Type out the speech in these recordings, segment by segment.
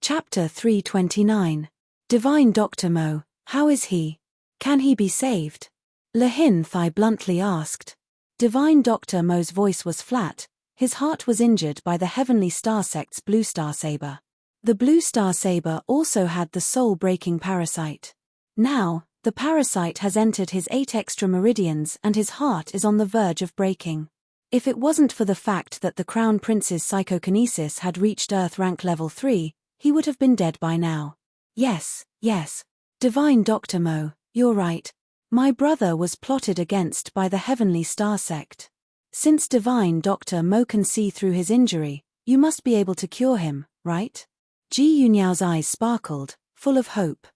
Chapter 329. Divine Dr. Mo, how is he? Can he be saved? Lahin Thai bluntly asked. Divine Dr. Mo's voice was flat. His heart was injured by the Heavenly Star Sect's Blue Star Saber. The Blue Star Saber also had the soul-breaking parasite. Now, the parasite has entered his 8 extra meridians and his heart is on the verge of breaking. If it wasn't for the fact that the Crown Prince's psychokinesis had reached Earth rank level 3, he would have been dead by now. Yes. Divine Dr. Mo, you're right. My brother was plotted against by the Heavenly Star Sect. Since Divine Dr. Mo can see through his injury, you must be able to cure him, right? Ji Yunyao's eyes sparkled, full of hope.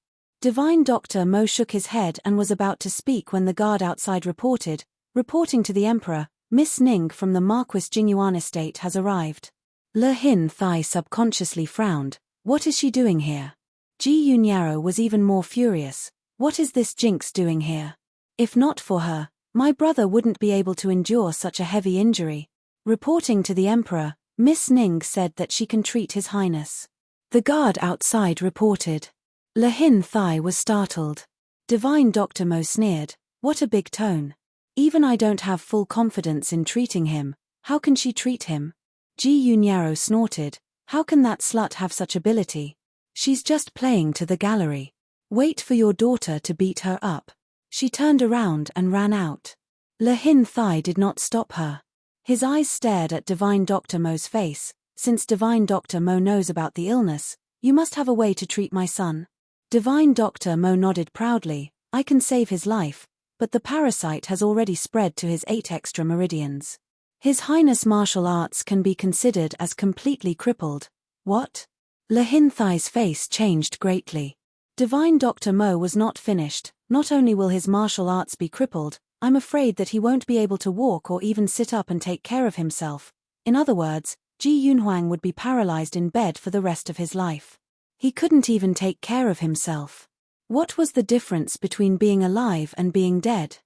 Divine Dr. Mo shook his head and was about to speak when the guard outside reporting to the Emperor, Miss Ning from the Marquis Jingyuan estate has arrived. Lahin Thai subconsciously frowned. What is she doing here? Ji Yunyao was even more furious. What is this jinx doing here? If not for her, my brother wouldn't be able to endure such a heavy injury. Reporting to the Emperor, Miss Ning said that she can treat His Highness. The guard outside reported. Lahin Thai was startled. Divine Dr. Mo sneered. What a big tone. Even I don't have full confidence in treating him. How can she treat him? Ji Yunyao snorted. How can that slut have such ability? She's just playing to the gallery. Wait for your daughter to beat her up. She turned around and ran out. Lahin Thai did not stop her. His eyes stared at Divine Dr. Mo's face. Since Divine Dr. Mo knows about the illness, you must have a way to treat my son. Divine Dr. Mo nodded proudly. I can save his life, but the parasite has already spread to his 8 extra meridians. His Highness martial arts can be considered as completely crippled. What? Lahin Thai's face changed greatly. Divine Dr. Mo was not finished. Not only will his martial arts be crippled, I'm afraid that he won't be able to walk or even sit up and take care of himself. In other words, Ji Yunhuang would be paralyzed in bed for the rest of his life. He couldn't even take care of himself. What was the difference between being alive and being dead?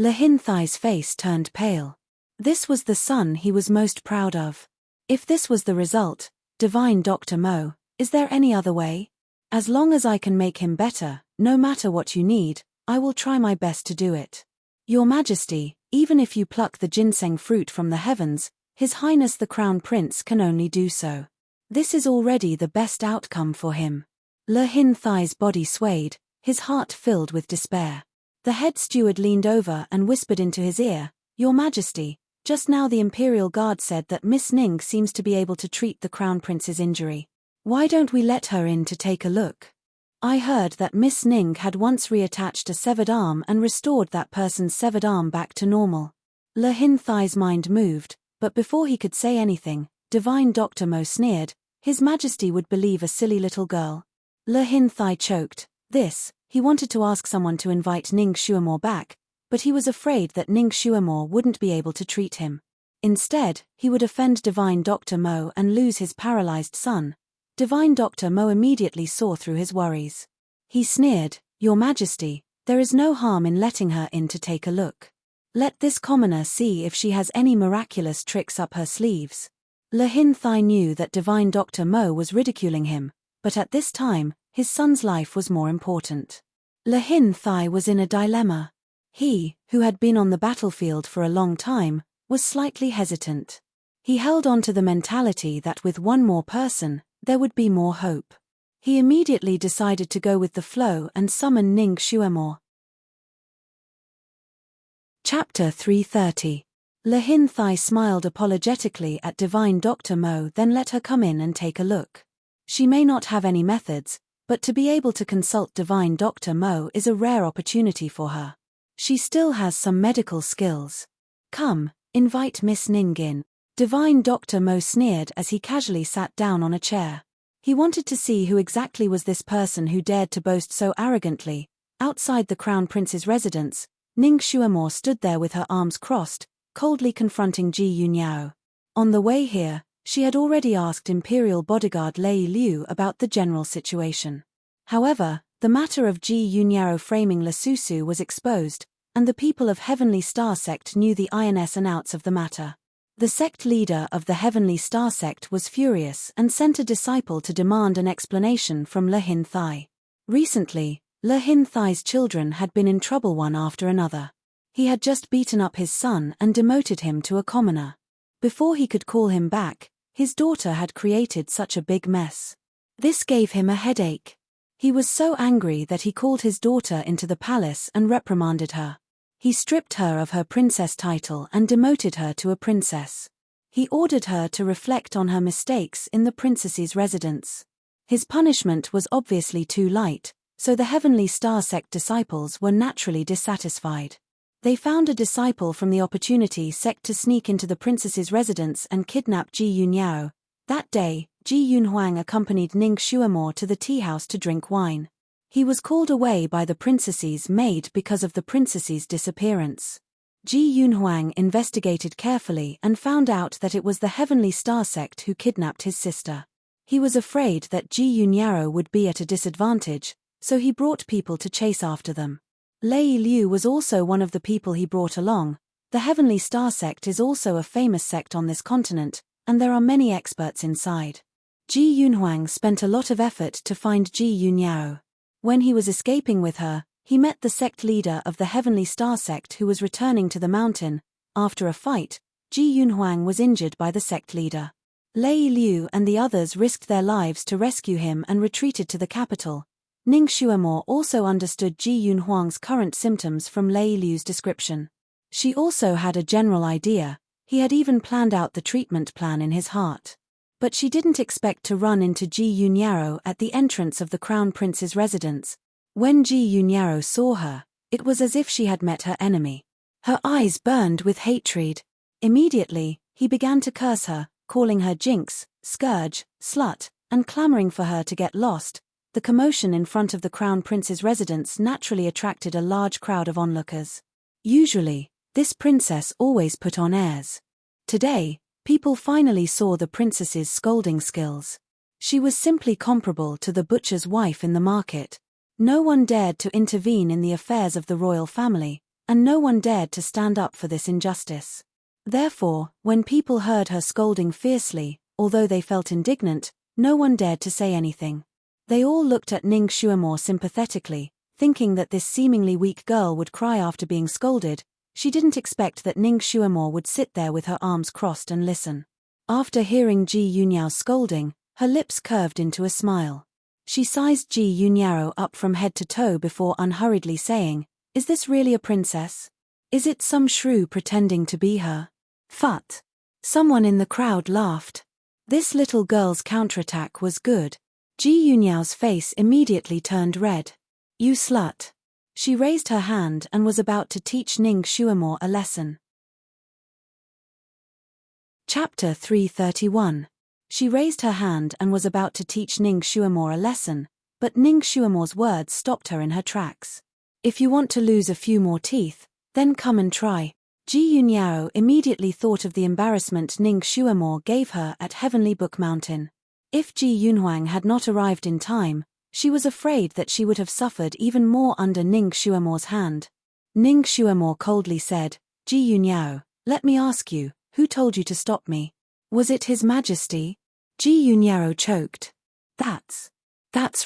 Lahin Thai's face turned pale. This was the son he was most proud of. If this was the result, Divine Dr. Mo, is there any other way? As long as I can make him better, no matter what you need, I will try my best to do it. Your Majesty, even if you pluck the ginseng fruit from the heavens, His Highness the Crown Prince can only do so. This is already the best outcome for him. Lahin Thai's body swayed, his heart filled with despair. The head steward leaned over and whispered into his ear, Your Majesty, just now the Imperial Guard said that Miss Ning seems to be able to treat the Crown Prince's injury. Why don't we let her in to take a look? I heard that Miss Ning had once reattached a severed arm and restored that person's severed arm back to normal. Lahin Thai's mind moved, but before he could say anything, Divine Dr. Mo sneered, His Majesty would believe a silly little girl. Lahin Thai choked. He wanted to ask someone to invite Ning Shuamore back, but he was afraid that Ning Shuamore wouldn't be able to treat him. Instead, he would offend Divine Dr. Mo and lose his paralyzed son. Divine Dr. Mo immediately saw through his worries. He sneered, Your Majesty, there is no harm in letting her in to take a look. Let this commoner see if she has any miraculous tricks up her sleeves. Lahin Thai knew that Divine Dr. Mo was ridiculing him, but at this time, his son's life was more important. Lahin Thai was in a dilemma. He, who had been on the battlefield for a long time, was slightly hesitant. He held on to the mentality that with one more person, there would be more hope. He immediately decided to go with the flow and summon Ning Shuamore. Chapter 330. Lahin Thai smiled apologetically at Divine Dr. Mo, then let her come in and take a look. She may not have any methods, but to be able to consult Divine Dr. Mo is a rare opportunity for her. She still has some medical skills. Come, invite Miss Ning in. Divine Dr. Mo sneered as he casually sat down on a chair. He wanted to see who exactly was this person who dared to boast so arrogantly. Outside the Crown Prince's residence, Ning Shuamore stood there with her arms crossed, coldly confronting Ji Yunyao. On the way here, she had already asked Imperial bodyguard Lei Liu about the general situation. However, the matter of Ji Yunyao framing Lasusu was exposed, and the people of Heavenly Star Sect knew the ins and outs of the matter. The sect leader of the Heavenly Star sect was furious and sent a disciple to demand an explanation from Lehin Thai. Recently, Lehin Thai's children had been in trouble one after another. He had just beaten up his son and demoted him to a commoner. Before he could call him back, his daughter had created such a big mess. This gave him a headache. He was so angry that he called his daughter into the palace and reprimanded her. He stripped her of her princess title and demoted her to a princess. He ordered her to reflect on her mistakes in the princess's residence. His punishment was obviously too light, so the Heavenly Star sect disciples were naturally dissatisfied. They found a disciple from the Opportunity sect to sneak into the princess's residence and kidnap Ji Yunyao. That day, Ji Yunhuang accompanied Ning Shuamore to the tea house to drink wine. He was called away by the princess's maid because of the princess's disappearance. Ji Yunhuang investigated carefully and found out that it was the Heavenly Star sect who kidnapped his sister. He was afraid that Ji Yunyao would be at a disadvantage, so he brought people to chase after them. Lei Liu was also one of the people he brought along. The Heavenly Star sect is also a famous sect on this continent, and there are many experts inside. Ji Yunhuang spent a lot of effort to find Ji Yunyao. When he was escaping with her, he met the sect leader of the Heavenly Star sect who was returning to the mountain. After a fight, Ji Yunhuang was injured by the sect leader. Lei Liu and the others risked their lives to rescue him and retreated to the capital. Ning Shuamore also understood Ji Yunhuang's current symptoms from Lei Liu's description. She also had a general idea. He had even planned out the treatment plan in his heart. But she didn't expect to run into Ji Yunyao at the entrance of the Crown Prince's residence. When Ji Yunyao saw her, it was as if she had met her enemy. Her eyes burned with hatred. Immediately, he began to curse her, calling her jinx, scourge, slut, and clamoring for her to get lost. The commotion in front of the Crown Prince's residence naturally attracted a large crowd of onlookers. Usually, this princess always put on airs. Today, people finally saw the princess's scolding skills. She was simply comparable to the butcher's wife in the market. No one dared to intervene in the affairs of the royal family, and no one dared to stand up for this injustice. Therefore, when people heard her scolding fiercely, although they felt indignant, no one dared to say anything. They all looked at Ning Shuamore sympathetically, thinking that this seemingly weak girl would cry after being scolded. She didn't expect that Ning Shuamore would sit there with her arms crossed and listen. After hearing Ji Yunyao's scolding, her lips curved into a smile. She sized Ji Yunyao up from head to toe before unhurriedly saying, "Is this really a princess? Is it some shrew pretending to be her?" Phut! Someone in the crowd laughed. This little girl's counterattack was good. Ji Yunyao's face immediately turned red. "You slut." She raised her hand and was about to teach Ning Shuamore a lesson. Chapter 331. She raised her hand and was about to teach Ning Shuamore a lesson, but Ning Shuamore's words stopped her in her tracks. "If you want to lose a few more teeth, then come and try." Ji Yunyao immediately thought of the embarrassment Ning Shuamore gave her at Heavenly Book Mountain. If Ji Yunhuang had not arrived in time, she was afraid that she would have suffered even more under Ning Shuamore's hand. Ning Shuamore coldly said, "Ji Yunyao, let me ask you, who told you to stop me? Was it His Majesty?" Ji Yunyao choked. That's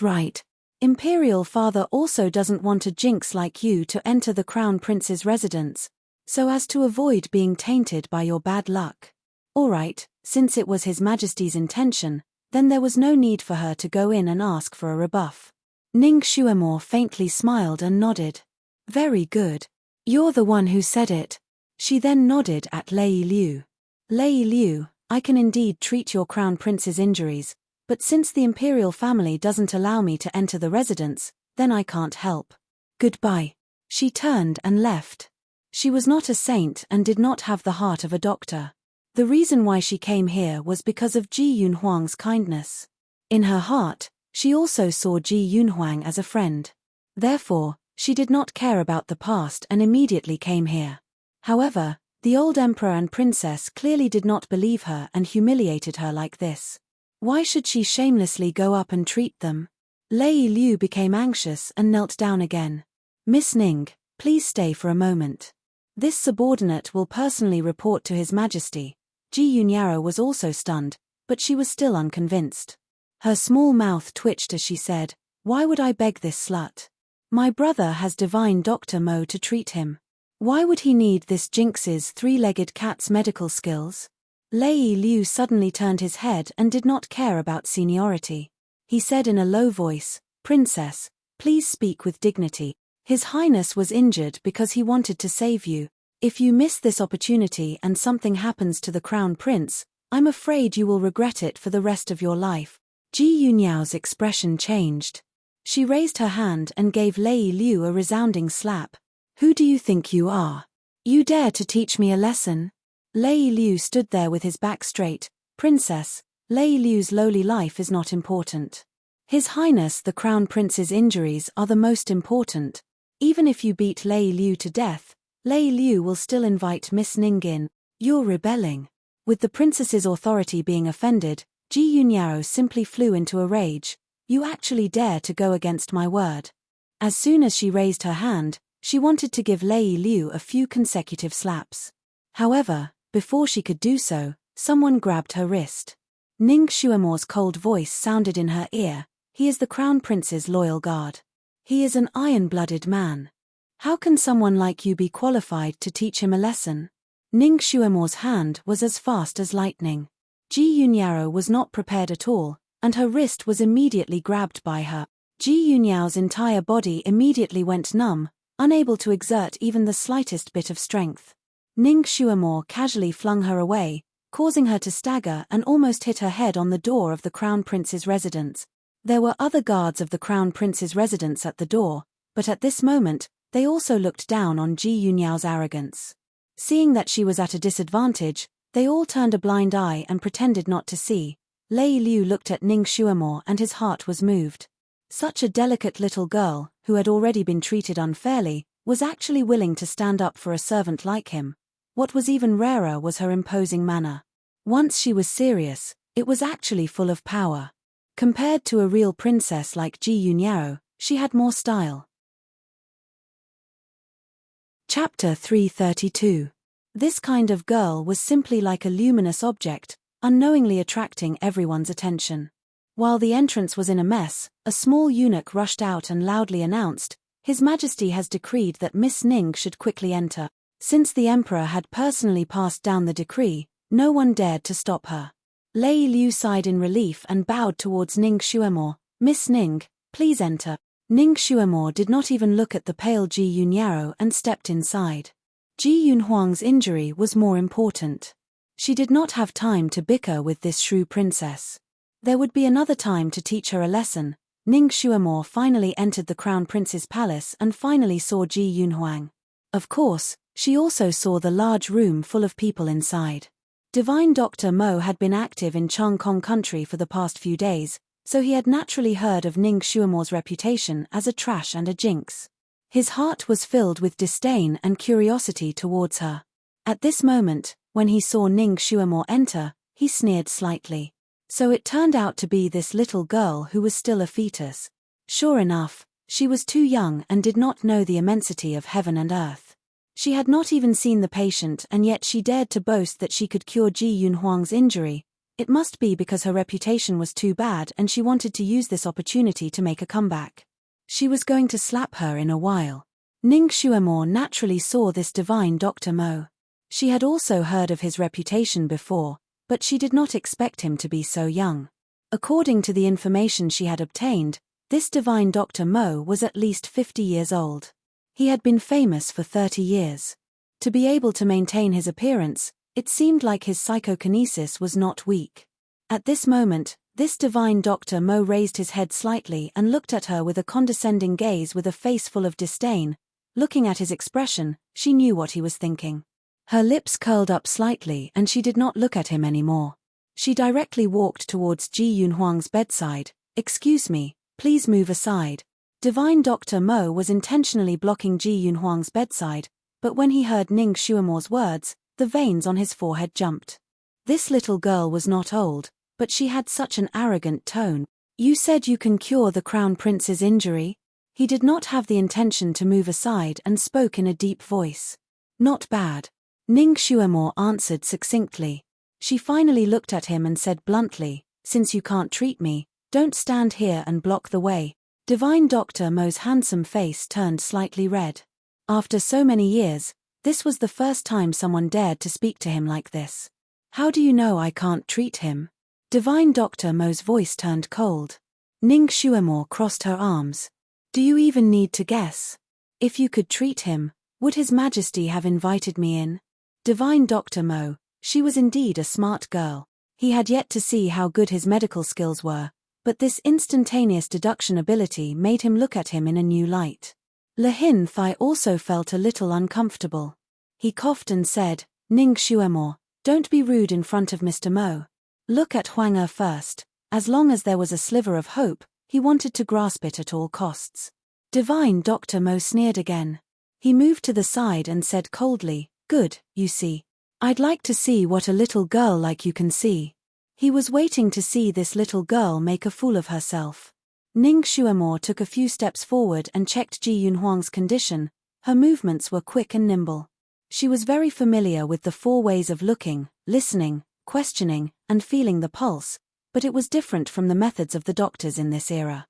right. Imperial Father also doesn't want a jinx like you to enter the Crown Prince's residence, so as to avoid being tainted by your bad luck. Alright, since it was His Majesty's intention, then there was no need for her to go in and ask for a rebuff. Ning Shuamore faintly smiled and nodded. "Very good. You're the one who said it." She then nodded at Lei Liu. "Lei Liu, I can indeed treat your Crown Prince's injuries, but since the imperial family doesn't allow me to enter the residence, then I can't help. Goodbye." She turned and left. She was not a saint and did not have the heart of a doctor. The reason why she came here was because of Ji Yunhuang's kindness. In her heart, she also saw Ji Yunhuang as a friend. Therefore, she did not care about the past and immediately came here. However, the old emperor and princess clearly did not believe her and humiliated her like this. Why should she shamelessly go up and treat them? Lei Liu became anxious and knelt down again. "Miss Ning, please stay for a moment. This subordinate will personally report to His Majesty." Ji Yunyao was also stunned, but she was still unconvinced. Her small mouth twitched as she said, "Why would I beg this slut? My brother has divine Dr. Mo to treat him. Why would he need this Jinx's three-legged cat's medical skills?" Lei Liu suddenly turned his head and did not care about seniority. He said in a low voice, "Princess, please speak with dignity. His Highness was injured because he wanted to save you. If you miss this opportunity and something happens to the Crown Prince, I'm afraid you will regret it for the rest of your life." Ji Yunyao's expression changed. She raised her hand and gave Lei Liu a resounding slap. "Who do you think you are? You dare to teach me a lesson?" Lei Liu stood there with his back straight. "Princess, Lei Liu's lowly life is not important. His Highness the Crown Prince's injuries are the most important. Even if you beat Lei Liu to death, Lei Liu will still invite Miss Ning in. You're rebelling." With the princess's authority being offended, Ji Yunyao simply flew into a rage. "You actually dare to go against my word." As soon as she raised her hand, she wanted to give Lei Liu a few consecutive slaps. However, before she could do so, someone grabbed her wrist. Ning Xuemo's cold voice sounded in her ear. "He is the Crown Prince's loyal guard. He is an iron-blooded man. How can someone like you be qualified to teach him a lesson?" Ning Xuemo's hand was as fast as lightning. Ji Yunyao was not prepared at all, and her wrist was immediately grabbed by her. Ji Yunyao's entire body immediately went numb, unable to exert even the slightest bit of strength. Ning Xuemo casually flung her away, causing her to stagger and almost hit her head on the door of the Crown Prince's residence. There were other guards of the Crown Prince's residence at the door, but at this moment, they also looked down on Ji Yunyao's arrogance. Seeing that she was at a disadvantage, they all turned a blind eye and pretended not to see. Lei Liu looked at Ning Xuemo and his heart was moved. Such a delicate little girl, who had already been treated unfairly, was actually willing to stand up for a servant like him. What was even rarer was her imposing manner. Once she was serious, it was actually full of power. Compared to a real princess like Ji Yunyao, she had more style. Chapter 332. This kind of girl was simply like a luminous object, unknowingly attracting everyone's attention. While the entrance was in a mess, a small eunuch rushed out and loudly announced, "His Majesty has decreed that Miss Ning should quickly enter." Since the emperor had personally passed down the decree, no one dared to stop her. Lei Liu sighed in relief and bowed towards Ning Xuemo. "Miss Ning, please enter." Ning Xuemo did not even look at the pale Ji Yunyao and stepped inside. Ji Yunhuang's injury was more important. She did not have time to bicker with this shrew princess. There would be another time to teach her a lesson. Ning Xuemo finally entered the Crown Prince's palace and finally saw Ji Yunhuang. Of course, she also saw the large room full of people inside. Divine Dr. Mo had been active in Changkong country for the past few days, so he had naturally heard of Ning Xuemo's reputation as a trash and a jinx. His heart was filled with disdain and curiosity towards her. At this moment, when he saw Ning Xuemo enter, he sneered slightly. So it turned out to be this little girl who was still a fetus. Sure enough, she was too young and did not know the immensity of heaven and earth. She had not even seen the patient and yet she dared to boast that she could cure Ji Yunhuang's injury. It must be because her reputation was too bad and she wanted to use this opportunity to make a comeback. She was going to slap her in a while. Ning Xuemo naturally saw this divine Dr. Mo. She had also heard of his reputation before, but she did not expect him to be so young. According to the information she had obtained, this divine Dr. Mo was at least 50 years old. He had been famous for 30 years. To be able to maintain his appearance, it seemed like his psychokinesis was not weak. At this moment, this divine Dr. Mo raised his head slightly and looked at her with a condescending gaze with a face full of disdain. Looking at his expression, she knew what he was thinking. Her lips curled up slightly and she did not look at him anymore. She directly walked towards Ji Yunhuang's bedside. "Excuse me, please move aside." Divine Dr. Mo was intentionally blocking Ji Yunhuang's bedside, but when he heard Ning Xuemo's words, the veins on his forehead jumped. This little girl was not old, but she had such an arrogant tone. "You said you can cure the Crown Prince's injury?" He did not have the intention to move aside and spoke in a deep voice. "Not bad." Ning Xuemo answered succinctly. She finally looked at him and said bluntly, "Since you can't treat me, don't stand here and block the way." Divine Dr. Mo's handsome face turned slightly red. After so many years, this was the first time someone dared to speak to him like this. "How do you know I can't treat him?" Divine Dr. Mo's voice turned cold. Ning Xuemore crossed her arms. "Do you even need to guess? If you could treat him, would His Majesty have invited me in?" Divine Dr. Mo, she was indeed a smart girl. He had yet to see how good his medical skills were, but this instantaneous deduction ability made him look at him in a new light. Lihin Thai also felt a little uncomfortable. He coughed and said, "Ning Xuemore, don't be rude in front of Mr. Mo. Look at Huang Er first." As long as there was a sliver of hope, he wanted to grasp it at all costs. Divine Dr. Mo sneered again. He moved to the side and said coldly, "Good, you see. I'd like to see what a little girl like you can see." He was waiting to see this little girl make a fool of herself. Ning Xuemore took a few steps forward and checked Ji Yunhuang's condition. Her movements were quick and nimble. She was very familiar with the 4 ways of looking, listening, questioning, and feeling the pulse, but it was different from the methods of the doctors in this era.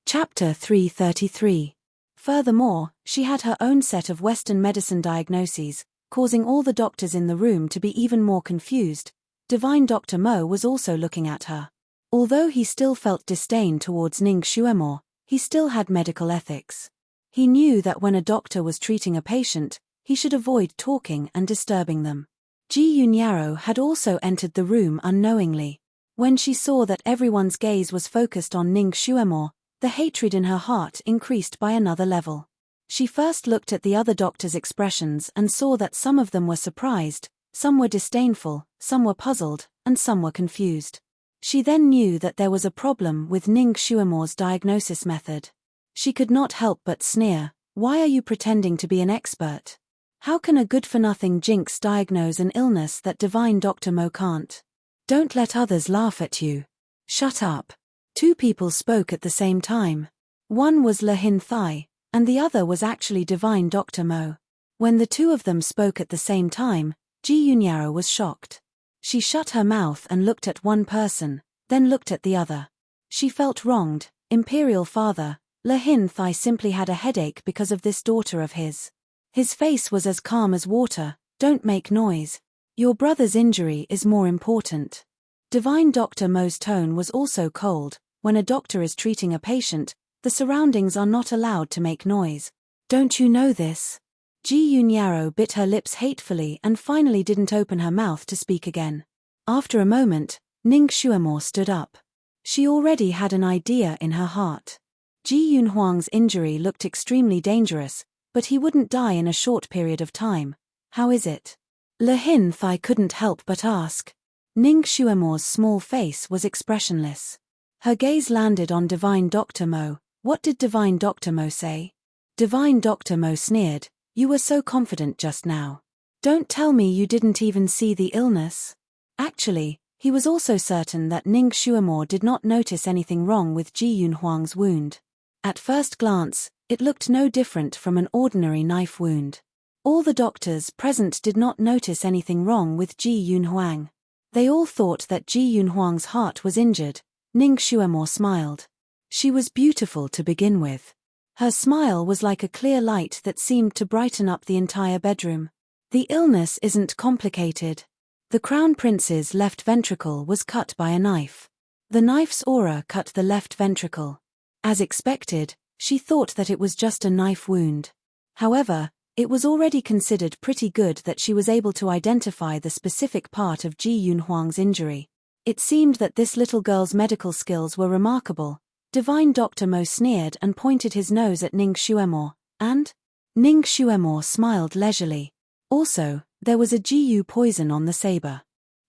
Chapter 333. Furthermore, she had her own set of Western medicine diagnoses, causing all the doctors in the room to be even more confused. Divine Dr. Mo was also looking at her. Although he still felt disdain towards Ning Xuemore, he still had medical ethics. He knew that when a doctor was treating a patient, he should avoid talking and disturbing them. Ji Yunyaro had also entered the room unknowingly. When she saw that everyone's gaze was focused on Ning Xuemore, the hatred in her heart increased by another level. She first looked at the other doctors' expressions and saw that some of them were surprised, some were disdainful, some were puzzled, and some were confused. She then knew that there was a problem with Ning Xuemore's diagnosis method. She could not help but sneer, "Why are you pretending to be an expert? How can a good-for-nothing jinx diagnose an illness that Divine Dr. Mo can't? Don't let others laugh at you. Shut up." 2 people spoke at the same time. One was Lihin Thai, and the other was actually Divine Dr. Mo. When the 2 of them spoke at the same time, Ji Yunyaro was shocked. She shut her mouth and looked at one person, then looked at the other. She felt wronged. Imperial father, Lihin Thai simply had a headache because of this daughter of his. His face was as calm as water. "Don't make noise. Your brother's injury is more important." Divine Dr. Mo's tone was also cold. When a doctor is treating a patient, the surroundings are not allowed to make noise. "Don't you know this?" Ji Yunyaro bit her lips hatefully and finally didn't open her mouth to speak again. After a moment, Ning Xuemore stood up. She already had an idea in her heart. Ji Yunhuang's injury looked extremely dangerous, but he wouldn't die in a short period of time. How is it? Lihin Thai couldn't help but ask. Ning Xuemore's small face was expressionless. Her gaze landed on Divine Dr. Mo. What did Divine Dr. Mo say? Divine Dr. Mo sneered, "You were so confident just now. Don't tell me you didn't even see the illness." Actually, he was also certain that Ning Xuemore did not notice anything wrong with Ji Yunhuang's wound. At first glance, it looked no different from an ordinary knife wound. All the doctors present did not notice anything wrong with Ji Yunhuang. They all thought that Ji Yunhuang's heart was injured. Ning Xuemore smiled. She was beautiful to begin with. Her smile was like a clear light that seemed to brighten up the entire bedroom. "The illness isn't complicated. The Crown Prince's left ventricle was cut by a knife. The knife's aura cut the left ventricle. As expected, she thought that it was just a knife wound. However, it was already considered pretty good that she was able to identify the specific part of Ji Yunhuang's injury. It seemed that this little girl's medical skills were remarkable. Divine Dr. Mo sneered and pointed his nose at Ning Xuemore, and Ning Xuemore smiled leisurely. Also, there was a GU poison on the saber.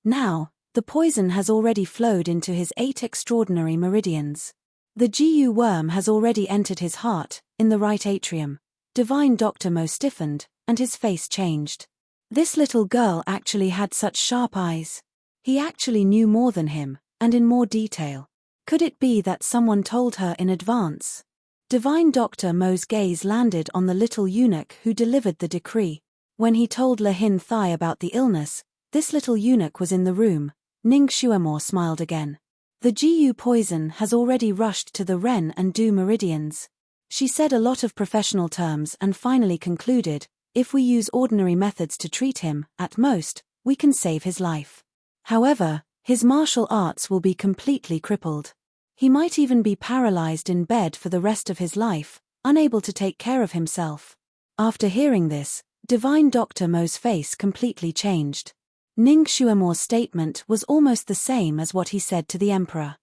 Now, the poison has already flowed into his 8 extraordinary meridians. The GU worm has already entered his heart, in the right atrium. Divine Dr. Mo stiffened, and his face changed. This little girl actually had such sharp eyes. He actually knew more than him, and in more detail. Could it be that someone told her in advance? Divine Dr. Mo's gaze landed on the little eunuch who delivered the decree. When he told Lihin Thai about the illness, this little eunuch was in the room. Ning Xuemore smiled again. The Jiu poison has already rushed to the Ren and Du meridians. She said a lot of professional terms and finally concluded, if we use ordinary methods to treat him, at most, we can save his life. However, his martial arts will be completely crippled. He might even be paralyzed in bed for the rest of his life, unable to take care of himself. After hearing this, Divine Dr. Mo's face completely changed. Ning Xuemore's statement was almost the same as what he said to the emperor.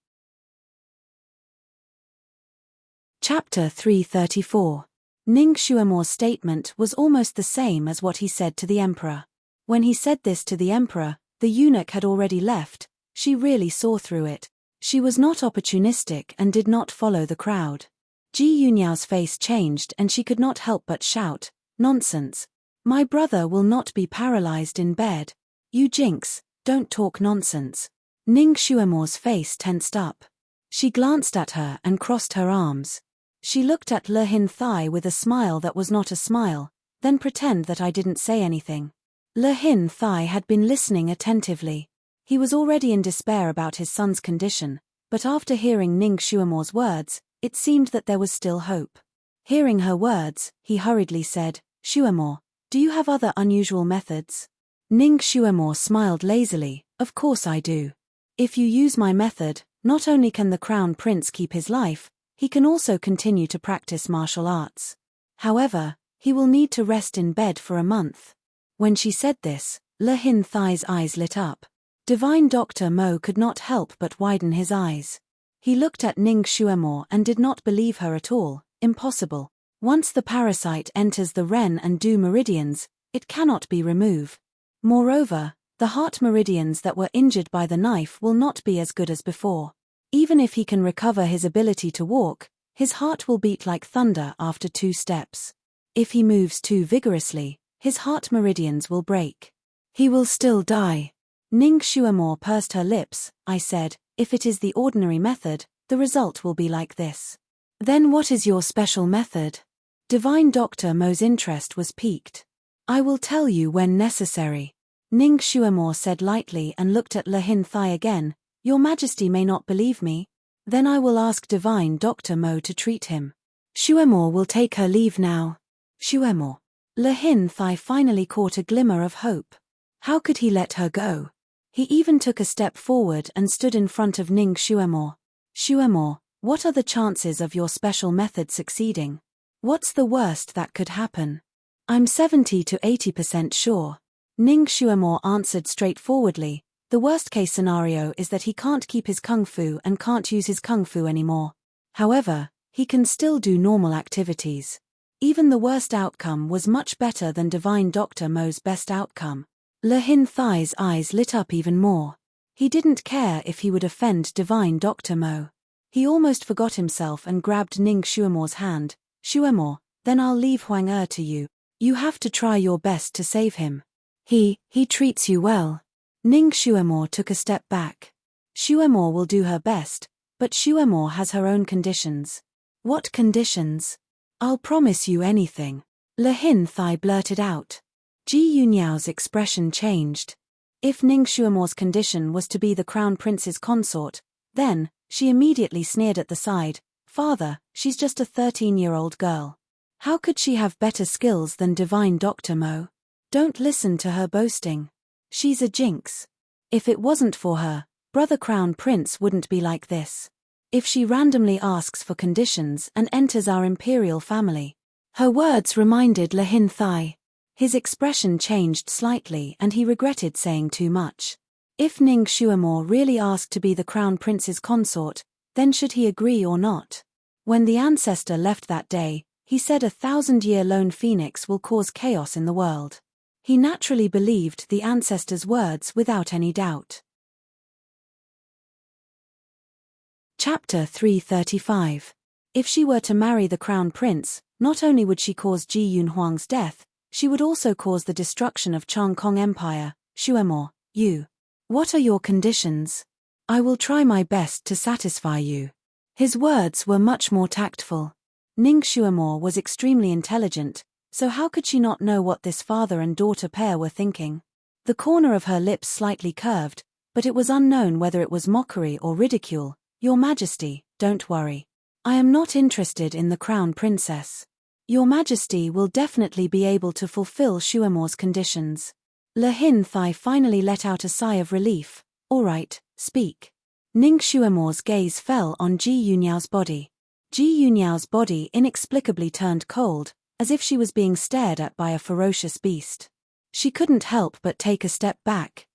Chapter 334. Ning Xuemore's statement was almost the same as what he said to the emperor. When he said this to the emperor, the eunuch had already left. She really saw through it. She was not opportunistic and did not follow the crowd. Ji Yunyao's face changed and she could not help but shout, "Nonsense! My brother will not be paralyzed in bed. You jinx, don't talk nonsense." Ning Xuemore's face tensed up. She glanced at her and crossed her arms. She looked at Lihin Thai with a smile that was not a smile, then pretend that I didn't say anything. Lihin Thai had been listening attentively. He was already in despair about his son's condition, but after hearing Ning Xuemore's words, it seemed that there was still hope. Hearing her words, he hurriedly said, "Xuemore, do you have other unusual methods?" Ning Xuemore smiled lazily, "Of course I do. If you use my method, not only can the crown prince keep his life, he can also continue to practice martial arts. However, he will need to rest in bed for a month." When she said this, Lihin Thai's eyes lit up. Divine Dr. Mo could not help but widen his eyes. He looked at Ning Xuemore and did not believe her at all. Impossible. Once the parasite enters the Ren and Du meridians, it cannot be removed. Moreover, the heart meridians that were injured by the knife will not be as good as before. Even if he can recover his ability to walk, his heart will beat like thunder after 2 steps. If he moves too vigorously, his heart meridians will break. He will still die. Ning Xuemore pursed her lips. I said, if it is the ordinary method, the result will be like this. Then what is your special method? Divine Dr. Mo's interest was piqued. I will tell you when necessary. Ning Xuemore said lightly and looked at Lihin Thai again. Your Majesty may not believe me. Then I will ask Divine Dr. Mo to treat him. Xuemore will take her leave now. Xuemore. Lihin Thai finally caught a glimmer of hope. How could he let her go? He even took a step forward and stood in front of Ning Xuemore. Xuemore, what are the chances of your special method succeeding? What's the worst that could happen? I'm 70 to 80% sure. Ning Xuemore answered straightforwardly. The worst-case scenario is that he can't keep his kung fu and can't use his kung fu anymore. However, he can still do normal activities. Even the worst outcome was much better than Divine Dr. Mo's best outcome. Lihin Thai's eyes lit up even more. He didn't care if he would offend Divine Dr. Mo. He almost forgot himself and grabbed Ning Xuemore's hand. Xuemore, then I'll leave Huang to you. You have to try your best to save him. He treats you well. Ning Xuemore took a step back. Xuemore will do her best, but Xuemore has her own conditions. What conditions? I'll promise you anything. Lihin Thai blurted out. Ji Yunyao's expression changed. If Ning Xuemore's condition was to be the crown prince's consort, then, she immediately sneered at the side, Father, she's just a 13-year-old girl. How could she have better skills than Divine Dr. Mo? Don't listen to her boasting. She's a jinx. If it wasn't for her, Brother Crown Prince wouldn't be like this. If she randomly asks for conditions and enters our imperial family. Her words reminded Lihin Thai. His expression changed slightly and he regretted saying too much. If Ning Xuemore really asked to be the crown prince's consort, then should he agree or not? When the ancestor left that day, he said a 1,000-year lone phoenix will cause chaos in the world. He naturally believed the ancestor's words without any doubt. Chapter 335. If she were to marry the crown prince, not only would she cause Ji Yunhuang's death, she would also cause the destruction of Chang Kong Empire. Xuemore, what are your conditions? I will try my best to satisfy you. His words were much more tactful. Ning Xuemore was extremely intelligent, so how could she not know what this father and daughter pair were thinking? The corner of her lips slightly curved, but it was unknown whether it was mockery or ridicule. Your Majesty, don't worry. I am not interested in the crown princess. Your Majesty will definitely be able to fulfill Shuamore's conditions. Lahin Thai finally let out a sigh of relief. All right, speak. Ning Shuamore's gaze fell on Ji Yunyao's body. Ji Yunyao's body inexplicably turned cold, as if she was being stared at by a ferocious beast. She couldn't help but take a step back.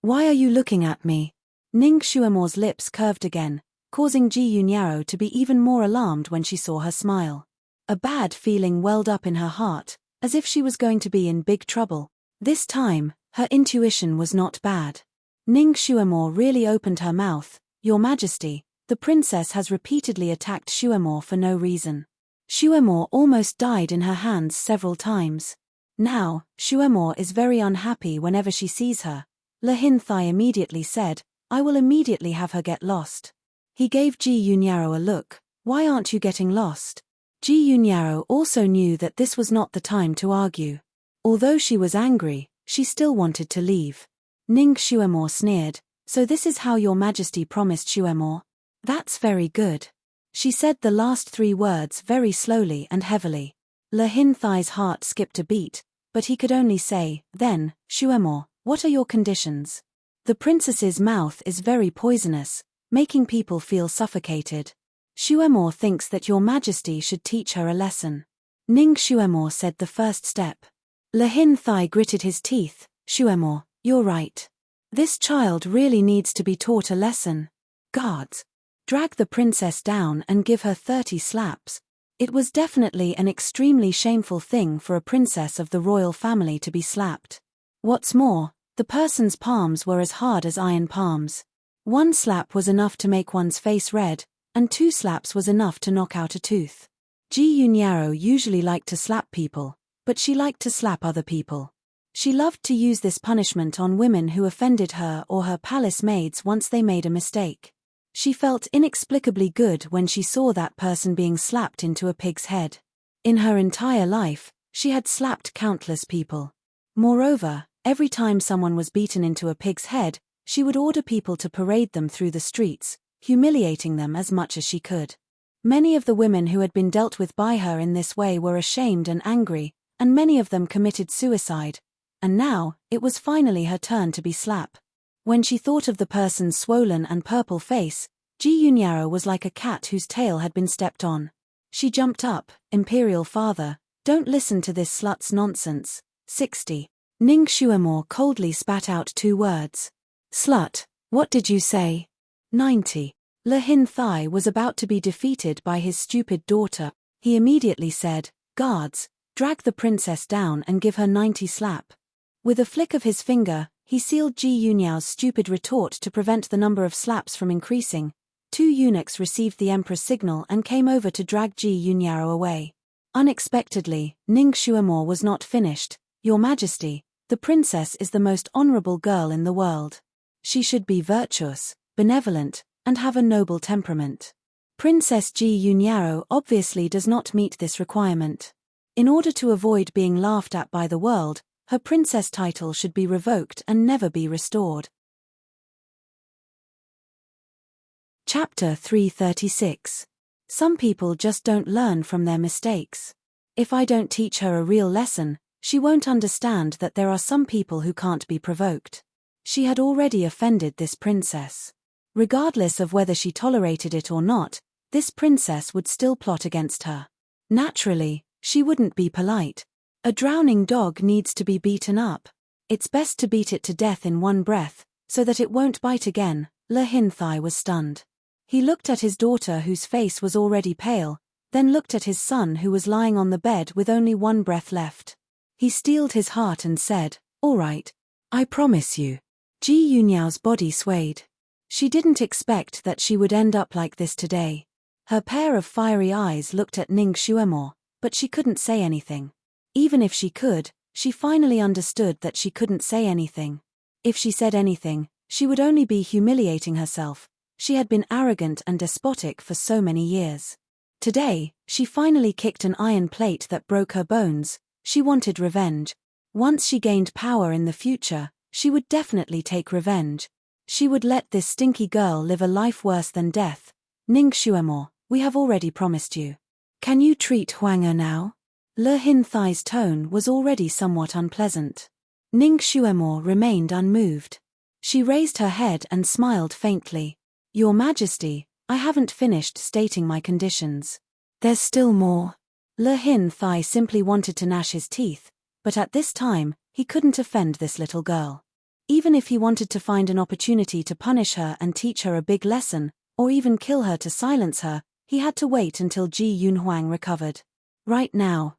Why are you looking at me? Ning Shuamore's lips curved again, causing Ji Yunyao to be even more alarmed when she saw her smile. A bad feeling welled up in her heart, as if she was going to be in big trouble. This time, her intuition was not bad. Ning Shuamore really opened her mouth. Your Majesty, the princess has repeatedly attacked Shuamore for no reason. Shuamore almost died in her hands several times. Now, Shuamore is very unhappy whenever she sees her. Lahin Thai immediately said, I will immediately have her get lost. He gave Ji Yunyao a look. Why aren't you getting lost? Ji Yunyao also knew that this was not the time to argue. Although she was angry, she still wanted to leave. Ning Shuamore sneered, so this is how your Majesty promised Shuamore? That's very good. She said the last 3 words very slowly and heavily. Lahin Thai's heart skipped a beat, but he could only say, then, Shuamore, what are your conditions? The princess's mouth is very poisonous, making people feel suffocated. Shuamore thinks that your Majesty should teach her a lesson. Ning Shuamore said the first step. Lahin Thai gritted his teeth. Shuamore, you're right. This child really needs to be taught a lesson. Guards, drag the princess down and give her 30 slaps. It was definitely an extremely shameful thing for a princess of the royal family to be slapped. What's more, the person's palms were as hard as iron palms. 1 slap was enough to make one's face red, and 2 slaps was enough to knock out a tooth. Ji Yunyao usually liked to slap people, but she liked to slap other people. She loved to use this punishment on women who offended her or her palace maids once they made a mistake. She felt inexplicably good when she saw that person being slapped into a pig's head. In her entire life, she had slapped countless people. Moreover, every time someone was beaten into a pig's head, she would order people to parade them through the streets, humiliating them as much as she could. Many of the women who had been dealt with by her in this way were ashamed and angry, and many of them committed suicide. And now, it was finally her turn to be slapped. When she thought of the person's swollen and purple face, Ji Yunyao was like a cat whose tail had been stepped on. She jumped up. Imperial father, don't listen to this slut's nonsense. 60. Ning Shuamore coldly spat out 2 words. Slut, what did you say? 90. Lahin Thai was about to be defeated by his stupid daughter. He immediately said, guards, drag the princess down and give her 90 slap. With a flick of his finger, he sealed Ji Yunyao's stupid retort to prevent the number of slaps from increasing. 2 eunuchs received the emperor's signal and came over to drag Ji Yunyao away. Unexpectedly, Ning Shuamore was not finished. Your Majesty, the princess is the most honorable girl in the world. She should be virtuous, benevolent, and have a noble temperament. Princess Ji Yunyao obviously does not meet this requirement. In order to avoid being laughed at by the world, her princess title should be revoked and never be restored. Chapter 336. Some people just don't learn from their mistakes. If I don't teach her a real lesson, she won't understand that there are some people who can't be provoked. She had already offended this princess. Regardless of whether she tolerated it or not, this princess would still plot against her. Naturally, she wouldn't be polite. A drowning dog needs to be beaten up. It's best to beat it to death in one breath, so that it won't bite again. Lahin Thai was stunned. He looked at his daughter whose face was already pale, then looked at his son who was lying on the bed with only 1 breath left. He steeled his heart and said, all right, I promise you. Ji Yunyao's body swayed. She didn't expect that she would end up like this today. Her pair of fiery eyes looked at Ning Shuamore, but she couldn't say anything. Even if she could, she finally understood that she couldn't say anything. If she said anything, she would only be humiliating herself. She had been arrogant and despotic for so many years. Today, she finally kicked an iron plate that broke her bones. She wanted revenge. Once she gained power in the future, she would definitely take revenge. She would let this stinky girl live a life worse than death. Ning Xuemo, we have already promised you. Can you treat Huang now? Le Hin Thai's tone was already somewhat unpleasant. Ning Xuemo remained unmoved. She raised her head and smiled faintly. Your Majesty, I haven't finished stating my conditions. There's still more. Le Hin Thai simply wanted to gnash his teeth, but at this time, he couldn't offend this little girl. Even if he wanted to find an opportunity to punish her and teach her a big lesson, or even kill her to silence her, he had to wait until Ji Yunhuang recovered. Right now,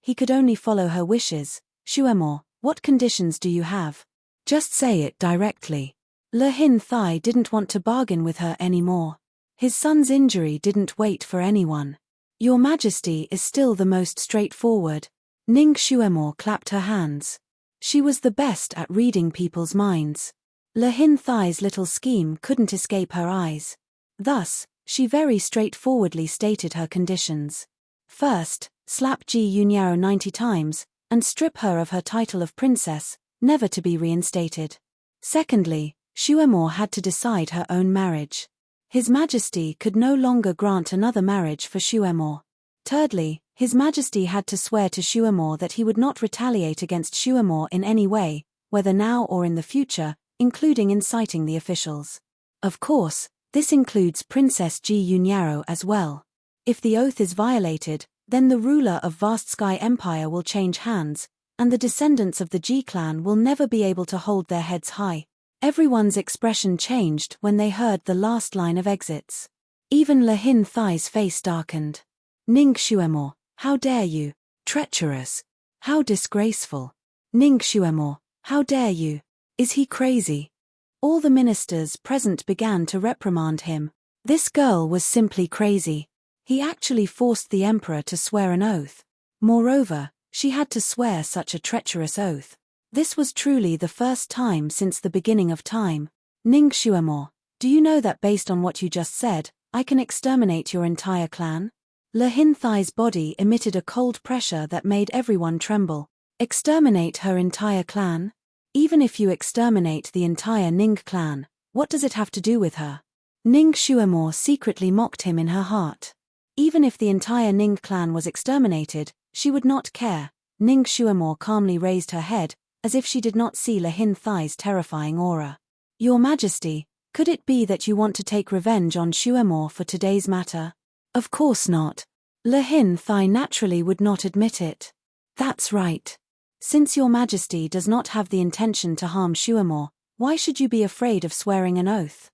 he could only follow her wishes. Xuemo, what conditions do you have? Just say it directly. Le Hin Thai didn't want to bargain with her anymore. His son's injury didn't wait for anyone. Your Majesty is still the most straightforward. Ning Xuemo clapped her hands. She was the best at reading people's minds. Le Hin Thai's little scheme couldn't escape her eyes. Thus, she very straightforwardly stated her conditions. First, slap Ji Yunyao 90 times, and strip her of her title of princess, never to be reinstated. Secondly, Xuemo had to decide her own marriage. His Majesty could no longer grant another marriage for Xuemo. Thirdly, His Majesty had to swear to Xuemo that he would not retaliate against Xuemo in any way, whether now or in the future, including inciting the officials. Of course, this includes Princess Ji Yunyao as well. If the oath is violated, then the ruler of Vast Sky Empire will change hands, and the descendants of the Ji clan will never be able to hold their heads high. Everyone's expression changed when they heard the last line of exits. Even Le Hin Thai's face darkened. Ning Xuemo, how dare you? Treacherous. How disgraceful. Ning Xuemo, how dare you? Is he crazy? All the ministers present began to reprimand him. This girl was simply crazy. He actually forced the emperor to swear an oath. Moreover, she had to swear such a treacherous oath. This was truly the first time since the beginning of time. Ning Xuemo, do you know that based on what you just said, I can exterminate your entire clan? Le Hin Thai's body emitted a cold pressure that made everyone tremble. Exterminate her entire clan? Even if you exterminate the entire Ning clan, what does it have to do with her? Ning Xuemo secretly mocked him in her heart. Even if the entire Ning clan was exterminated, she would not care. Ning Xuemo calmly raised her head, as if she did not see Le Hin Thai's terrifying aura. Your Majesty, could it be that you want to take revenge on Xuemo for today's matter? Of course not. Le Hin Thai naturally would not admit it. That's right. Since your Majesty does not have the intention to harm Xuemo, why should you be afraid of swearing an oath?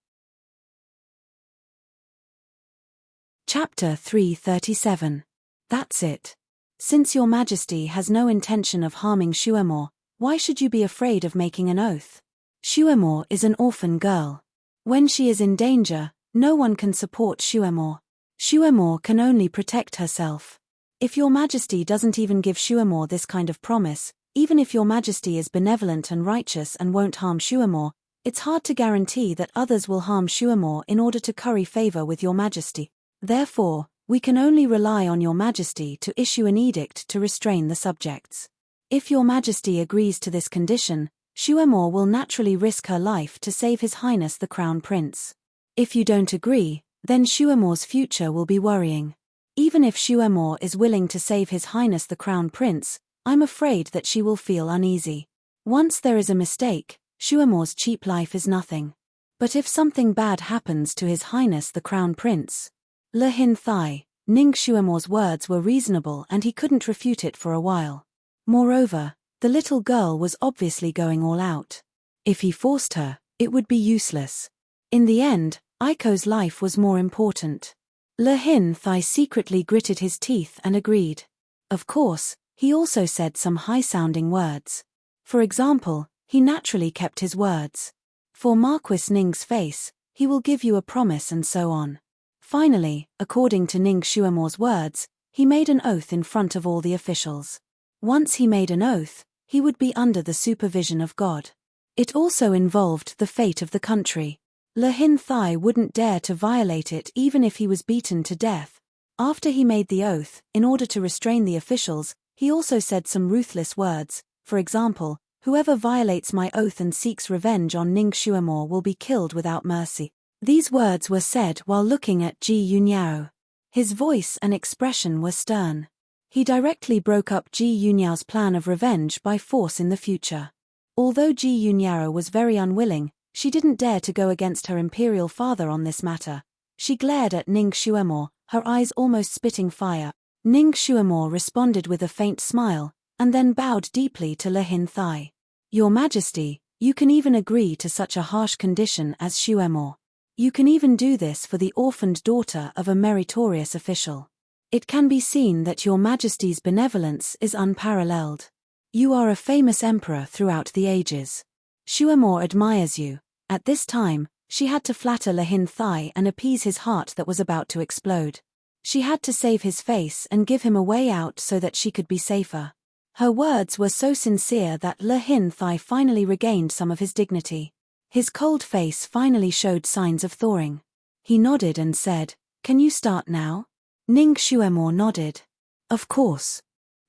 Chapter 337. That's it. Since your Majesty has no intention of harming Xuemo, why should you be afraid of making an oath? Xuemo is an orphan girl. When she is in danger, no one can support Xuemo. Xuemo can only protect herself. If your Majesty doesn't even give Xuemo this kind of promise, even if your Majesty is benevolent and righteous and won't harm Xuemo, it's hard to guarantee that others will harm Xuemo in order to curry favor with your Majesty. Therefore, we can only rely on your Majesty to issue an edict to restrain the subjects. If your Majesty agrees to this condition, Xuemo will naturally risk her life to save His Highness the Crown Prince. If you don't agree, then Xuemo's future will be worrying. Even if Xuemo is willing to save His Highness the Crown Prince, I'm afraid that she will feel uneasy. Once there is a mistake, Xuemo's cheap life is nothing. But if something bad happens to His Highness the Crown Prince, Le Hin Thai, Ning Xuemo's words were reasonable and he couldn't refute it for a while. Moreover, the little girl was obviously going all out. If he forced her, it would be useless. In the end, Aiko's life was more important. Le Hin Thai secretly gritted his teeth and agreed. Of course, he also said some high-sounding words. For example, he naturally kept his words. For Marquis Ning's face, he will give you a promise and so on. Finally, according to Ning Xuemo's words, he made an oath in front of all the officials. Once he made an oath, he would be under the supervision of God. It also involved the fate of the country. Le Hin Thai wouldn't dare to violate it even if he was beaten to death. After he made the oath, in order to restrain the officials, he also said some ruthless words. For example, "Whoever violates my oath and seeks revenge on Ning Xuemore will be killed without mercy." These words were said while looking at Ji Yunyao. His voice and expression were stern. He directly broke up Ji Yunyao's plan of revenge by force in the future. Although Ji Yunyao was very unwilling, she didn't dare to go against her imperial father on this matter. She glared at Ning Xuemore, her eyes almost spitting fire. Ning Xuemore responded with a faint smile, and then bowed deeply to Lihin Thai. "Your Majesty, you can even agree to such a harsh condition as Xuemore. You can even do this for the orphaned daughter of a meritorious official. It can be seen that Your Majesty's benevolence is unparalleled. You are a famous emperor throughout the ages. Xuemore admires you." At this time, she had to flatter Lihin Thai and appease his heart that was about to explode. She had to save his face and give him a way out so that she could be safer. Her words were so sincere that Lihin Thai finally regained some of his dignity. His cold face finally showed signs of thawing. He nodded and said, "Can you start now?" Ning Xuemore nodded. "Of course.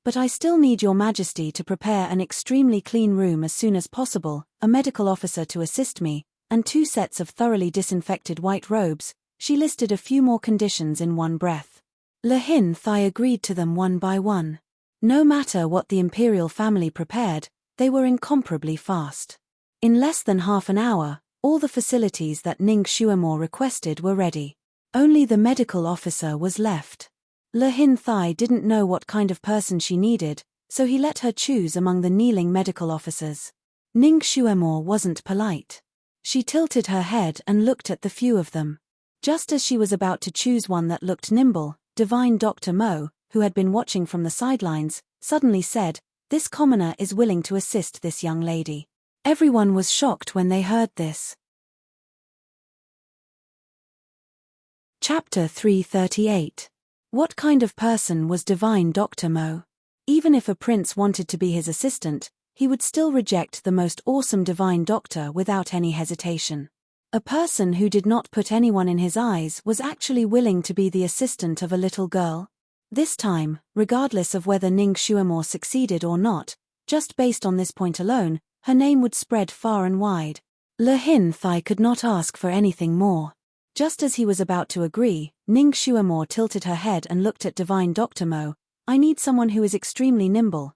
But I still need Your Majesty to prepare an extremely clean room as soon as possible, a medical officer to assist me, and 2 sets of thoroughly disinfected white robes." She listed a few more conditions in one breath. Lihin Thai agreed to them one by one. No matter what the imperial family prepared, they were incomparably fast. In less than half an hour, all the facilities that Ning Xuemore requested were ready. Only the medical officer was left. Lihin Thai didn't know what kind of person she needed, so he let her choose among the kneeling medical officers. Ning Xuemore wasn't polite. She tilted her head and looked at the few of them. Just as she was about to choose one that looked nimble, Divine Dr. Mo, who had been watching from the sidelines, suddenly said, "This commoner is willing to assist this young lady." Everyone was shocked when they heard this. Chapter 338. What kind of person was Divine Dr. Mo? Even if a prince wanted to be his assistant, he would still reject the most awesome divine doctor without any hesitation. A person who did not put anyone in his eyes was actually willing to be the assistant of a little girl. This time, regardless of whether Ning Xuemore succeeded or not, just based on this point alone, her name would spread far and wide. Lihin Thai could not ask for anything more. Just as he was about to agree, Ning Xuemore tilted her head and looked at Divine Dr. Mo. "I need someone who is extremely nimble."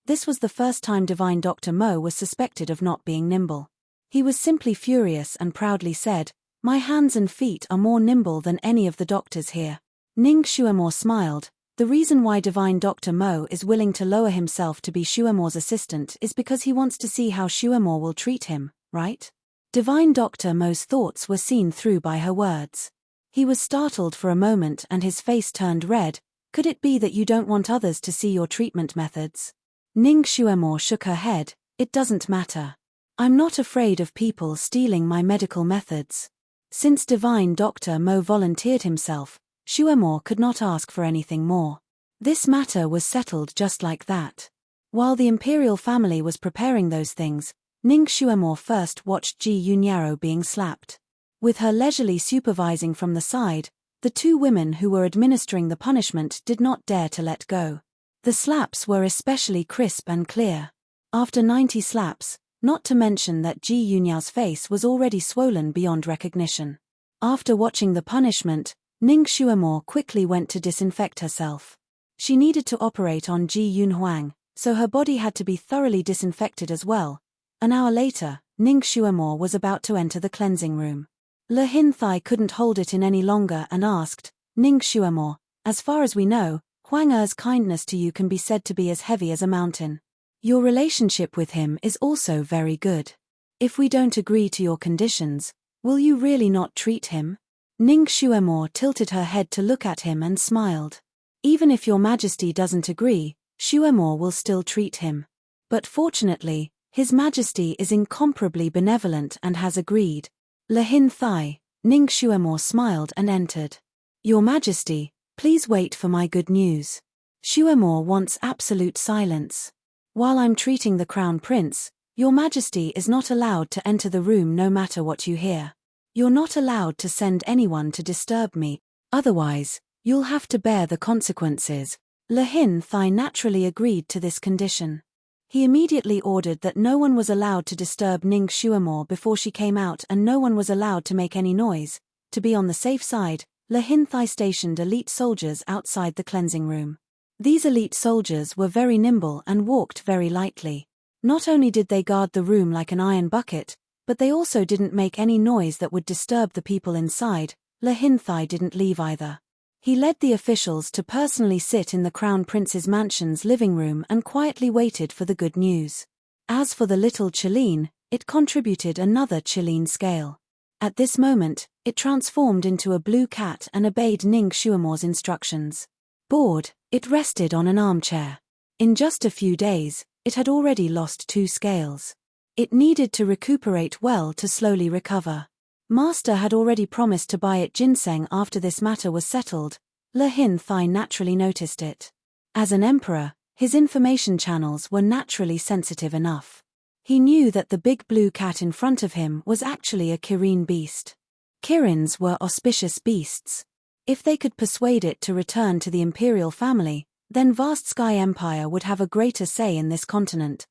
This was the first time Divine Dr. Mo was suspected of not being nimble. He was simply furious and proudly said, "My hands and feet are more nimble than any of the doctors here." Ning Xuemore smiled. The reason why Divine Dr. Mo is willing to lower himself to be Xuemore's assistant is because he wants to see how Xuemore will treat him, right? Divine Dr. Mo's thoughts were seen through by her words. He was startled for a moment and his face turned red. "Could it be that you don't want others to see your treatment methods?" Ning Xuemore shook her head. "It doesn't matter. I'm not afraid of people stealing my medical methods." Since Divine Dr. Mo volunteered himself, Xuemore could not ask for anything more. This matter was settled just like that. While the imperial family was preparing those things, Ning Xuemore first watched Ji Yunyao being slapped. With her leisurely supervising from the side, the 2 women who were administering the punishment did not dare to let go. The slaps were especially crisp and clear. After 90 slaps, not to mention that Ji Yunyao's face was already swollen beyond recognition. After watching the punishment, Ning Xuemore quickly went to disinfect herself. She needed to operate on Ji Yunhuang, so her body had to be thoroughly disinfected as well. An hour later, Ning Xuemore was about to enter the cleansing room. Lihin Thai couldn't hold it in any longer and asked, "Ning Xuemore, as far as we know, Huang Er's kindness to you can be said to be as heavy as a mountain. Your relationship with him is also very good. If we don't agree to your conditions, will you really not treat him?" Ning Xuemore tilted her head to look at him and smiled. "Even if Your Majesty doesn't agree, Xuemore will still treat him. But fortunately, His Majesty is incomparably benevolent and has agreed." Lihin Thai, Ning Xuemore smiled and entered. "Your Majesty, please wait for my good news. Xuemore wants absolute silence. While I'm treating the Crown Prince, Your Majesty is not allowed to enter the room no matter what you hear. You're not allowed to send anyone to disturb me. Otherwise, You'll have to bear the consequences. Lahin Thai naturally agreed to this condition. He immediately ordered that no one was allowed to disturb Ning Shuamore before she came out and no one was allowed to make any noise. To be on the safe side, Lahin Thai stationed elite soldiers outside the cleansing room. These elite soldiers were very nimble and walked very lightly. Not only did they guard the room like an iron bucket, but they also didn't make any noise that would disturb the people inside. Lahin Thai didn't leave either. He led the officials to personally sit in the Crown Prince's mansion's living room and quietly waited for the good news. As for the little Chileen, it contributed another Chileen scale. At this moment, it transformed into a blue cat and obeyed Ning Shuamore's instructions. Bored, it rested on an armchair. In just a few days, it had already lost 2 scales. It needed to recuperate well to slowly recover. Master had already promised to buy it ginseng after this matter was settled. Lahin Thai naturally noticed it. As an emperor, his information channels were naturally sensitive enough. He knew that the big blue cat in front of him was actually a Kirin beast. Kirins were auspicious beasts. If they could persuade it to return to the imperial family, then vast Sky Empire would have a greater say in this continent.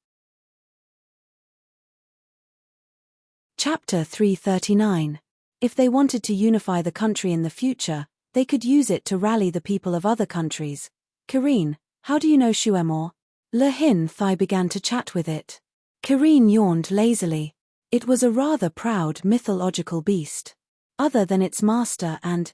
Chapter 339. If they wanted to unify the country in the future, they could use it to rally the people of other countries. Kirin, how do you know Shuamore? Lahin Thai began to chat with it. Kirin yawned lazily. It was a rather proud mythological beast. Other than its master and,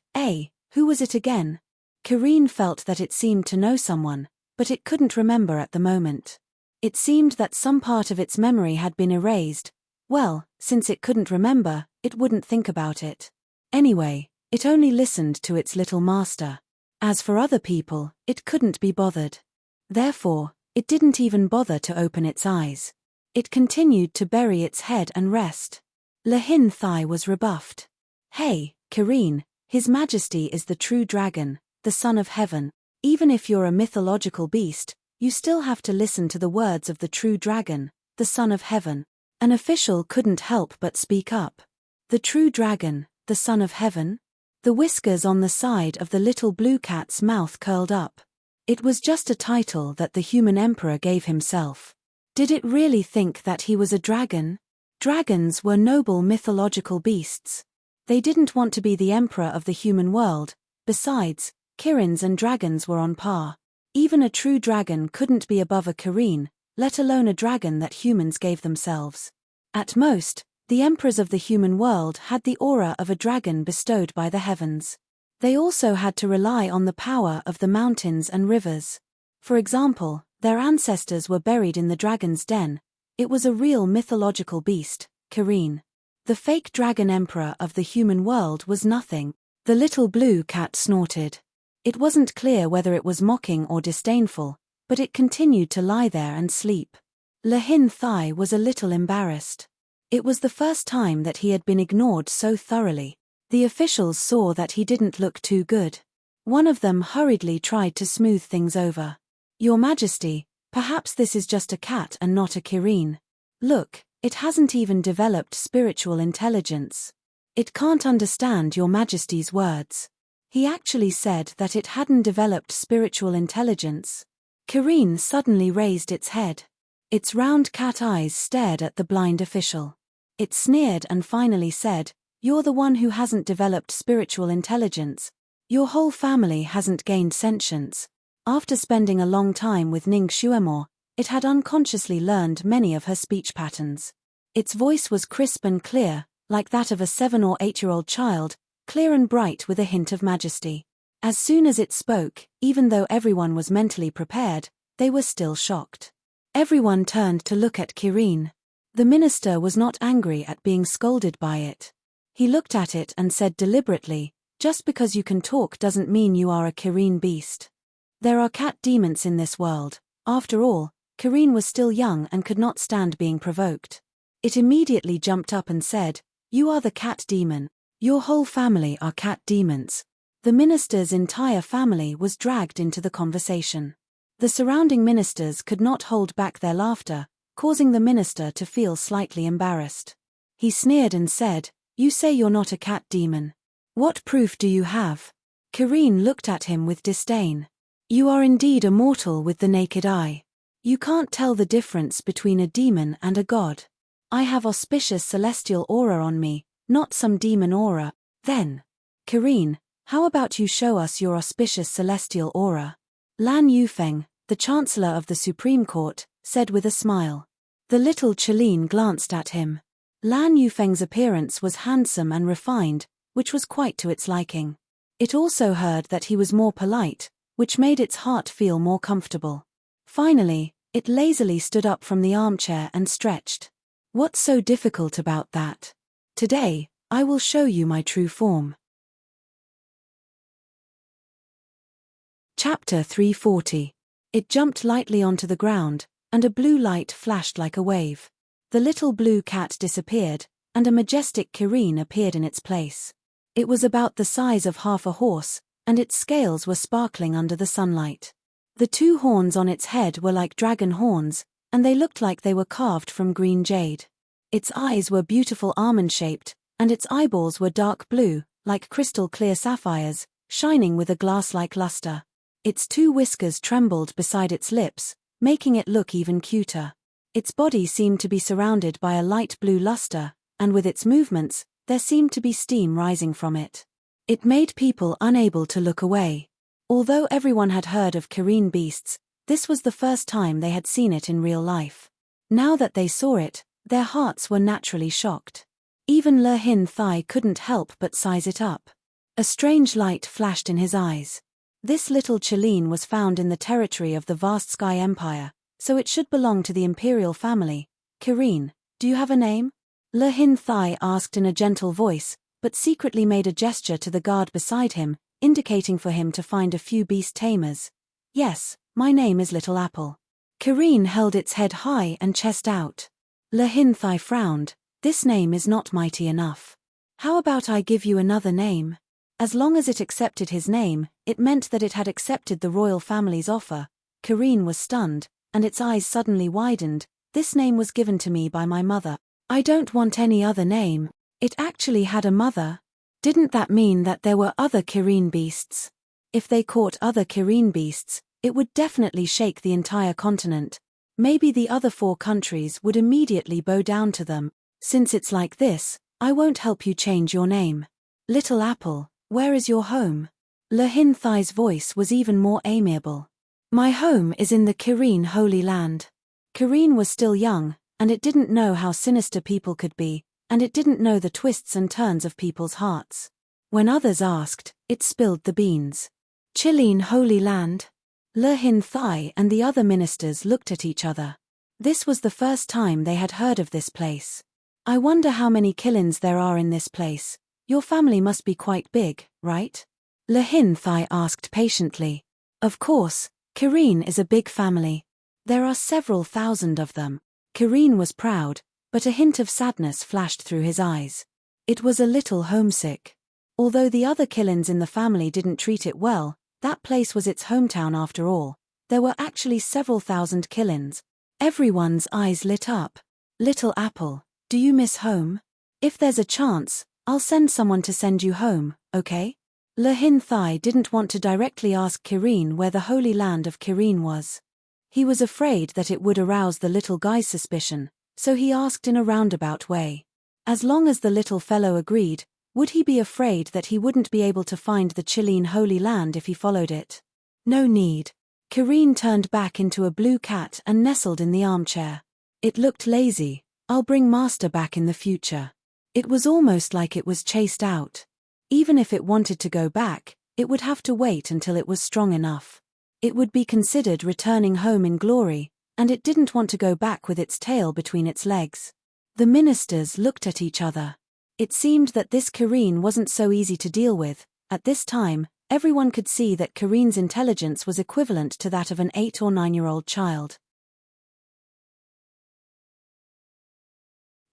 who was it again? Kirin felt that it seemed to know someone, but it couldn't remember at the moment. It seemed that some part of its memory had been erased. Well, since it couldn't remember, it wouldn't think about it. Anyway, it only listened to its little master. As for other people, it couldn't be bothered. Therefore, it didn't even bother to open its eyes. It continued to bury its head and rest. Lahin Thai was rebuffed. Hey, Kirin, His Majesty is the true dragon, the son of heaven. Even if you're a mythological beast, you still have to listen to the words of the true dragon, the son of heaven. An official couldn't help but speak up. The true dragon, the son of heaven? The whiskers on the side of the little blue cat's mouth curled up. It was just a title that the human emperor gave himself. Did it really think that he was a dragon? Dragons were noble mythological beasts. They didn't want to be the emperor of the human world. Besides, Kirins and dragons were on par. Even a true dragon couldn't be above a Kirin, let alone a dragon that humans gave themselves. At most, the emperors of the human world had the aura of a dragon bestowed by the heavens. They also had to rely on the power of the mountains and rivers. For example, their ancestors were buried in the dragon's den. It was a real mythological beast, Kirin. The fake dragon emperor of the human world was nothing. The little blue cat snorted. It wasn't clear whether it was mocking or disdainful, but it continued to lie there and sleep. Lahin Thai was a little embarrassed. It was the first time that he had been ignored so thoroughly. The officials saw that he didn't look too good. One of them hurriedly tried to smooth things over. Your Majesty, perhaps this is just a cat and not a Kirin. Look, it hasn't even developed spiritual intelligence. It can't understand Your Majesty's words. He actually said that it hadn't developed spiritual intelligence. Kirin suddenly raised its head. Its round cat eyes stared at the blind official. It sneered and finally said, "You're the one who hasn't developed spiritual intelligence. Your whole family hasn't gained sentience." After spending a long time with Ning Shuamore, it had unconsciously learned many of her speech patterns. Its voice was crisp and clear, like that of a 7 or 8-year-old child, clear and bright with a hint of majesty. As soon as it spoke, even though everyone was mentally prepared, they were still shocked. Everyone turned to look at Kirin. The minister was not angry at being scolded by it. He looked at it and said deliberately, "Just because you can talk doesn't mean you are a Kirin beast. There are cat demons in this world." After all, Kirin was still young and could not stand being provoked. It immediately jumped up and said, "You are the cat demon. Your whole family are cat demons." The minister's entire family was dragged into the conversation. The surrounding ministers could not hold back their laughter, causing the minister to feel slightly embarrassed. He sneered and said, "You say you're not a cat demon. What proof do you have?" Kareen looked at him with disdain. You are indeed a mortal with the naked eye. You can't tell the difference between a demon and a god. I have auspicious celestial aura on me, not some demon aura. Then, Kareen, how about you show us your auspicious celestial aura? Lan Yufeng, the Chancellor of the Supreme Court, said with a smile. The little Cheline glanced at him. Lan Yufeng's appearance was handsome and refined, which was quite to its liking. It also heard that he was more polite, which made its heart feel more comfortable. Finally, it lazily stood up from the armchair and stretched. What's so difficult about that? Today, I will show you my true form. Chapter 340. It jumped lightly onto the ground, and a blue light flashed like a wave. The little blue cat disappeared, and a majestic Kareen appeared in its place. It was about the size of half a horse, and its scales were sparkling under the sunlight. The two horns on its head were like dragon horns, and they looked like they were carved from green jade. Its eyes were beautiful almond-shaped, and its eyeballs were dark blue, like crystal-clear sapphires, shining with a glass-like luster. Its two whiskers trembled beside its lips, making it look even cuter. Its body seemed to be surrounded by a light blue luster, and with its movements, there seemed to be steam rising from it. It made people unable to look away. Although everyone had heard of Kareen beasts, this was the first time they had seen it in real life. Now that they saw it, their hearts were naturally shocked. Even Lehin Thai couldn't help but size it up. A strange light flashed in his eyes. This little Cheline was found in the territory of the vast Sky Empire, so it should belong to the imperial family. Kareen, do you have a name? Lehin Thai asked in a gentle voice, but secretly made a gesture to the guard beside him, indicating for him to find a few beast tamers. Yes, my name is Little Apple. Kareen held its head high and chest out. Lehin Thai frowned. This name is not mighty enough. How about I give you another name? As long as it accepted his name, it meant that it had accepted the royal family's offer. Kareen was stunned, and its eyes suddenly widened. This name was given to me by my mother. I don't want any other name. It actually had a mother. Didn't that mean that there were other Kareen beasts? If they caught other Kareen beasts, it would definitely shake the entire continent. Maybe the other 4 countries would immediately bow down to them. Since it's like this, I won't help you change your name. Little Apple, where is your home? Lehin Thai's voice was even more amiable. My home is in the Kareen Holy Land. Kareen was still young, and it didn't know how sinister people could be, and it didn't know the twists and turns of people's hearts. When others asked, it spilled the beans. Cheline Holy Land? Lehin Thai and the other ministers looked at each other. This was the first time they had heard of this place. I wonder how many Killins there are in this place. Your family must be quite big, right? Lehin Thai asked patiently. Of course, Kareen is a big family. There are several thousand of them. Kareen was proud, but a hint of sadness flashed through his eyes. It was a little homesick. Although the other Killins in the family didn't treat it well, that place was its hometown after all. There were actually several thousand Killins. Everyone's eyes lit up. Little Apple, do you miss home? If there's a chance, I'll send someone to send you home, okay? Lehin Thai didn't want to directly ask Kareen where the Holy Land of Kareen was. He was afraid that it would arouse the little guy's suspicion, so he asked in a roundabout way. As long as the little fellow agreed, would he be afraid that he wouldn't be able to find the Cheline Holy Land if he followed it? No need. Kareen turned back into a blue cat and nestled in the armchair. It looked lazy. I'll bring Master back in the future. It was almost like it was chased out. Even if it wanted to go back, it would have to wait until it was strong enough. It would be considered returning home in glory, and it didn't want to go back with its tail between its legs. The ministers looked at each other. It seemed that this Kareen wasn't so easy to deal with. At this time, everyone could see that Kareen's intelligence was equivalent to that of an 8 or 9-year-old child.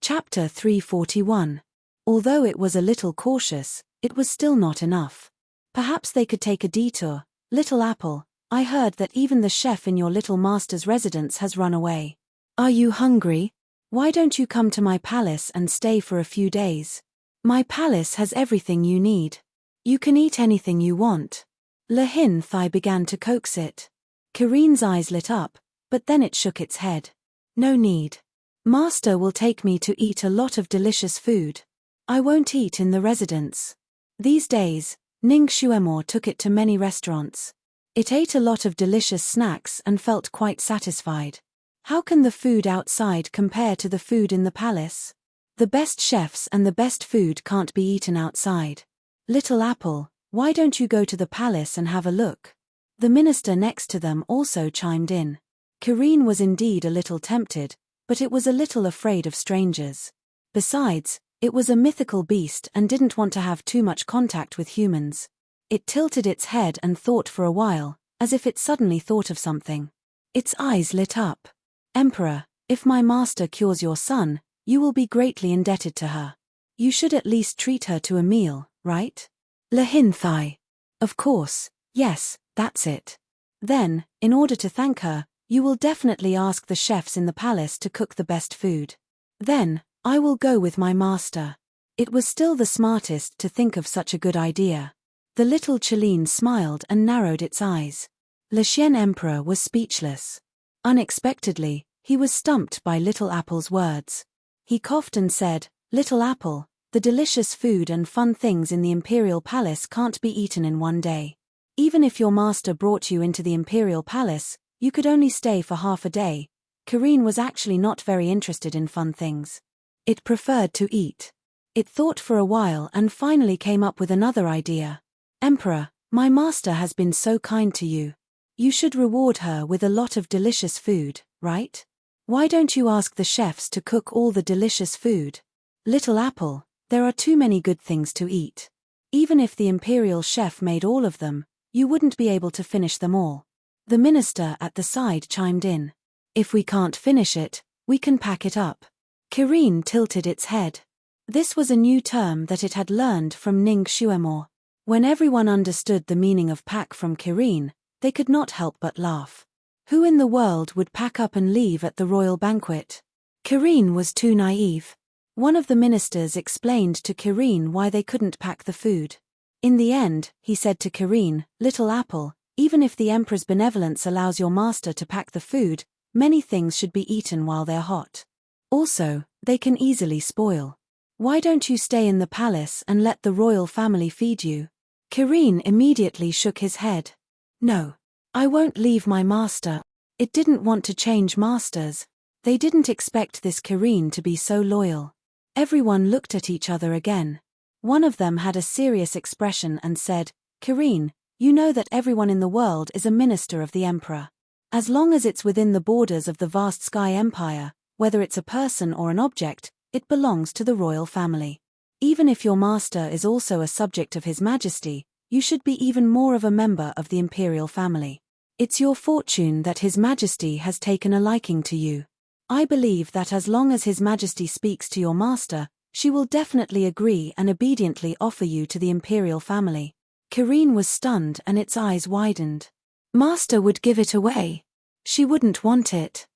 Chapter 341. Although it was a little cautious, it was still not enough. Perhaps they could take a detour. Little Apple, I heard that even the chef in your little master's residence has run away. Are you hungry? Why don't you come to my palace and stay for a few days? My palace has everything you need. You can eat anything you want. Lahin Thai began to coax it. Karin's eyes lit up, but then it shook its head. No need. Master will take me to eat a lot of delicious food. I won't eat in the residence. These days, Ning Xuemor took it to many restaurants. It ate a lot of delicious snacks and felt quite satisfied. How can the food outside compare to the food in the palace? The best chefs and the best food can't be eaten outside. Little Apple, why don't you go to the palace and have a look? The minister next to them also chimed in. Karin was indeed a little tempted, but it was a little afraid of strangers. Besides, it was a mythical beast and didn't want to have too much contact with humans. It tilted its head and thought for a while, as if it suddenly thought of something. Its eyes lit up. Emperor, if my master cures your son, you will be greatly indebted to her. You should at least treat her to a meal, right? Lahin Thai. Of course, yes, that's it. Then, in order to thank her, you will definitely ask the chefs in the palace to cook the best food. Then, I will go with my master. It was still the smartest to think of such a good idea. The little Cheline smiled and narrowed its eyes. Le Chien Emperor was speechless. Unexpectedly, he was stumped by Little Apple's words. He coughed and said, Little Apple, the delicious food and fun things in the Imperial Palace can't be eaten in one day. Even if your master brought you into the Imperial Palace, you could only stay for half a day. Karin was actually not very interested in fun things. It preferred to eat. It thought for a while and finally came up with another idea. Emperor, my master has been so kind to you. You should reward her with a lot of delicious food, right? Why don't you ask the chefs to cook all the delicious food? Little Apple, there are too many good things to eat. Even if the imperial chef made all of them, you wouldn't be able to finish them all. The minister at the side chimed in. If we can't finish it, we can pack it up. Karin tilted its head. This was a new term that it had learned from Ning Xuemor. When everyone understood the meaning of pack from Karin, they could not help but laugh. Who in the world would pack up and leave at the royal banquet? Karin was too naive. One of the ministers explained to Karin why they couldn't pack the food. In the end, he said to Karin, Little Apple, even if the emperor's benevolence allows your master to pack the food, many things should be eaten while they're hot. Also, they can easily spoil. Why don't you stay in the palace and let the royal family feed you? Karin immediately shook his head. No. I won't leave my master. It didn't want to change masters. They didn't expect this Karin to be so loyal. Everyone looked at each other again. One of them had a serious expression and said, Karin, you know that everyone in the world is a minister of the emperor. As long as it's within the borders of the vast sky empire, whether it's a person or an object, it belongs to the royal family. Even if your master is also a subject of His Majesty, you should be even more of a member of the imperial family. It's your fortune that His Majesty has taken a liking to you. I believe that as long as His Majesty speaks to your master, she will definitely agree and obediently offer you to the imperial family. Karin was stunned and its eyes widened. Master would give it away. She wouldn't want it.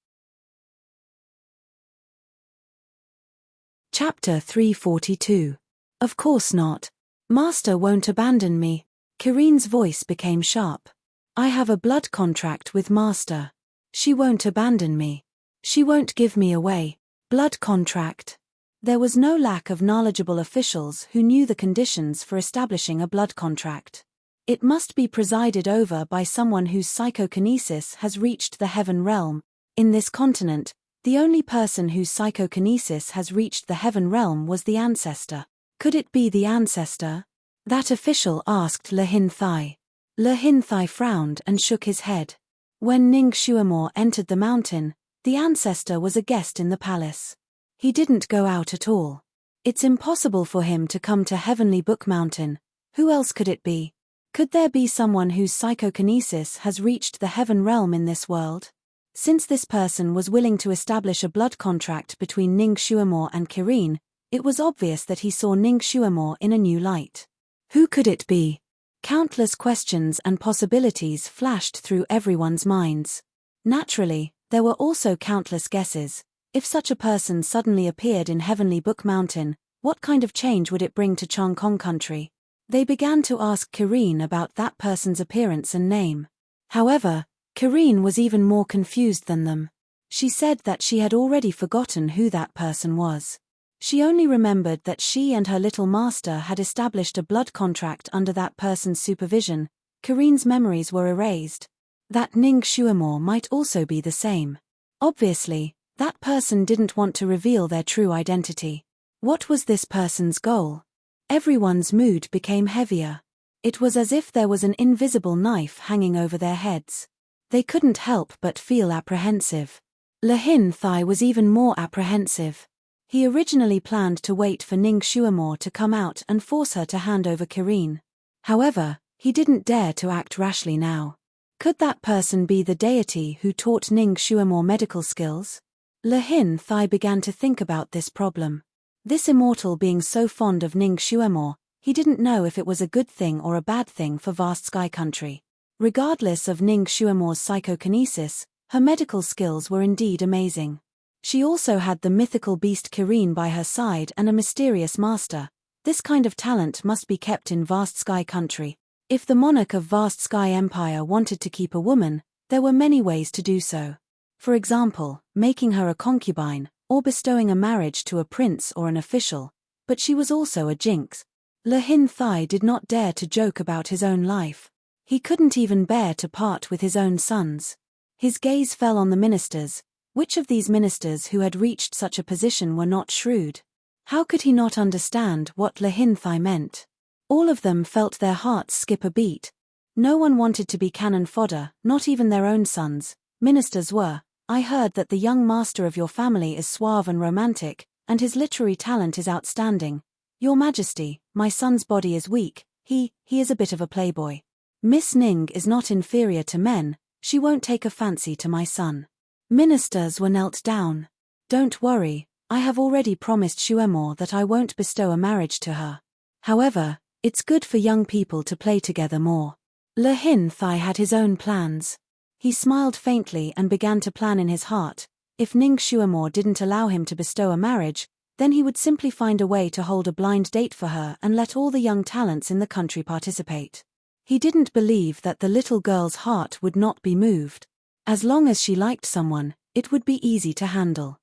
Chapter 342. Of course not. Master won't abandon me. Karin's voice became sharp. I have a blood contract with Master. She won't abandon me. She won't give me away. Blood contract. There was no lack of knowledgeable officials who knew the conditions for establishing a blood contract. It must be presided over by someone whose psychokinesis has reached the heaven realm. In this continent, the only person whose psychokinesis has reached the heaven realm was the ancestor. Could it be the ancestor? That official asked Lahin Thai. Lahin Thai frowned and shook his head. When Ning Xuemor entered the mountain, the ancestor was a guest in the palace. He didn't go out at all. It's impossible for him to come to Heavenly Book Mountain. Who else could it be? Could there be someone whose psychokinesis has reached the heaven realm in this world? Since this person was willing to establish a blood contract between Ning Xuemor and Karin, it was obvious that he saw Ning Xuemor in a new light. Who could it be? Countless questions and possibilities flashed through everyone's minds. Naturally, there were also countless guesses. If such a person suddenly appeared in Heavenly Book Mountain, what kind of change would it bring to Chong Kong country? They began to ask Karine about that person's appearance and name. However, Karine was even more confused than them. She said that she had already forgotten who that person was. She only remembered that she and her little master had established a blood contract under that person's supervision. Karine's memories were erased. That Ning Xuemore might also be the same. Obviously, that person didn't want to reveal their true identity. What was this person's goal? Everyone's mood became heavier. It was as if there was an invisible knife hanging over their heads. They couldn't help but feel apprehensive. Lehin Thai was even more apprehensive. He originally planned to wait for Ning Xuemore to come out and force her to hand over Karine. However, he didn't dare to act rashly now. Could that person be the deity who taught Ning Xuemore medical skills? Lehin Thai began to think about this problem. This immortal being so fond of Ning Xuemore, he didn't know if it was a good thing or a bad thing for vast sky country. Regardless of Ning Xuemore's psychokinesis, her medical skills were indeed amazing. She also had the mythical beast Karine by her side and a mysterious master. This kind of talent must be kept in vast sky country. If the monarch of vast sky empire wanted to keep a woman, there were many ways to do so. For example, making her a concubine, or bestowing a marriage to a prince or an official. But she was also a jinx. Lehin Thai did not dare to joke about his own life. He couldn't even bear to part with his own sons. His gaze fell on the ministers. Which of these ministers who had reached such a position were not shrewd? How could he not understand what Lehin Thai meant? All of them felt their hearts skip a beat. No one wanted to be cannon fodder, not even their own sons. Ministers were. I heard that the young master of your family is suave and romantic, and his literary talent is outstanding. Your Majesty, my son's body is weak, he is a bit of a playboy. Miss Ning is not inferior to men, she won't take a fancy to my son. Ministers were knelt down. Don't worry, I have already promised Xuemore that I won't bestow a marriage to her. However, it's good for young people to play together more. Lehin Thai had his own plans. He smiled faintly and began to plan in his heart. If Ning Xuemore didn't allow him to bestow a marriage, then he would simply find a way to hold a blind date for her and let all the young talents in the country participate. He didn't believe that the little girl's heart would not be moved. As long as she liked someone, it would be easy to handle.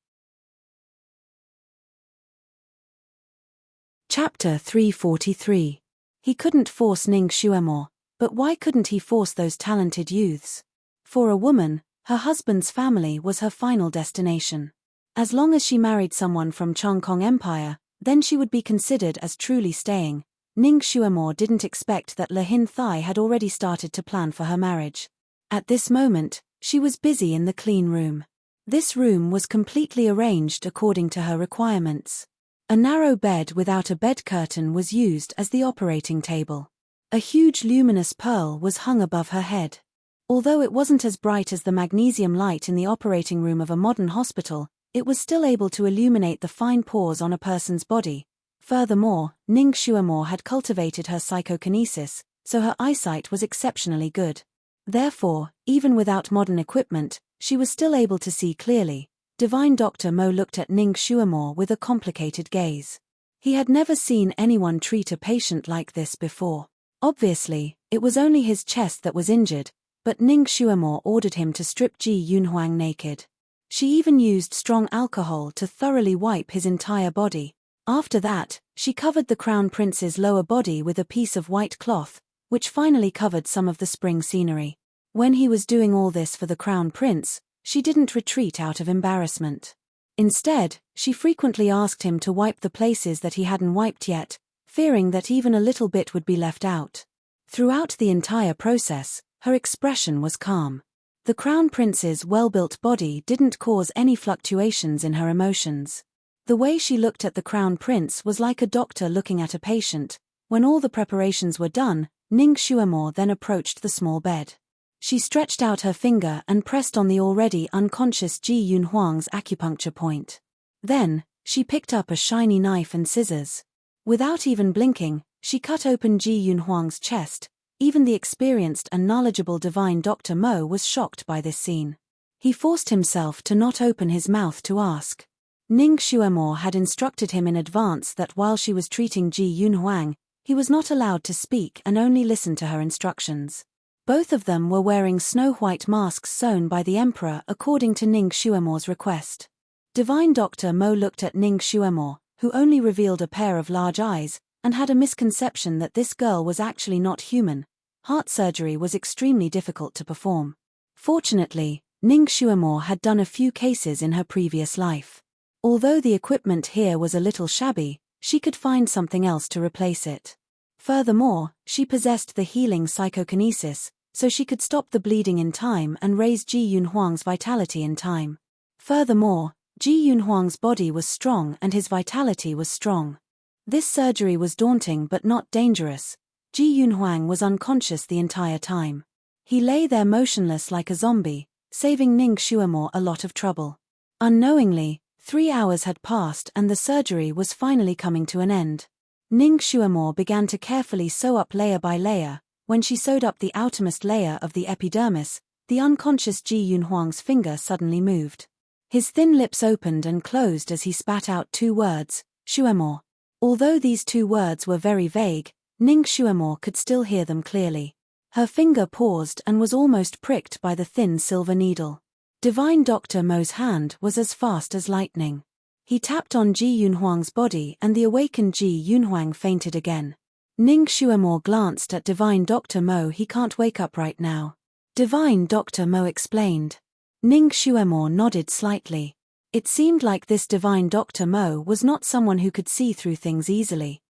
Chapter 343. He couldn't force Ning Xuemore, but why couldn't he force those talented youths? For a woman, her husband's family was her final destination. As long as she married someone from Chongkong Empire, then she would be considered as truly staying. Ning Xuemore didn't expect that Lehin Thai had already started to plan for her marriage. At this moment, she was busy in the clean room. This room was completely arranged according to her requirements. A narrow bed without a bed curtain was used as the operating table. A huge luminous pearl was hung above her head. Although it wasn't as bright as the magnesium light in the operating room of a modern hospital, it was still able to illuminate the fine pores on a person's body. Furthermore, Ning Xuemore had cultivated her psychokinesis, so her eyesight was exceptionally good. Therefore, even without modern equipment, she was still able to see clearly. Divine Dr. Mo looked at Ning Xuemore with a complicated gaze. He had never seen anyone treat a patient like this before. Obviously, it was only his chest that was injured, but Ning Xuemore ordered him to strip Ji Yunhuang naked. She even used strong alcohol to thoroughly wipe his entire body. After that, she covered the crown prince's lower body with a piece of white cloth, which finally covered some of the spring scenery. When he was doing all this for the crown prince, she didn't retreat out of embarrassment. Instead, she frequently asked him to wipe the places that he hadn't wiped yet, fearing that even a little bit would be left out. Throughout the entire process, her expression was calm. The crown prince's well-built body didn't cause any fluctuations in her emotions. The way she looked at the crown prince was like a doctor looking at a patient. When all the preparations were done, Ning Xuemore then approached the small bed. She stretched out her finger and pressed on the already unconscious Ji Yunhuang's acupuncture point. Then, she picked up a shiny knife and scissors. Without even blinking, she cut open Ji Yunhuang's chest. Even the experienced and knowledgeable Divine Dr. Mo was shocked by this scene. He forced himself to not open his mouth to ask. Ning Xuemore had instructed him in advance that while she was treating Ji Yunhuang, He was not allowed to speak and only listened to her instructions. Both of them were wearing snow-white masks sewn by the emperor according to Ning Xuemor's request. Divine Dr. Mo looked at Ning Xuemor, who only revealed a pair of large eyes, and had a misconception that this girl was actually not human. Heart surgery was extremely difficult to perform. Fortunately, Ning Xuemor had done a few cases in her previous life. Although the equipment here was a little shabby, she could find something else to replace it. Furthermore, she possessed the healing psychokinesis, so she could stop the bleeding in time and raise Ji Yunhuang's vitality in time. Furthermore, Ji Yunhuang's body was strong and his vitality was strong. This surgery was daunting but not dangerous. Ji Yunhuang was unconscious the entire time. He lay there motionless like a zombie, saving Ning Xuemor a lot of trouble. Unknowingly, 3 hours had passed and the surgery was finally coming to an end. Ning Xuemor began to carefully sew up layer by layer. When she sewed up the outermost layer of the epidermis, the unconscious Ji Yunhuang's finger suddenly moved. His thin lips opened and closed as he spat out 2 words, Xuemor. Although these 2 words were very vague, Ning Xuemor could still hear them clearly. Her finger paused and was almost pricked by the thin silver needle. Divine Dr. Mo's hand was as fast as lightning. He tapped on Ji Yunhuang's body and the awakened Ji Yunhuang fainted again. Ning Xuemor glanced at Divine Dr. Mo. He can't wake up right now. Divine Dr. Mo explained. Ning Xuemor nodded slightly. It seemed like this Divine Dr. Mo was not someone who could see through things easily.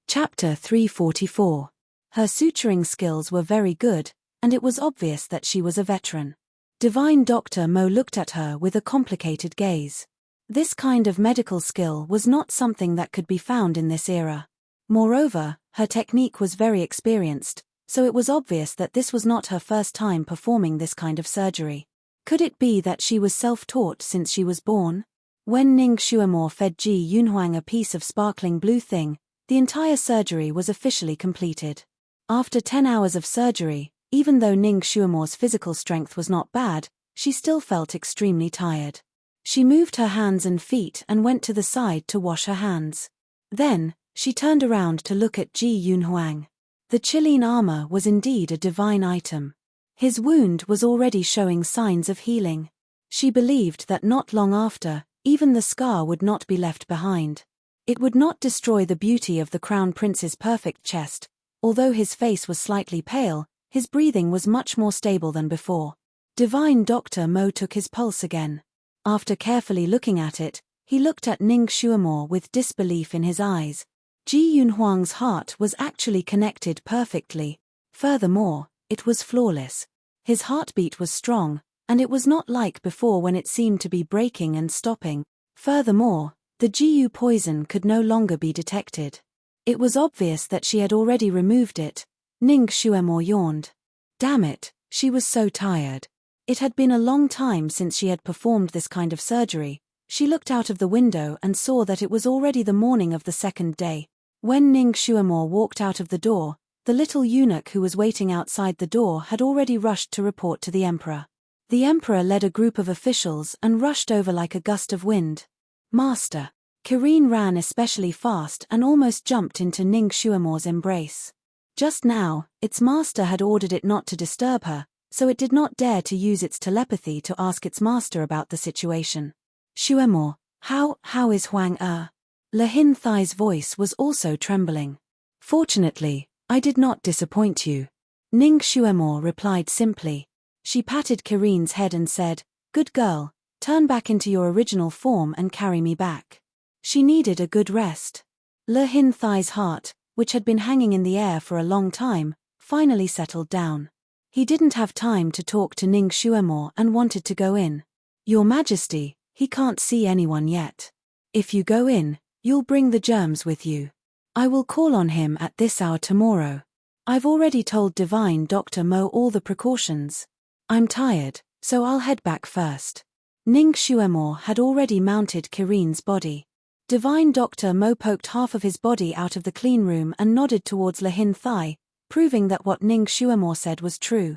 Chapter 344. Her suturing skills were very good, and it was obvious that she was a veteran. Divine Dr. Mo looked at her with a complicated gaze. This kind of medical skill was not something that could be found in this era. Moreover, her technique was very experienced, so it was obvious that this was not her first time performing this kind of surgery. Could it be that she was self-taught since she was born? When Ning Xuemor fed Ji Yunhuang a piece of sparkling blue thing, the entire surgery was officially completed. After 10 hours of surgery, even though Ning Xuemor's physical strength was not bad, she still felt extremely tired. She moved her hands and feet and went to the side to wash her hands. Then, she turned around to look at Ji Yunhuang. The Qilin armor was indeed a divine item. His wound was already showing signs of healing. She believed that not long after, even the scar would not be left behind. It would not destroy the beauty of the Crown Prince's perfect chest. Although his face was slightly pale, his breathing was much more stable than before. Divine Dr. Mo took his pulse again. After carefully looking at it, he looked at Ning Xuemor with disbelief in his eyes. Ji Yunhuang's heart was actually connected perfectly. Furthermore, it was flawless. His heartbeat was strong, and it was not like before when it seemed to be breaking and stopping. Furthermore, the Jiu poison could no longer be detected. It was obvious that she had already removed it. Ning Xuemor yawned. Damn it, she was so tired. It had been a long time since she had performed this kind of surgery. She looked out of the window and saw that it was already the morning of the second day. When Ning Xuemor walked out of the door, the little eunuch who was waiting outside the door had already rushed to report to the emperor. The emperor led a group of officials and rushed over like a gust of wind. Master. Kirin ran especially fast and almost jumped into Ning Xuemor's embrace. Just now, its master had ordered it not to disturb her, so it did not dare to use its telepathy to ask its master about the situation. Xuemor, how is Huang Er? Lahin Thai's voice was also trembling. Fortunately, I did not disappoint you. Ning Xuemor replied simply. She patted Kirin's head and said, Good girl, turn back into your original form and carry me back. She needed a good rest. Lahin Thai's heart, which had been hanging in the air for a long time, finally settled down. He didn't have time to talk to Ning Xuemor and wanted to go in. Your Majesty, he can't see anyone yet. If you go in, you'll bring the germs with you. I will call on him at this hour tomorrow. I've already told Divine Dr. Mo all the precautions. I'm tired, so I'll head back first. Ning Xuemor had already mounted Kirin's body. Divine Dr. Mo poked half of his body out of the clean room and nodded towards Lahin Thai, proving that what Ning Xuemor said was true.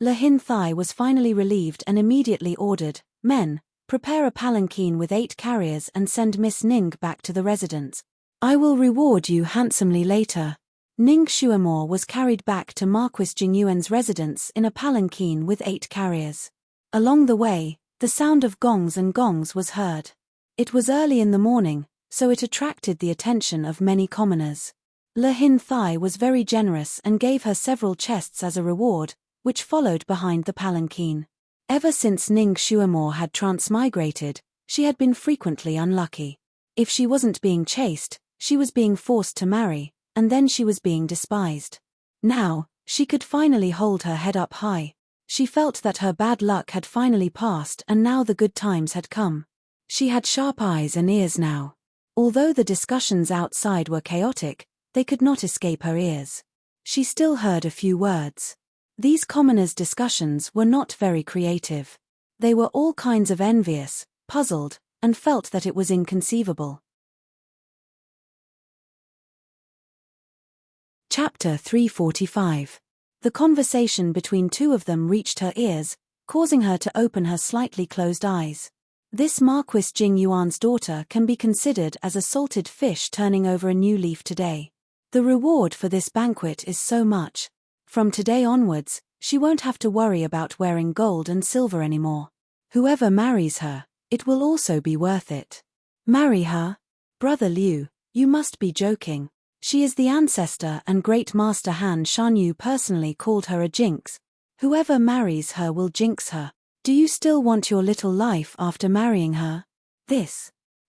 Lahin Thai was finally relieved and immediately ordered, Men, Prepare a palanquin with 8 carriers and send Miss Ning back to the residence. I will reward you handsomely later. Ning Shuamore was carried back to Marquis Jingyuan's residence in a palanquin with 8 carriers. Along the way, the sound of gongs and gongs was heard. It was early in the morning, so it attracted the attention of many commoners. Lehin Thai was very generous and gave her several chests as a reward, which followed behind the palanquin. Ever since Ning Shuamore had transmigrated, she had been frequently unlucky. If she wasn't being chased, she was being forced to marry, and then she was being despised. Now, she could finally hold her head up high. She felt that her bad luck had finally passed and now the good times had come. She had sharp eyes and ears now. Although the discussions outside were chaotic, they could not escape her ears. She still heard a few words. These commoners' discussions were not very creative. They were all kinds of envious, puzzled, and felt that it was inconceivable. Chapter 345. The conversation between two of them reached her ears, causing her to open her slightly closed eyes. This Marquis Jingyuan's daughter can be considered as a salted fish turning over a new leaf today. The reward for this banquet is so much. From today onwards, she won't have to worry about wearing gold and silver anymore. Whoever marries her, it will also be worth it. Marry her? Brother Liu, you must be joking. She is the ancestor and great master Han Shanyu personally called her a jinx. Whoever marries her will jinx her. Do you still want your little life after marrying her?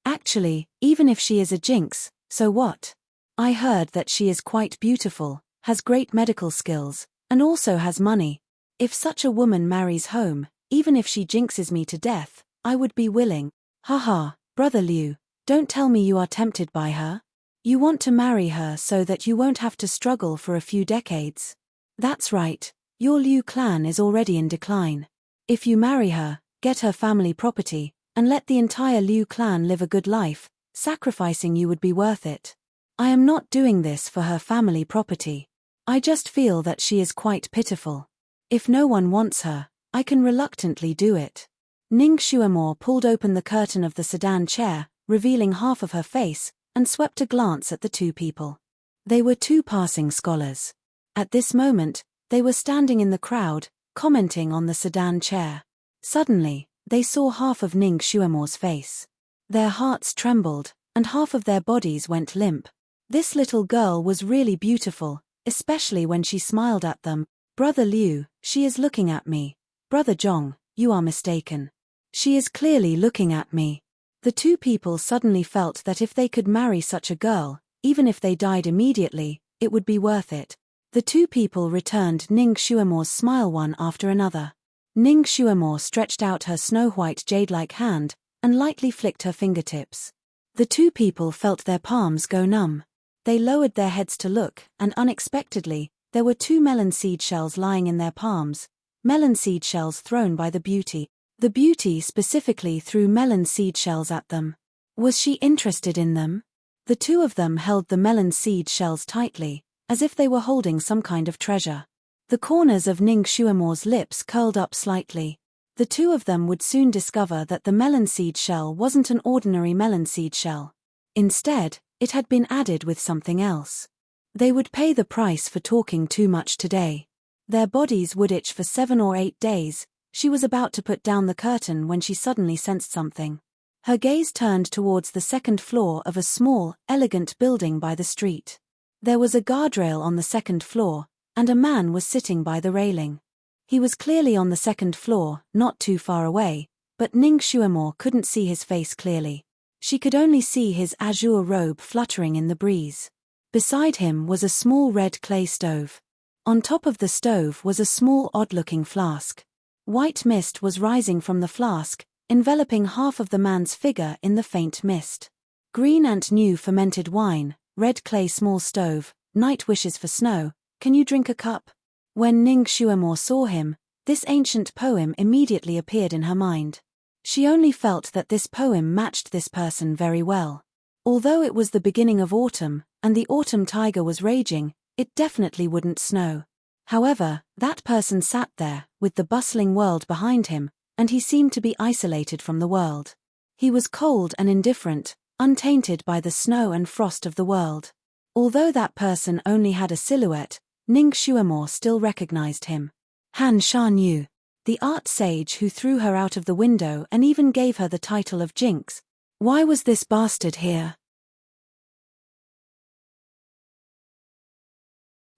Actually, even if she is a jinx, so what? I heard that she is quite beautiful, has great medical skills, and also has money. If such a woman marries home, even if she jinxes me to death, I would be willing. Haha, Brother Liu, don't tell me you are tempted by her. You want to marry her so that you won't have to struggle for a few decades. That's right, your Liu clan is already in decline. If you marry her, get her family property, and let the entire Liu clan live a good life, sacrificing you would be worth it. I am not doing this for her family property. I just feel that she is quite pitiful. If no one wants her, I can reluctantly do it. Ning Shuamore pulled open the curtain of the sedan chair, revealing half of her face, and swept a glance at the two people. They were two passing scholars. At this moment, they were standing in the crowd, commenting on the sedan chair. Suddenly, they saw half of Ning Shuamore's face. Their hearts trembled, and half of their bodies went limp. This little girl was really beautiful, especially when she smiled at them. Brother Liu, she is looking at me. Brother Zhong, you are mistaken. She is clearly looking at me. The two people suddenly felt that if they could marry such a girl, even if they died immediately, it would be worth it. The two people returned Ning Shuamore's smile one after another. Ning Shuamore stretched out her snow-white jade-like hand, and lightly flicked her fingertips. The two people felt their palms go numb. They lowered their heads to look, and unexpectedly, there were 2 melon seed shells lying in their palms, melon seed shells thrown by the beauty. The beauty specifically threw melon seed shells at them. Was she interested in them? The two of them held the melon seed shells tightly, as if they were holding some kind of treasure. The corners of Ning Shuamore's lips curled up slightly. The two of them would soon discover that the melon seed shell wasn't an ordinary melon seed shell. Instead, it had been added with something else. They would pay the price for talking too much today. Their bodies would itch for 7 or 8 days. She was about to put down the curtain when she suddenly sensed something. Her gaze turned towards the second floor of a small, elegant building by the street. There was a guardrail on the second floor, and a man was sitting by the railing. He was clearly on the second floor, not too far away, but Ning Shuamore couldn't see his face clearly. She could only see his azure robe fluttering in the breeze. Beside him was a small red clay stove. On top of the stove was a small odd-looking flask. White mist was rising from the flask, enveloping half of the man's figure in the faint mist. Green and new fermented wine, red clay small stove, night wishes for snow, can you drink a cup? When Ning Shuamore saw him, this ancient poem immediately appeared in her mind. She only felt that this poem matched this person very well. Although it was the beginning of autumn, and the autumn tiger was raging, it definitely wouldn't snow. However, that person sat there, with the bustling world behind him, and he seemed to be isolated from the world. He was cold and indifferent, untainted by the snow and frost of the world. Although that person only had a silhouette, Ning Xuemore still recognized him. Han Shanyu, the art sage who threw her out of the window and even gave her the title of Jinx. Why was this bastard here?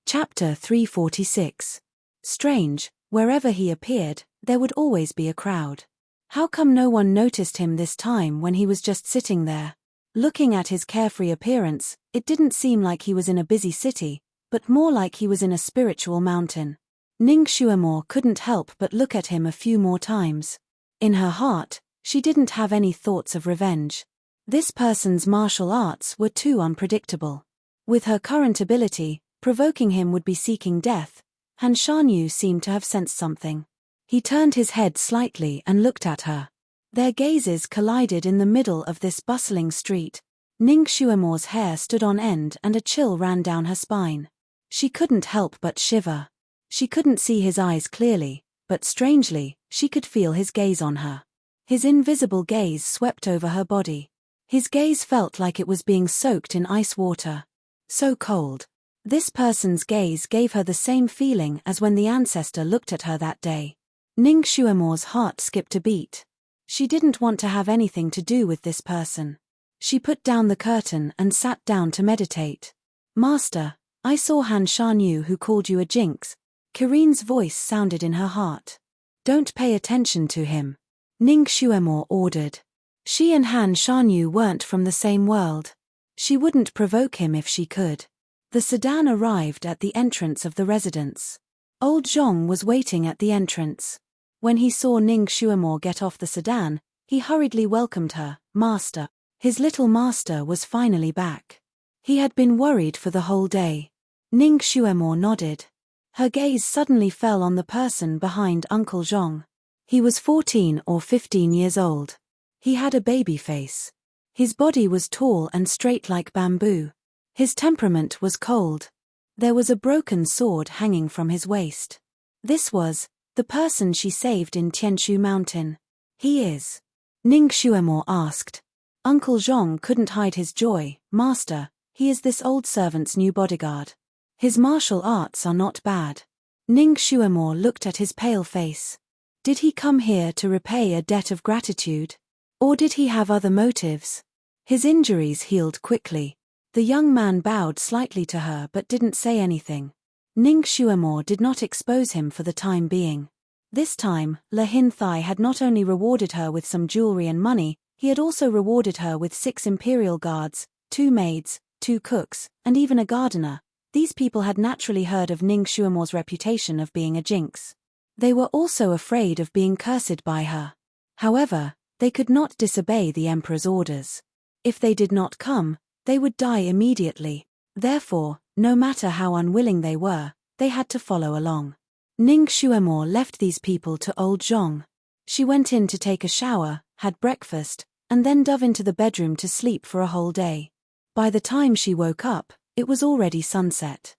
Chapter 346. Strange, wherever he appeared, there would always be a crowd. How come no one noticed him this time when he was just sitting there? Looking at his carefree appearance, it didn't seem like he was in a busy city, but more like he was in a spiritual mountain. Ning Xuemore couldn't help but look at him a few more times. In her heart, she didn't have any thoughts of revenge. This person's martial arts were too unpredictable. With her current ability, provoking him would be seeking death. Han Shanyu seemed to have sensed something. He turned his head slightly and looked at her. Their gazes collided in the middle of this bustling street. Ning Xuemore's hair stood on end and a chill ran down her spine. She couldn't help but shiver. She couldn't see his eyes clearly, but strangely, she could feel his gaze on her. His invisible gaze swept over her body. His gaze felt like it was being soaked in ice water. So cold. This person's gaze gave her the same feeling as when the ancestor looked at her that day. Ning Xuemore's heart skipped a beat. She didn't want to have anything to do with this person. She put down the curtain and sat down to meditate. Master, I saw Han Shanyu who called you a jinx. Kirin's voice sounded in her heart. Don't pay attention to him. Ning Xuemore ordered. She and Han Shanyu weren't from the same world. She wouldn't provoke him if she could. The sedan arrived at the entrance of the residence. Old Zhong was waiting at the entrance. When he saw Ning Xuemore get off the sedan, he hurriedly welcomed her. Master. His little master was finally back. He had been worried for the whole day. Ning Xuemore nodded. Her gaze suddenly fell on the person behind Uncle Zhong. He was 14 or 15 years old. He had a baby face. His body was tall and straight like bamboo. His temperament was cold. There was a broken sword hanging from his waist. This was the person she saved in Tianshu Mountain. He is? Ning Xuemore asked. Uncle Zhong couldn't hide his joy. Master, he is this old servant's new bodyguard. His martial arts are not bad. Ning Xuemore looked at his pale face. Did he come here to repay a debt of gratitude? Or did he have other motives? His injuries healed quickly. The young man bowed slightly to her but didn't say anything. Ning Xuemore did not expose him for the time being. This time, Lehin Thai had not only rewarded her with some jewelry and money, he had also rewarded her with 6 imperial guards, 2 maids, 2 cooks, and even a gardener. These people had naturally heard of Ning Xuemore's reputation of being a jinx. They were also afraid of being cursed by her. However, they could not disobey the emperor's orders. If they did not come, they would die immediately. Therefore, no matter how unwilling they were, they had to follow along. Ning Xuemore left these people to old Zhong. She went in to take a shower, had breakfast, and then dove into the bedroom to sleep for a whole day. By the time she woke up, it was already sunset.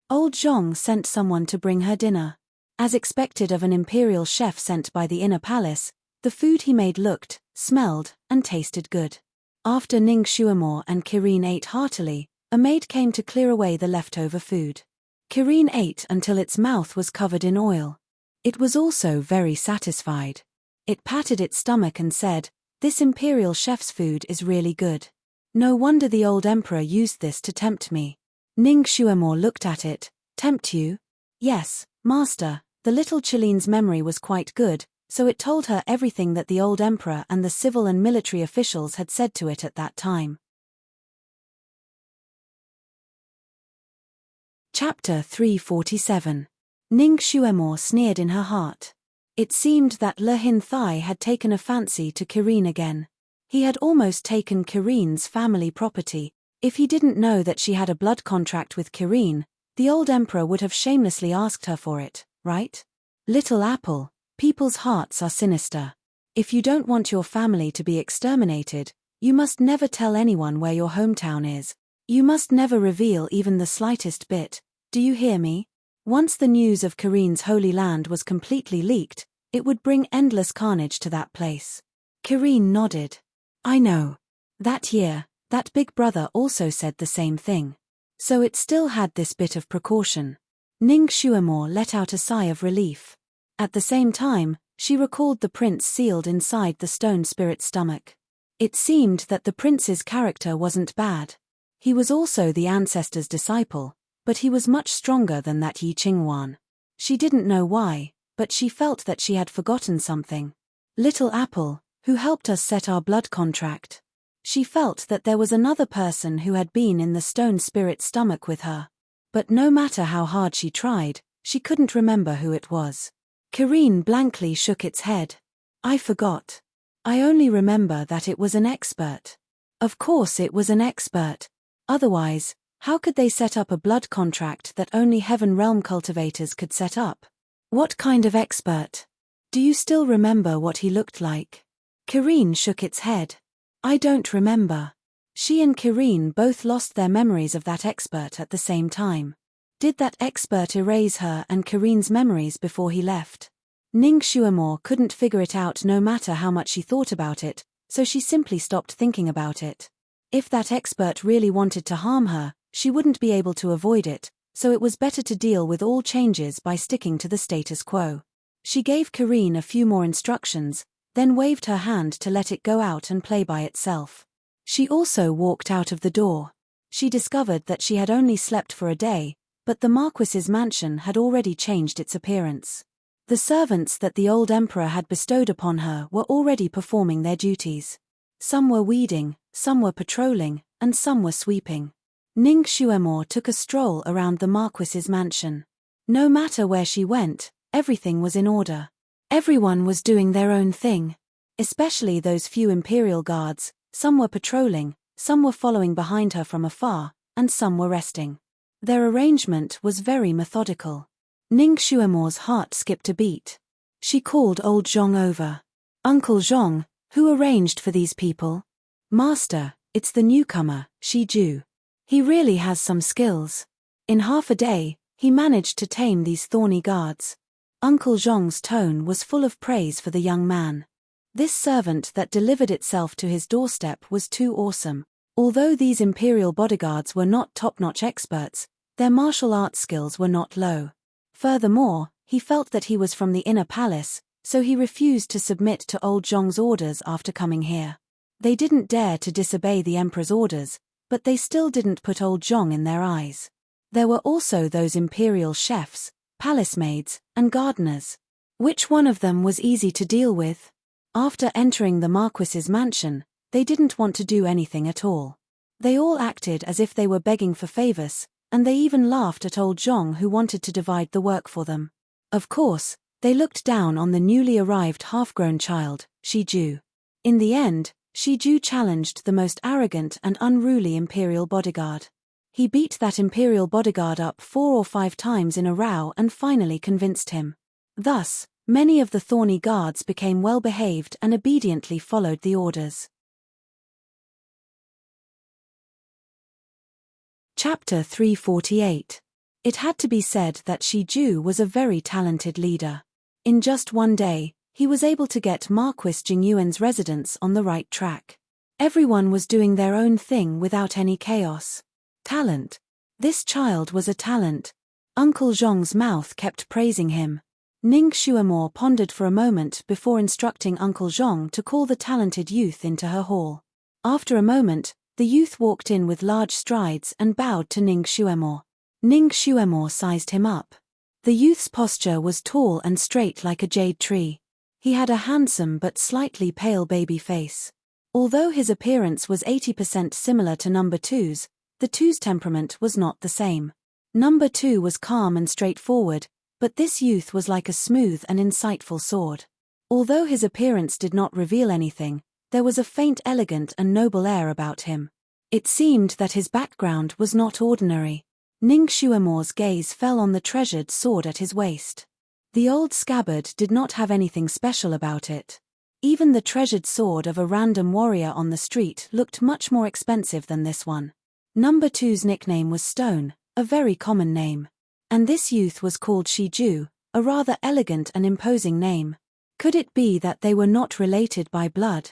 Old Zhong sent someone to bring her dinner. As expected of an imperial chef sent by the inner palace, the food he made looked, smelled, and tasted good. After Ning Xuemore and Kirin ate heartily, a maid came to clear away the leftover food. Kirin ate until its mouth was covered in oil. It was also very satisfied. It patted its stomach and said, "This imperial chef's food is really good. No wonder the old emperor used this to tempt me." Ning Xuemore looked at it. "Tempt you?" "Yes, master." The little Chilean's memory was quite good, so it told her everything that the old emperor and the civil and military officials had said to it at that time. Chapter 347. Ning Xuemore sneered in her heart. It seemed that Lehin Thai had taken a fancy to Kirin again. He had almost taken Kirin's family property. If he didn't know that she had a blood contract with Kirin, the old emperor would have shamelessly asked her for it, right? Little apple. People's hearts are sinister. If you don't want your family to be exterminated, you must never tell anyone where your hometown is. You must never reveal even the slightest bit. Do you hear me? Once the news of Kirin's holy land was completely leaked, It would bring endless carnage to that place. Kirine nodded. I know. That year, that big brother also said the same thing. So it still had this bit of precaution. Ning Xuemore let out a sigh of relief. At the same time, she recalled the prince sealed inside the stone spirit's stomach. It seemed that the prince's character wasn't bad. He was also the ancestor's disciple, but he was much stronger than that Yi Qingwan. She didn't know why, but she felt that she had forgotten something. Little Apple, who helped us set our blood contract. She felt that there was another person who had been in the stone spirit's stomach with her. But no matter how hard she tried, she couldn't remember who it was. Kirine blankly shook its head. I forgot. I only remember that it was an expert. Of course it was an expert. Otherwise, how could they set up a blood contract that only Heaven Realm cultivators could set up? What kind of expert? Do you still remember what he looked like? Kirine shook its head. I don't remember. She and Kirine both lost their memories of that expert at the same time. Did that expert erase her and Kirine's memories before he left? Ning Xuemore couldn't figure it out no matter how much she thought about it, so she simply stopped thinking about it. If that expert really wanted to harm her, she wouldn't be able to avoid it, so it was better to deal with all changes by sticking to the status quo. She gave Kirine a few more instructions, then waved her hand to let it go out and play by itself. She also walked out of the door. She discovered that she had only slept for a day, but the Marquis's mansion had already changed its appearance. The servants that the old emperor had bestowed upon her were already performing their duties. Some were weeding, some were patrolling, and some were sweeping. Ning Xuemore took a stroll around the Marquis's mansion. No matter where she went, everything was in order. Everyone was doing their own thing. Especially those few imperial guards, some were patrolling, some were following behind her from afar, and some were resting. Their arrangement was very methodical. Ning Xuemore's heart skipped a beat. She called old Zhong over. Uncle Zhong, who arranged for these people? Master, it's the newcomer, Shi Ju. He really has some skills. In half a day, he managed to tame these thorny guards. Uncle Zhong's tone was full of praise for the young man. This servant that delivered itself to his doorstep was too awesome. Although these imperial bodyguards were not top-notch experts, their martial arts skills were not low. Furthermore, he felt that he was from the inner palace, so he refused to submit to old Zhong's orders after coming here. They didn't dare to disobey the emperor's orders, but they still didn't put old Zhong in their eyes. There were also those imperial chefs, palace maids, and gardeners. Which one of them was easy to deal with? After entering the Marquis's mansion, they didn't want to do anything at all. They all acted as if they were begging for favors, and they even laughed at old Zhong who wanted to divide the work for them. Of course, they looked down on the newly arrived half-grown child, Shi Ju. In the end, Shi Ju challenged the most arrogant and unruly imperial bodyguard. He beat that imperial bodyguard up 4 or 5 times in a row and finally convinced him. Thus, many of the thorny guards became well-behaved and obediently followed the orders. Chapter 348. It had to be said that Shi Ju was a very talented leader. In just one day, he was able to get Marquis Jingyuan's residence on the right track. Everyone was doing their own thing without any chaos. Talent. This child was a talent. Uncle Zhong's mouth kept praising him. Ning Xuemore pondered for a moment before instructing Uncle Zhong to call the talented youth into her hall. After a moment, the youth walked in with large strides and bowed to Ning Xuemore. Ning Xuemore sized him up. The youth's posture was tall and straight like a jade tree. He had a handsome but slightly pale baby face. Although his appearance was 80% similar to number 2's, the 2's temperament was not the same. Number 2 was calm and straightforward, but this youth was like a smooth and insightful sword. Although his appearance did not reveal anything, there was a faint elegant and noble air about him. It seemed that his background was not ordinary. Ning Xuemore's gaze fell on the treasured sword at his waist. The old scabbard did not have anything special about it. Even the treasured sword of a random warrior on the street looked much more expensive than this one. Number 2's nickname was Stone, a very common name. And this youth was called Shi Ju, a rather elegant and imposing name. Could it be that they were not related by blood?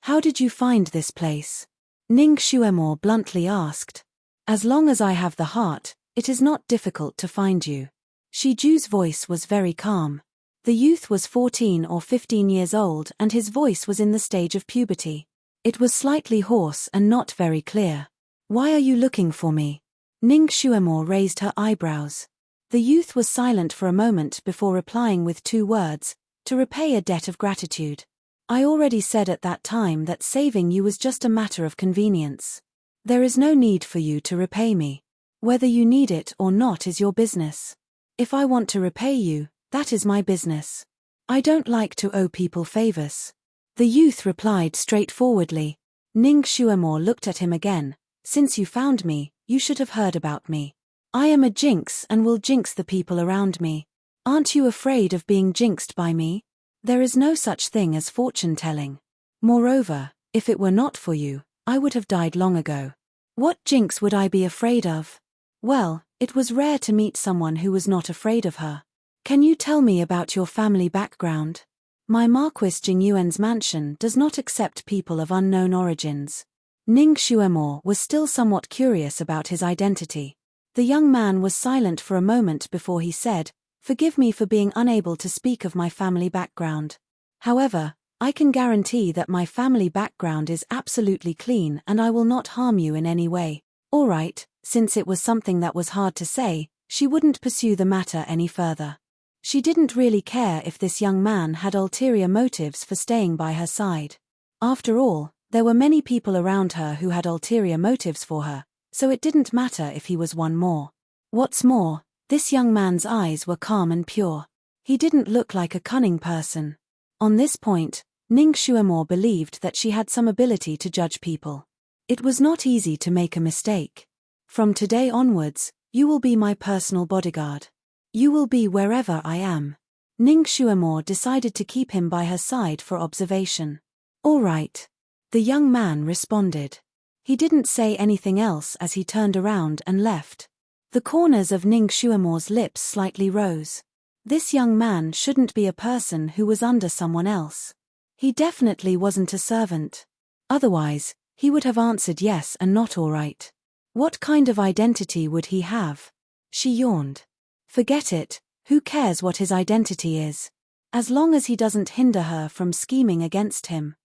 How did you find this place? Ning Xuemore bluntly asked. As long as I have the heart, it is not difficult to find you. Shi Ju's voice was very calm. The youth was 14 or 15 years old and his voice was in the stage of puberty. It was slightly hoarse and not very clear. Why are you looking for me? Ning Xuemore raised her eyebrows. The youth was silent for a moment before replying with 2 words, to repay a debt of gratitude. I already said at that time that saving you was just a matter of convenience. There is no need for you to repay me. Whether you need it or not is your business. If I want to repay you, that is my business. I don't like to owe people favors. The youth replied straightforwardly. Ning Xuemore looked at him again. Since you found me, you should have heard about me. I am a jinx and will jinx the people around me. Aren't you afraid of being jinxed by me? There is no such thing as fortune-telling. Moreover, if it were not for you, I would have died long ago. What jinx would I be afraid of? Well, it was rare to meet someone who was not afraid of her. Can you tell me about your family background? My Marquis Jingyuan's mansion does not accept people of unknown origins. Ning Xuemore was still somewhat curious about his identity. The young man was silent for a moment before he said, "Forgive me for being unable to speak of my family background. However, I can guarantee that my family background is absolutely clean and I will not harm you in any way." All right, since it was something that was hard to say, she wouldn't pursue the matter any further. She didn't really care if this young man had ulterior motives for staying by her side. After all, there were many people around her who had ulterior motives for her, so it didn't matter if he was one more. What's more, this young man's eyes were calm and pure. He didn't look like a cunning person. On this point, Ning Xuemore believed that she had some ability to judge people. It was not easy to make a mistake. From today onwards, you will be my personal bodyguard. You will be wherever I am. Ning Xuemore decided to keep him by her side for observation. All right. The young man responded. He didn't say anything else as he turned around and left. The corners of Ning Xuemore's lips slightly rose. This young man shouldn't be a person who was under someone else. He definitely wasn't a servant. Otherwise, he would have answered yes and not all right. What kind of identity would he have? She yawned. Forget it, who cares what his identity is? As long as he doesn't hinder her from scheming against him.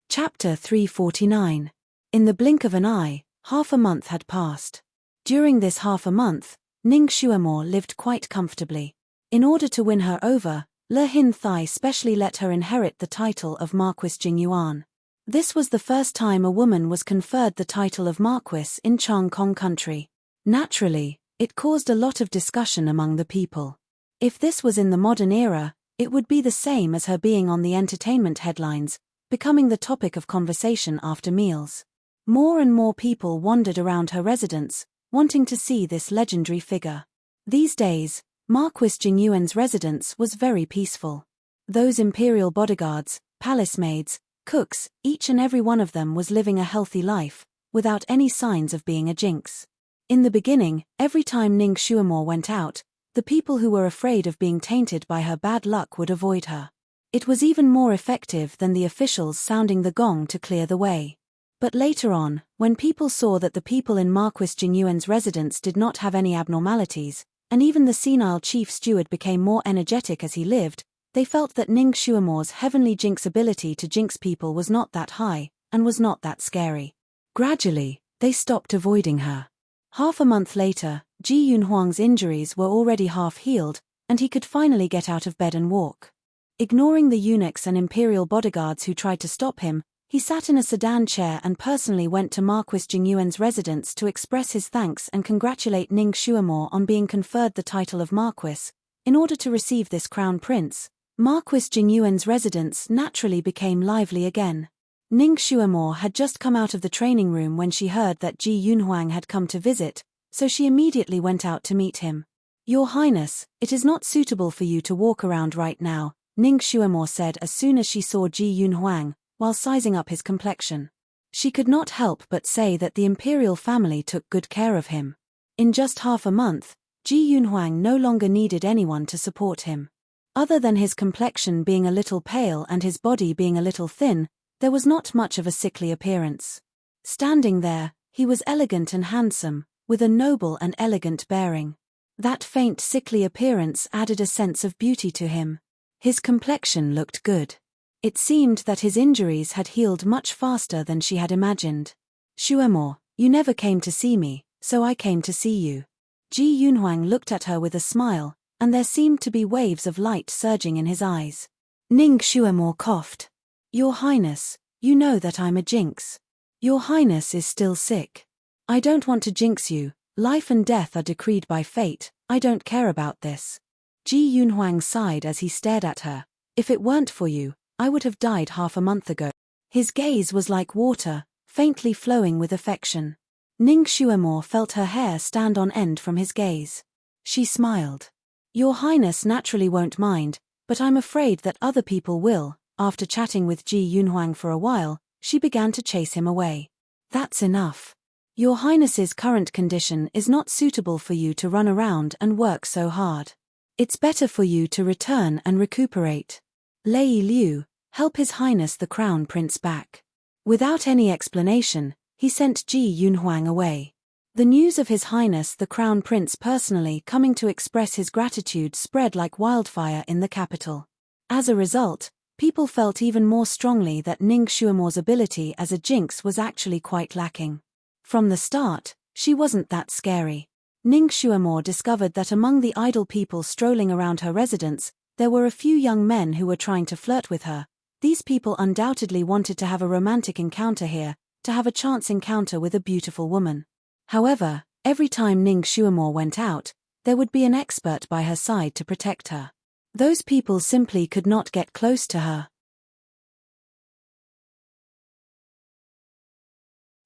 Chapter 349. In the blink of an eye, half a month had passed. During this half a month, Ning Xuemore lived quite comfortably. In order to win her over, Lehin Thai specially let her inherit the title of Marquis Jingyuan. This was the first time a woman was conferred the title of Marquis in Changkong country. Naturally, it caused a lot of discussion among the people. If this was in the modern era, it would be the same as her being on the entertainment headlines, becoming the topic of conversation after meals. More and more people wandered around her residence, wanting to see this legendary figure. These days, Marquis Jingyuan's residence was very peaceful. Those imperial bodyguards, palace maids, cooks, each and every one of them was living a healthy life, without any signs of being a jinx. In the beginning, every time Ning Xuemore went out, the people who were afraid of being tainted by her bad luck would avoid her. It was even more effective than the officials sounding the gong to clear the way. But later on, when people saw that the people in Marquis Jingyuan's residence did not have any abnormalities, and even the senile chief steward became more energetic as he lived, they felt that Ning Xuemore's heavenly jinx ability to jinx people was not that high, and was not that scary. Gradually, they stopped avoiding her. Half a month later, Ji Yunhuang's injuries were already half healed, and he could finally get out of bed and walk. Ignoring the eunuchs and imperial bodyguards who tried to stop him, he sat in a sedan chair and personally went to Marquis Jingyuan's residence to express his thanks and congratulate Ning Xuemore on being conferred the title of Marquis. In order to receive this crown prince, Marquis Jingyuan's residence naturally became lively again. Ning Xuemore had just come out of the training room when she heard that Ji Yunhuang had come to visit, so she immediately went out to meet him. "Your Highness, it is not suitable for you to walk around right now," Ning Xuemore said as soon as she saw Ji Yunhuang, while sizing up his complexion. She could not help but say that the imperial family took good care of him. In just half a month, Ji Yunhuang no longer needed anyone to support him. Other than his complexion being a little pale and his body being a little thin, there was not much of a sickly appearance. Standing there, he was elegant and handsome, with a noble and elegant bearing. That faint sickly appearance added a sense of beauty to him. His complexion looked good. It seemed that his injuries had healed much faster than she had imagined. Shuemo, you never came to see me, so I came to see you. Ji Yunhuang looked at her with a smile, and there seemed to be waves of light surging in his eyes. Ning Shuemo coughed. Your Highness, you know that I'm a jinx. Your Highness is still sick. I don't want to jinx you. Life and death are decreed by fate, I don't care about this. Ji Yunhuang sighed as he stared at her. If it weren't for you, I would have died half a month ago. His gaze was like water, faintly flowing with affection. Ning Shuemo felt her hair stand on end from his gaze. She smiled. Your Highness naturally won't mind, but I'm afraid that other people will. After chatting with Ji Yunhuang for a while, she began to chase him away. That's enough. Your Highness's current condition is not suitable for you to run around and work so hard. It's better for you to return and recuperate. Lei Liu, help His Highness the Crown Prince back. Without any explanation, he sent Ji Yunhuang away. The news of His Highness the Crown Prince personally coming to express his gratitude spread like wildfire in the capital. As a result, people felt even more strongly that Ning Shuemo's ability as a jinx was actually quite lacking. From the start, she wasn't that scary. Ning Shuemo discovered that among the idle people strolling around her residence, there were a few young men who were trying to flirt with her. These people undoubtedly wanted to have a romantic encounter here, to have a chance encounter with a beautiful woman. However, every time Ning Shuemo went out, there would be an expert by her side to protect her. Those people simply could not get close to her.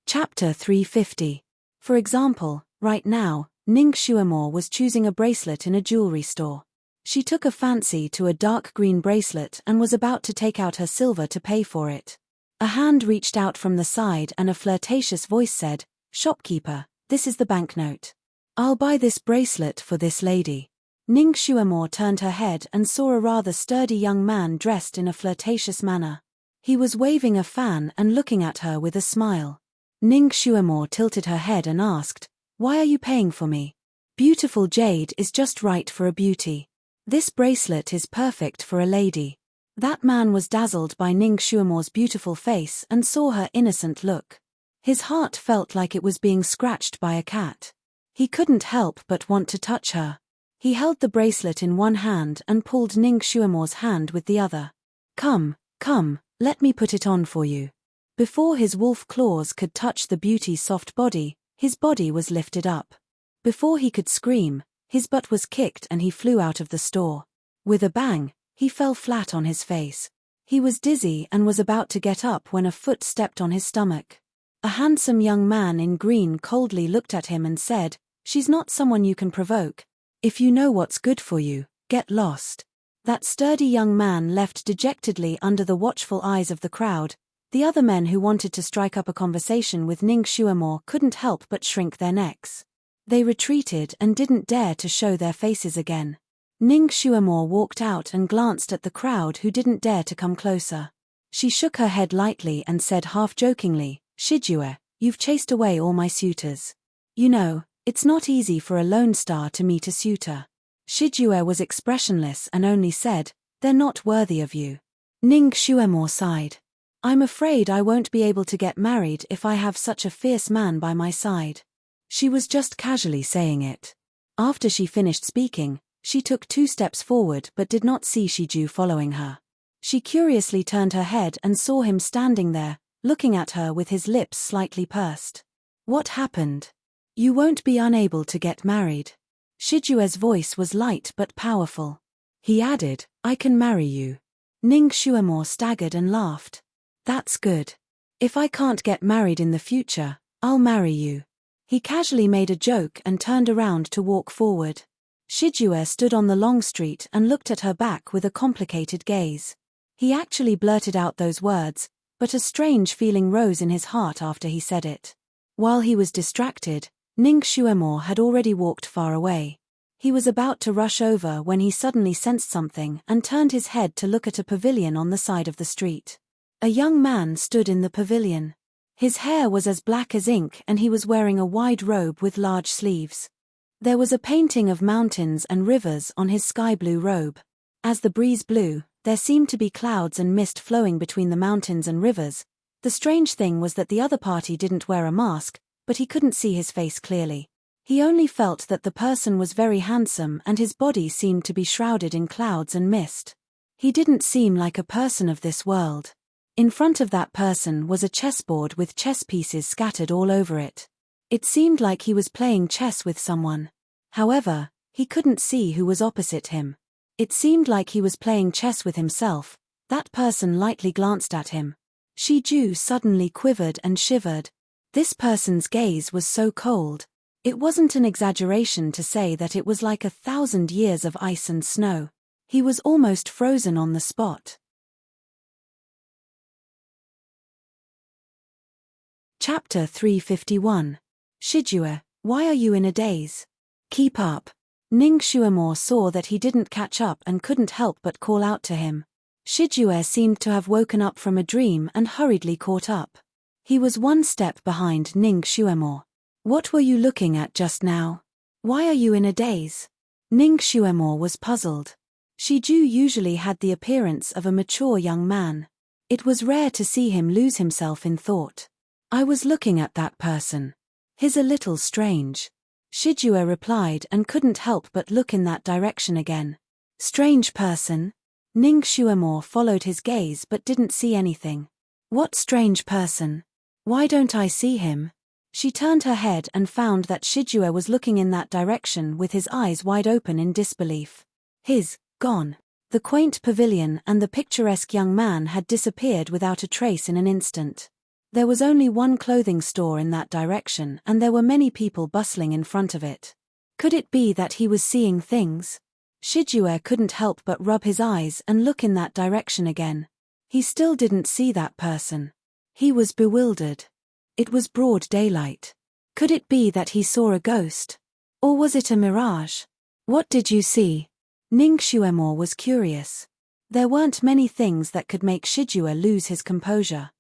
Chapter 350. For example, right now, Ning Shuemo was choosing a bracelet in a jewelry store. She took a fancy to a dark green bracelet and was about to take out her silver to pay for it. A hand reached out from the side and a flirtatious voice said, "Shopkeeper, this is the banknote. I'll buy this bracelet for this lady." Ning Shuemo turned her head and saw a rather sturdy young man dressed in a flirtatious manner. He was waving a fan and looking at her with a smile. Ning Shuemo tilted her head and asked, "Why are you paying for me? Beautiful jade is just right for a beauty. This bracelet is perfect for a lady." That man was dazzled by Ning Shuemo's beautiful face and saw her innocent look. His heart felt like it was being scratched by a cat. He couldn't help but want to touch her. He held the bracelet in one hand and pulled Ning Shuemo's hand with the other. Come, let me put it on for you." Before his wolf claws could touch the beauty's soft body, his body was lifted up. Before he could scream, his butt was kicked and he flew out of the store. With a bang, he fell flat on his face. He was dizzy and was about to get up when a foot stepped on his stomach. A handsome young man in green coldly looked at him and said, "She's not someone you can provoke. If you know what's good for you, get lost." That sturdy young man left dejectedly under the watchful eyes of the crowd. The other men who wanted to strike up a conversation with Ning Shuemo couldn't help but shrink their necks. They retreated and didn't dare to show their faces again. Ning Shuemo walked out and glanced at the crowd who didn't dare to come closer. She shook her head lightly and said half-jokingly, "Shijue, you've chased away all my suitors. You know, it's not easy for a lone star to meet a suitor." Shijue was expressionless and only said, "They're not worthy of you." Ning Shuemo sighed. "I'm afraid I won't be able to get married if I have such a fierce man by my side." She was just casually saying it. After she finished speaking, she took 2 steps forward but did not see Shiju following her. She curiously turned her head and saw him standing there, looking at her with his lips slightly pursed. "What happened? You won't be unable to get married." Shijue's voice was light but powerful. He added, "I can marry you." Ning Shuemo staggered and laughed. "That's good. If I can't get married in the future, I'll marry you." He casually made a joke and turned around to walk forward. Shijue stood on the long street and looked at her back with a complicated gaze. He actually blurted out those words, but a strange feeling rose in his heart after he said it. While he was distracted, Ning Shuemo had already walked far away. He was about to rush over when he suddenly sensed something and turned his head to look at a pavilion on the side of the street. A young man stood in the pavilion. His hair was as black as ink and he was wearing a wide robe with large sleeves. There was a painting of mountains and rivers on his sky-blue robe. As the breeze blew, there seemed to be clouds and mist flowing between the mountains and rivers. The strange thing was that the other party didn't wear a mask, but he couldn't see his face clearly. He only felt that the person was very handsome and his body seemed to be shrouded in clouds and mist. He didn't seem like a person of this world. In front of that person was a chessboard with chess pieces scattered all over it. It seemed like he was playing chess with someone. However, he couldn't see who was opposite him. It seemed like he was playing chess with himself. That person lightly glanced at him. Shiju suddenly quivered and shivered. This person's gaze was so cold. It wasn't an exaggeration to say that it was like 1,000 years of ice and snow. He was almost frozen on the spot. Chapter 351. Shijue, why are you in a daze? Keep up. Ning Shuamore saw that he didn't catch up and couldn't help but call out to him. Shijue seemed to have woken up from a dream and hurriedly caught up. He was one step behind Ning Shuamore. What were you looking at just now? Why are you in a daze? Ning Shuamore was puzzled. Shiju usually had the appearance of a mature young man. It was rare to see him lose himself in thought. I was looking at that person. He's a little strange. Shijue replied and couldn't help but look in that direction again. Strange person? Ning Shuamore followed his gaze but didn't see anything. What strange person? Why don't I see him? She turned her head and found that Shijue was looking in that direction with his eyes wide open in disbelief. Gone. The quaint pavilion and the picturesque young man had disappeared without a trace in an instant. There was only one clothing store in that direction and there were many people bustling in front of it. Could it be that he was seeing things? Shijue couldn't help but rub his eyes and look in that direction again. He still didn't see that person. He was bewildered. It was broad daylight. Could it be that he saw a ghost? Or was it a mirage? What did you see? Ning Shuamore was curious. There weren't many things that could make Shijue lose his composure.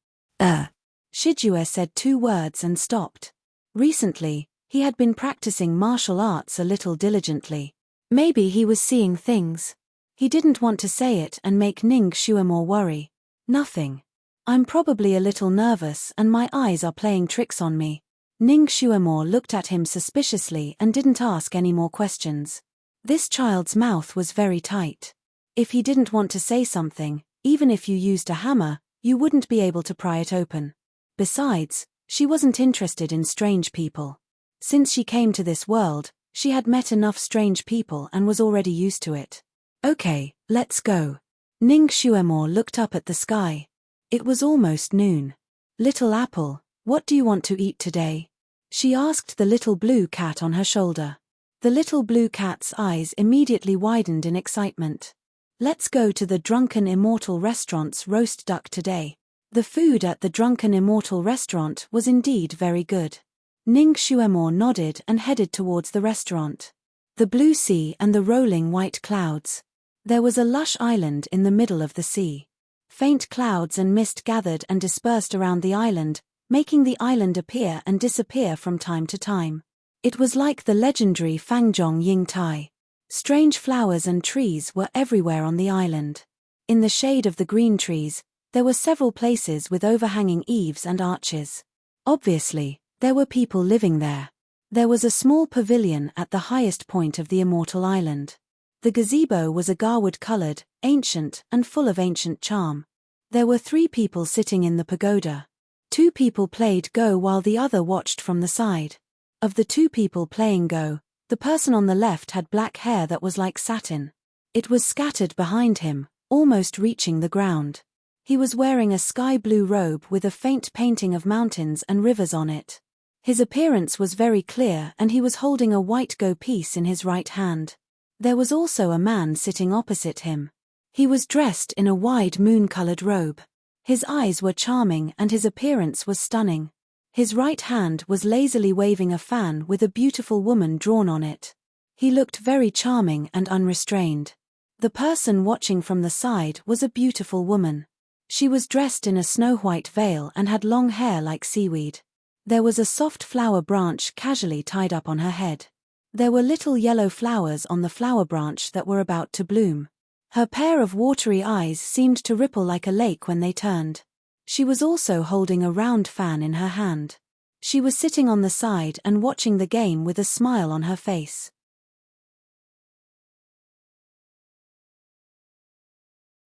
Shijue said 2 words and stopped. Recently, he had been practicing martial arts a little diligently. Maybe he was seeing things. He didn't want to say it and make Ning Shuamore worry. Nothing. I'm probably a little nervous and my eyes are playing tricks on me. Ning Shuamore looked at him suspiciously and didn't ask any more questions. This child's mouth was very tight. If he didn't want to say something, even if you used a hammer, you wouldn't be able to pry it open. Besides, she wasn't interested in strange people. Since she came to this world, she had met enough strange people and was already used to it. Okay, let's go. Ning Shuamore looked up at the sky. It was almost noon. Little Apple, what do you want to eat today? She asked the little blue cat on her shoulder. The little blue cat's eyes immediately widened in excitement. Let's go to the Drunken Immortal Restaurant's roast duck today. The food at the Drunken Immortal Restaurant was indeed very good. Ning Shuamore nodded and headed towards the restaurant. The blue sea and the rolling white clouds. There was a lush island in the middle of the sea. Faint clouds and mist gathered and dispersed around the island, making the island appear and disappear from time to time. It was like the legendary Fangjong Yingtai. Strange flowers and trees were everywhere on the island. In the shade of the green trees, there were several places with overhanging eaves and arches. Obviously, there were people living there. There was a small pavilion at the highest point of the immortal island. The gazebo was agarwood-colored, ancient, and full of ancient charm. There were 3 people sitting in the pagoda. 2 people played Go while the other watched from the side. Of the 2 people playing Go, the person on the left had black hair that was like satin. It was scattered behind him, almost reaching the ground. He was wearing a sky-blue robe with a faint painting of mountains and rivers on it. His appearance was very clear and he was holding a white Go piece in his right hand. There was also a man sitting opposite him. He was dressed in a wide moon-colored robe. His eyes were charming and his appearance was stunning. His right hand was lazily waving a fan with a beautiful woman drawn on it. He looked very charming and unrestrained. The person watching from the side was a beautiful woman. She was dressed in a snow-white veil and had long hair like seaweed. There was a soft flower branch casually tied up on her head. There were little yellow flowers on the flower branch that were about to bloom. Her pair of watery eyes seemed to ripple like a lake when they turned. She was also holding a round fan in her hand. She was sitting on the side and watching the game with a smile on her face.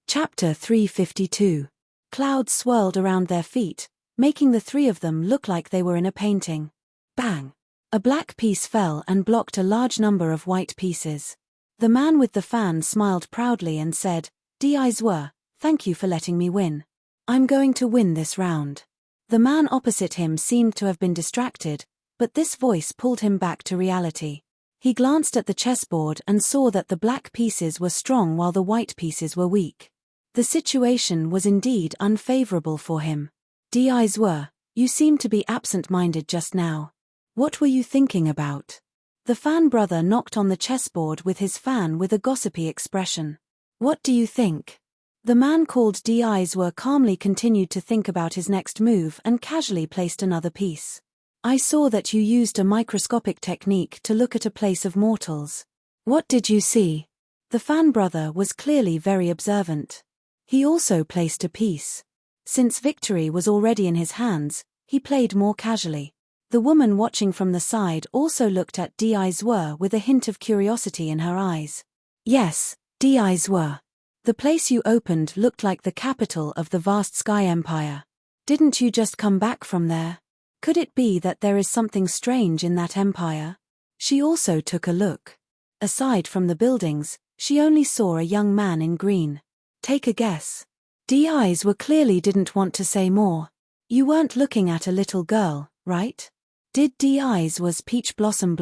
Chapter 352. Clouds swirled around their feet, making the three of them look like they were in a painting. Bang! A black piece fell and blocked a large number of white pieces. The man with the fan smiled proudly and said, "Deizwa, thank you for letting me win. I'm going to win this round." The man opposite him seemed to have been distracted, but this voice pulled him back to reality. He glanced at the chessboard and saw that the black pieces were strong while the white pieces were weak. The situation was indeed unfavorable for him. Deizwa, you seem to be absent-minded just now. What were you thinking about? The fan brother knocked on the chessboard with his fan with a gossipy expression. What do you think? The man called Deizwa calmly continued to think about his next move and casually placed another piece. I saw that you used a microscopic technique to look at a place of mortals. What did you see? The fan brother was clearly very observant. He also placed a piece. Since victory was already in his hands, he played more casually. The woman watching from the side also looked at Deizwa with a hint of curiosity in her eyes. Yes, Deizwa. The place you opened looked like the capital of the vast Sky Empire. Didn't you just come back from there? Could it be that there is something strange in that empire? She also took a look. Aside from the buildings, she only saw a young man in green. Take a guess. Deizwa clearly didn't want to say more. You weren't looking at a little girl, right? Did Deizwa's peach blossom?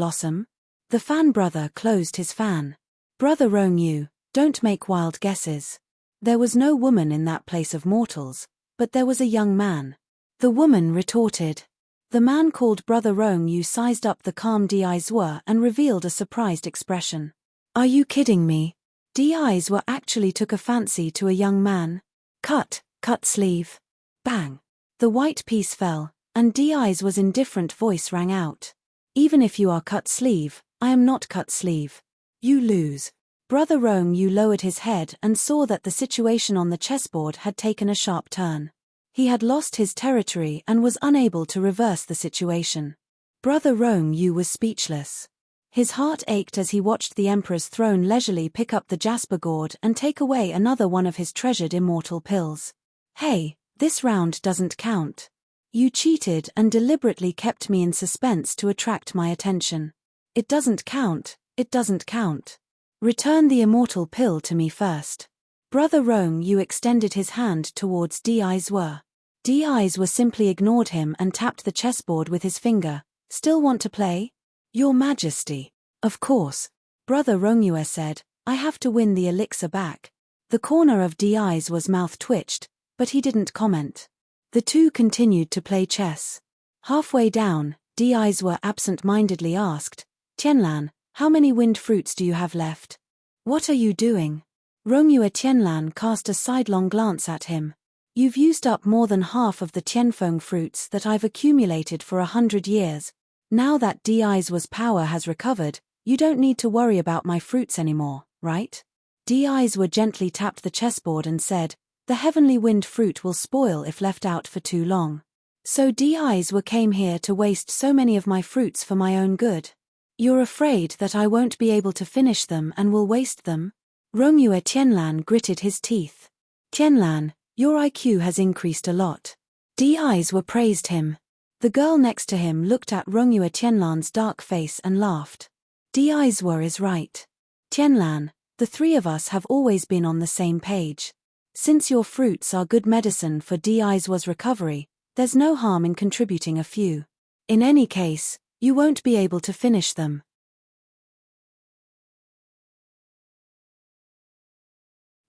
The fan brother closed his fan. Brother Rongyu, don't make wild guesses. There was no woman in that place of mortals, but there was a young man. The woman retorted. The man called Brother Rongyu sized up the calm Deizwa and revealed a surprised expression. Are you kidding me? Deizwa actually took a fancy to a young man. Cut sleeve. Bang. The white piece fell, and Deizwa's indifferent voice rang out. Even if you are cut sleeve, I am not cut sleeve. You lose. Brother Rongyu lowered his head and saw that the situation on the chessboard had taken a sharp turn. He had lost his territory and was unable to reverse the situation. Brother Rongyu was speechless. His heart ached as he watched the Emperor's throne leisurely pick up the jasper gourd and take away another one of his treasured immortal pills. Hey, this round doesn't count. You cheated and deliberately kept me in suspense to attract my attention. It doesn't count, it doesn't count. Return the immortal pill to me first. Brother Rongyu extended his hand towards Deizwa. Deizwa simply ignored him and tapped the chessboard with his finger. Still want to play? Your Majesty. Of course. Brother Rongyu said, I have to win the elixir back. The corner of Deizwa's mouth twitched, but he didn't comment. The two continued to play chess. Halfway down, Deizwa absent-mindedly asked, Tianlan, how many wind fruits do you have left? What are you doing? Rongyu Tianlan cast a sidelong glance at him. You've used up more than half of the Tianfeng fruits that I've accumulated for 100 years. Now that Deizwa's power has recovered, you don't need to worry about my fruits anymore, right? Deizwa gently tapped the chessboard and said, the heavenly wind fruit will spoil if left out for too long. So Deizwa came here to waste so many of my fruits for my own good. You're afraid that I won't be able to finish them and will waste them? Rongyu Tianlan gritted his teeth. Tianlan, your IQ has increased a lot. Deizwa praised him. The girl next to him looked at Rongyu Tianlan's dark face and laughed. Deizwa is right. Tianlan, the three of us have always been on the same page. Since your fruits are good medicine for Deizwa's recovery, there's no harm in contributing a few. In any case, you won't be able to finish them.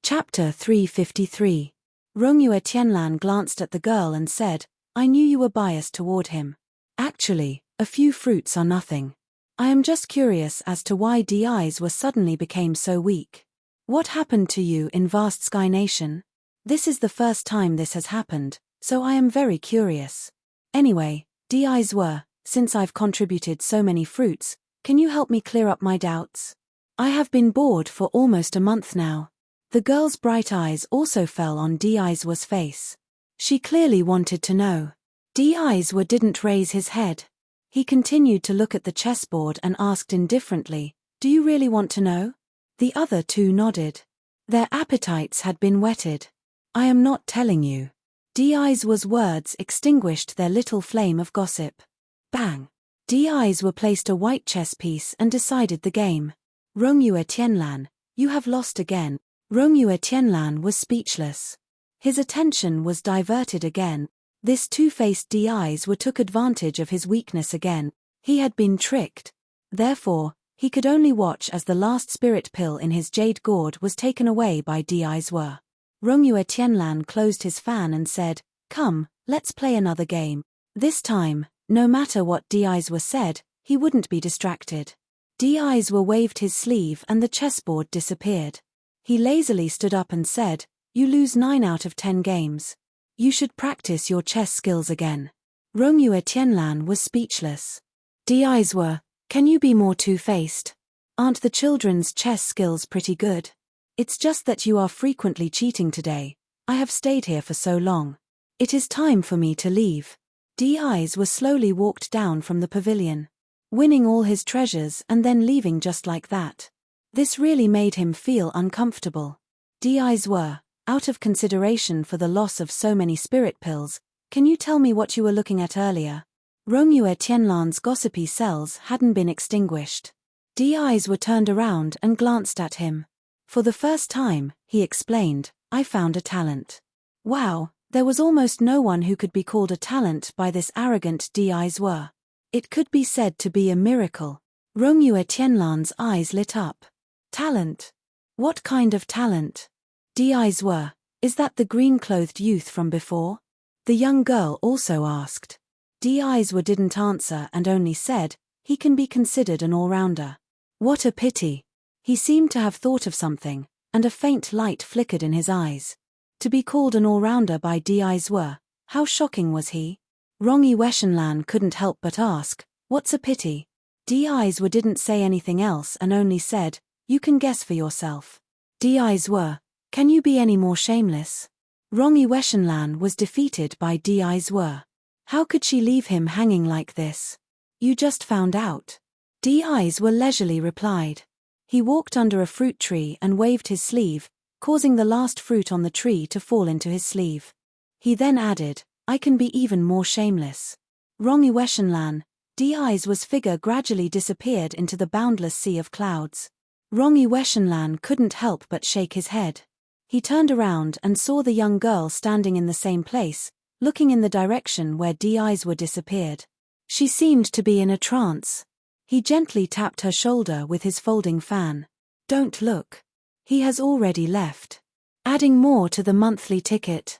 Chapter 353. Rongyu Tianlan glanced at the girl and said, I knew you were biased toward him. Actually, a few fruits are nothing. I am just curious as to why Di's were suddenly became so weak. What happened to you in Vast Sky Nation? This is the first time this has happened, so I am very curious. Anyway, Di's were, since I've contributed so many fruits, can you help me clear up my doubts? I have been bored for almost a month now. The girl's bright eyes also fell on Di's was face. She clearly wanted to know. Di's were didn't raise his head. He continued to look at the chessboard and asked indifferently, "Do you really want to know?" The other two nodded. Their appetites had been whetted. "I am not telling you." Di's was words extinguished their little flame of gossip. Bang! Di's were placed a white chess piece and decided the game. Rongyue Tianlan, you have lost again. Rongyue Tianlan was speechless. His attention was diverted again. This two-faced Di's were took advantage of his weakness again. He had been tricked. Therefore, he could only watch as the last spirit pill in his jade gourd was taken away by Di's were. Rongyue Tianlan closed his fan and said, "Come, let's play another game." This time, no matter what Di's were said, he wouldn't be distracted. Di's were waved his sleeve and the chessboard disappeared. He lazily stood up and said, "You lose 9 out of 10 games. You should practice your chess skills again." Rongyue Tianlan was speechless. Di's were, can you be more two-faced? Aren't the children's chess skills pretty good? It's just that you are frequently cheating today. I have stayed here for so long. It is time for me to leave. Di's were slowly walked down from the pavilion, winning all his treasures and then leaving just like that. This really made him feel uncomfortable. Di's were, out of consideration for the loss of so many spirit pills, can you tell me what you were looking at earlier? Rongyue Tianlan's gossipy cells hadn't been extinguished. Di's were turned around and glanced at him. For the first time, he explained, "I found a talent." Wow, there was almost no one who could be called a talent by this arrogant Di's were. It could be said to be a miracle. Rongyue Tianlan's eyes lit up. Talent? What kind of talent? Di's were, is that the green-clothed youth from before? The young girl also asked. Di's were didn't answer and only said, "He can be considered an all-rounder." What a pity. He seemed to have thought of something, and a faint light flickered in his eyes. To be called an all-rounder by Di's were, how shocking was he? Rongyue Weshenlan couldn't help but ask, "What's a pity?" Di's were didn't say anything else and only said, "You can guess for yourself." Di's were, can you be any more shameless? Rongyue Weshenlan was defeated by Di's were. How could she leave him hanging like this? You just found out. Di's were leisurely replied. He walked under a fruit tree and waved his sleeve, causing the last fruit on the tree to fall into his sleeve. He then added, "I can be even more shameless." Rongyue Weshenlan, Di's was figure gradually disappeared into the boundless sea of clouds. Rongyue Weshenlan couldn't help but shake his head. He turned around and saw the young girl standing in the same place, looking in the direction where Di's were disappeared. She seemed to be in a trance. He gently tapped her shoulder with his folding fan. "Don't look. He has already left." Adding more to the monthly ticket.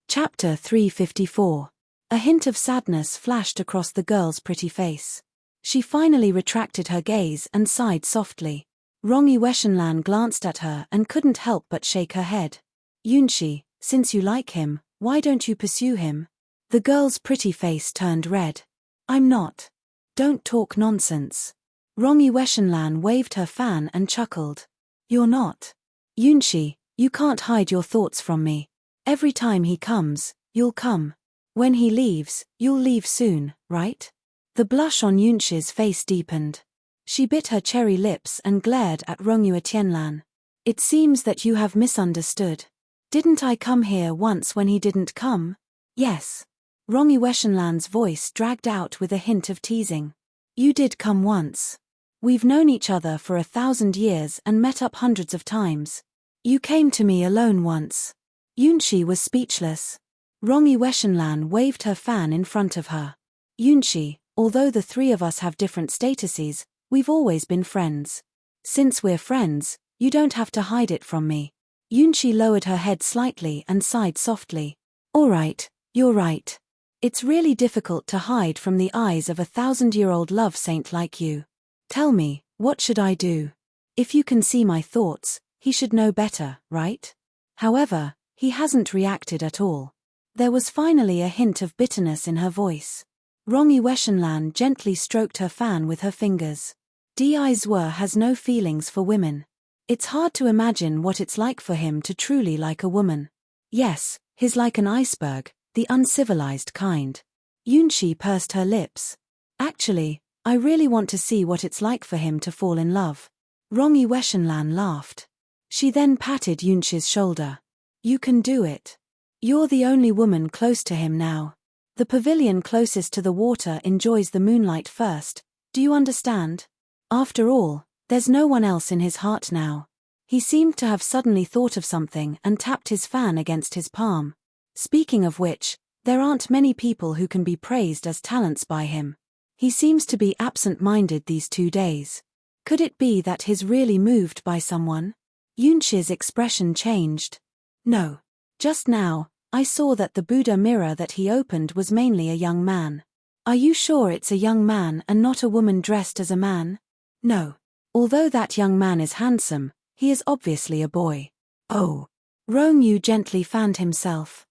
Chapter 354. A hint of sadness flashed across the girl's pretty face. She finally retracted her gaze and sighed softly. Rongyue Weshenlan glanced at her and couldn't help but shake her head. "Yunshi, since you like him, why don't you pursue him?" The girl's pretty face turned red. "I'm not. Don't talk nonsense." Rongyue Weshenlan waved her fan and chuckled. "You're not. Yunshi, you can't hide your thoughts from me. Every time he comes, you'll come. When he leaves, you'll leave soon, right?" The blush on Yunshi's face deepened. She bit her cherry lips and glared at Rongyue Tianlan. "It seems that you have misunderstood. Didn't I come here once when he didn't come?" "Yes." Rongyue Weshenlan's voice dragged out with a hint of teasing. "You did come once. We've known each other for 1,000 years and met up hundreds of times. You came to me alone once." Yunshi was speechless. Rongyue Weshenlan waved her fan in front of her. "Yunshi, although the three of us have different statuses, we've always been friends. Since we're friends, you don't have to hide it from me." Yunshi lowered her head slightly and sighed softly. "All right, you're right. It's really difficult to hide from the eyes of a 1,000-year-old love saint like you. Tell me, what should I do? If you can see my thoughts, he should know better, right? However, he hasn't reacted at all. There was finally a hint of bitterness in her voice. Rongi Weshenlan gently stroked her fan with her fingers. Di-Zwe has no feelings for women. It's hard to imagine what it's like for him to truly like a woman. Yes, he's like an iceberg, the uncivilized kind. Yunshi pursed her lips. Actually, I really want to see what it's like for him to fall in love. Rongi Weshenlan laughed. She then patted Yunshi's shoulder. You can do it. You're the only woman close to him now. The pavilion closest to the water enjoys the moonlight first, do you understand? After all, there's no one else in his heart now. He seemed to have suddenly thought of something and tapped his fan against his palm. Speaking of which, there aren't many people who can be praised as talents by him. He seems to be absent-minded these 2 days. Could it be that he's really moved by someone? Yunshi's expression changed. No. Just now, I saw that the Buddha mirror that he opened was mainly a young man. Are you sure it's a young man and not a woman dressed as a man? No. Although that young man is handsome, he is obviously a boy. Oh. Rongyu gently fanned himself.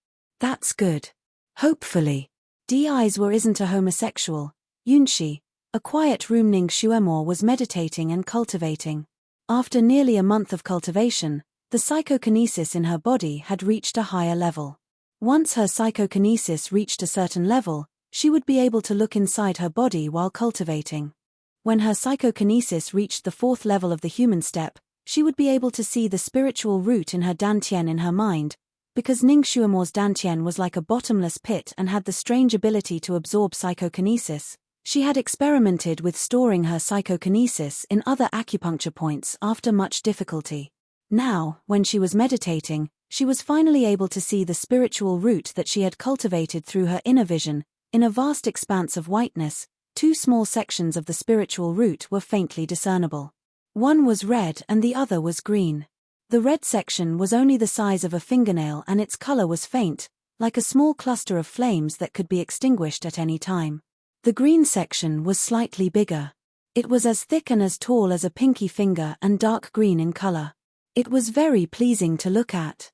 That's good. Hopefully. Di-Zwe isn't a homosexual. Yunshi, a quiet room Ning Xuemore was meditating and cultivating. After nearly a month of cultivation, the psychokinesis in her body had reached a higher level. Once her psychokinesis reached a certain level, she would be able to look inside her body while cultivating. When her psychokinesis reached the 4th level of the human step, she would be able to see the spiritual root in her dantian in her mind, because Ning Xuemore's dantian was like a bottomless pit and had the strange ability to absorb psychokinesis. She had experimented with storing her psychokinesis in other acupuncture points after much difficulty. Now, when she was meditating, she was finally able to see the spiritual root that she had cultivated through her inner vision. In a vast expanse of whiteness, 2 small sections of the spiritual root were faintly discernible. One was red and the other was green. The red section was only the size of a fingernail and its color was faint, like a small cluster of flames that could be extinguished at any time. The green section was slightly bigger. It was as thick and as tall as a pinky finger and dark green in color. It was very pleasing to look at.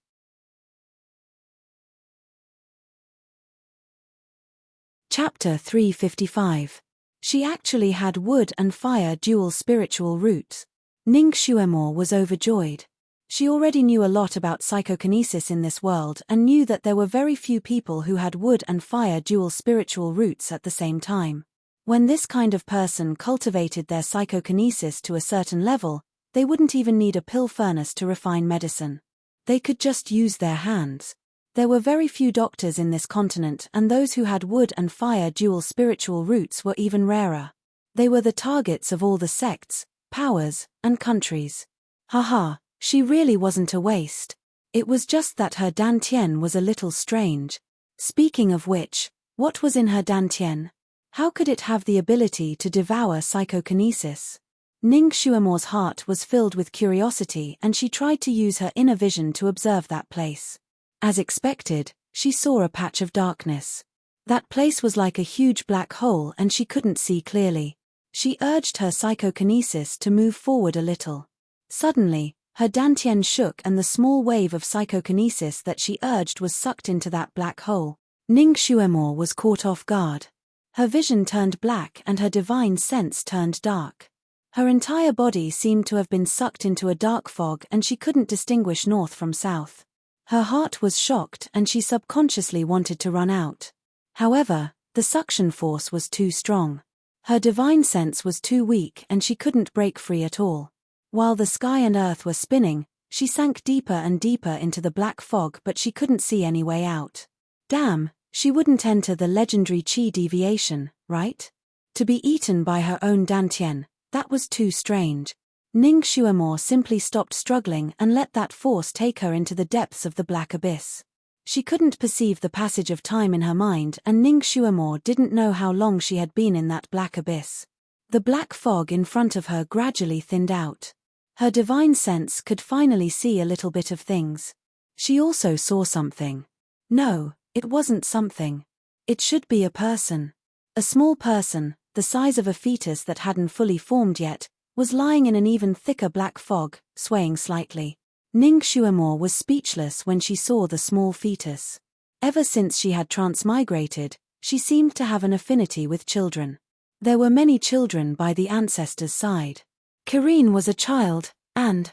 Chapter 355. She actually had wood and fire dual spiritual roots. Ning Xuemore was overjoyed. She already knew a lot about psychokinesis in this world and knew that there were very few people who had wood and fire dual spiritual roots at the same time. When this kind of person cultivated their psychokinesis to a certain level, they wouldn't even need a pill furnace to refine medicine. They could just use their hands. There were very few doctors in this continent, and those who had wood and fire dual spiritual roots were even rarer. They were the targets of all the sects, powers, and countries. Haha. She really wasn't a waste. It was just that her dantian was a little strange. Speaking of which, what was in her dantian? How could it have the ability to devour psychokinesis? Ning Xuemore's heart was filled with curiosity and she tried to use her inner vision to observe that place. As expected, she saw a patch of darkness. That place was like a huge black hole and she couldn't see clearly. She urged her psychokinesis to move forward a little. Suddenly, her dantian shook and the small wave of psychokinesis that she urged was sucked into that black hole. Ning Xuemore was caught off guard. Her vision turned black and her divine sense turned dark. Her entire body seemed to have been sucked into a dark fog and she couldn't distinguish north from south. Her heart was shocked and she subconsciously wanted to run out. However, the suction force was too strong. Her divine sense was too weak and she couldn't break free at all. While the sky and earth were spinning, she sank deeper and deeper into the black fog but she couldn't see any way out. Damn, she wouldn't enter the legendary Qi deviation, right? To be eaten by her own dantian, that was too strange. Ning Xuemore simply stopped struggling and let that force take her into the depths of the black abyss. She couldn't perceive the passage of time in her mind and Ning Xuemore didn't know how long she had been in that black abyss. The black fog in front of her gradually thinned out. Her divine sense could finally see a little bit of things. She also saw something. No, it wasn't something. It should be a person. A small person, the size of a fetus that hadn't fully formed yet, was lying in an even thicker black fog, swaying slightly. Ning Xuemore was speechless when she saw the small fetus. Ever since she had transmigrated, she seemed to have an affinity with children. There were many children by the ancestors' side. Kireen was a child, and,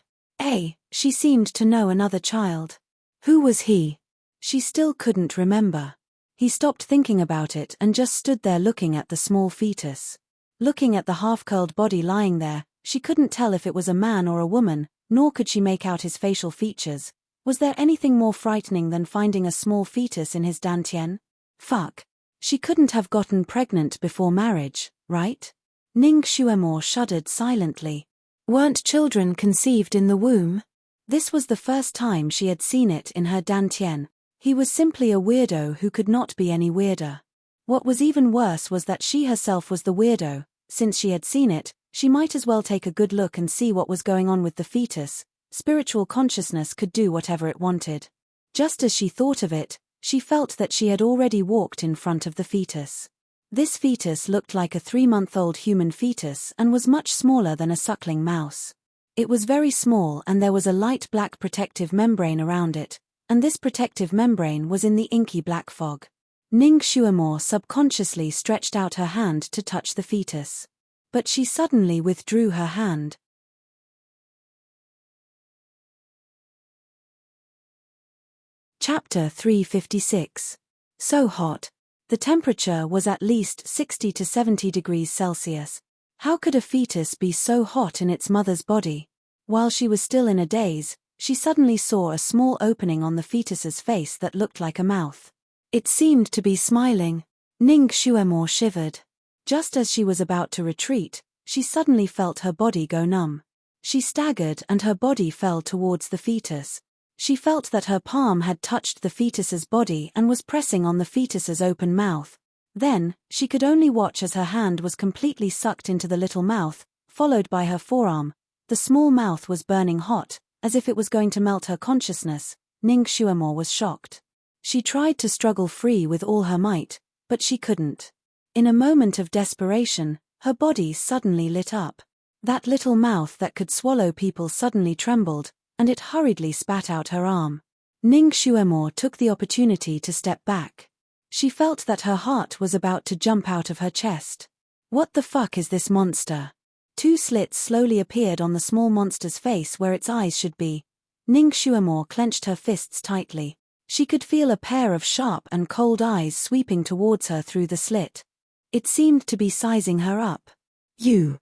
she seemed to know another child. Who was he? She still couldn't remember. He stopped thinking about it and just stood there looking at the small fetus. Looking at the half-curled body lying there, she couldn't tell if it was a man or a woman, nor could she make out his facial features. Was there anything more frightening than finding a small fetus in his dantian? Fuck. She couldn't have gotten pregnant before marriage, right? Ning Xuemore shuddered silently. Weren't children conceived in the womb? This was the first time she had seen it in her dantian. He was simply a weirdo who could not be any weirder. What was even worse was that she herself was the weirdo. Since she had seen it, she might as well take a good look and see what was going on with the fetus. Spiritual consciousness could do whatever it wanted. Just as she thought of it, she felt that she had already walked in front of the fetus. This fetus looked like a 3-month-old human fetus and was much smaller than a suckling mouse. It was very small and there was a light black protective membrane around it, and this protective membrane was in the inky black fog. Ning Xuemore subconsciously stretched out her hand to touch the fetus. But she suddenly withdrew her hand. Chapter 356. So hot. The temperature was at least 60 to 70 degrees Celsius. How could a fetus be so hot in its mother's body? While she was still in a daze, she suddenly saw a small opening on the fetus's face that looked like a mouth. It seemed to be smiling. Ning Xuemore shivered. Just as she was about to retreat, she suddenly felt her body go numb. She staggered and her body fell towards the fetus. She felt that her palm had touched the fetus's body and was pressing on the fetus's open mouth. Then, she could only watch as her hand was completely sucked into the little mouth, followed by her forearm. The small mouth was burning hot, as if it was going to melt her consciousness. Ning Xuemore was shocked. She tried to struggle free with all her might, but she couldn't. In a moment of desperation, her body suddenly lit up. That little mouth that could swallow people suddenly trembled, and it hurriedly spat out her arm. Ning Xuemore took the opportunity to step back. She felt that her heart was about to jump out of her chest. What the fuck is this monster? 2 slits slowly appeared on the small monster's face where its eyes should be. Ning Xuemore clenched her fists tightly. She could feel a pair of sharp and cold eyes sweeping towards her through the slit. It seemed to be sizing her up. You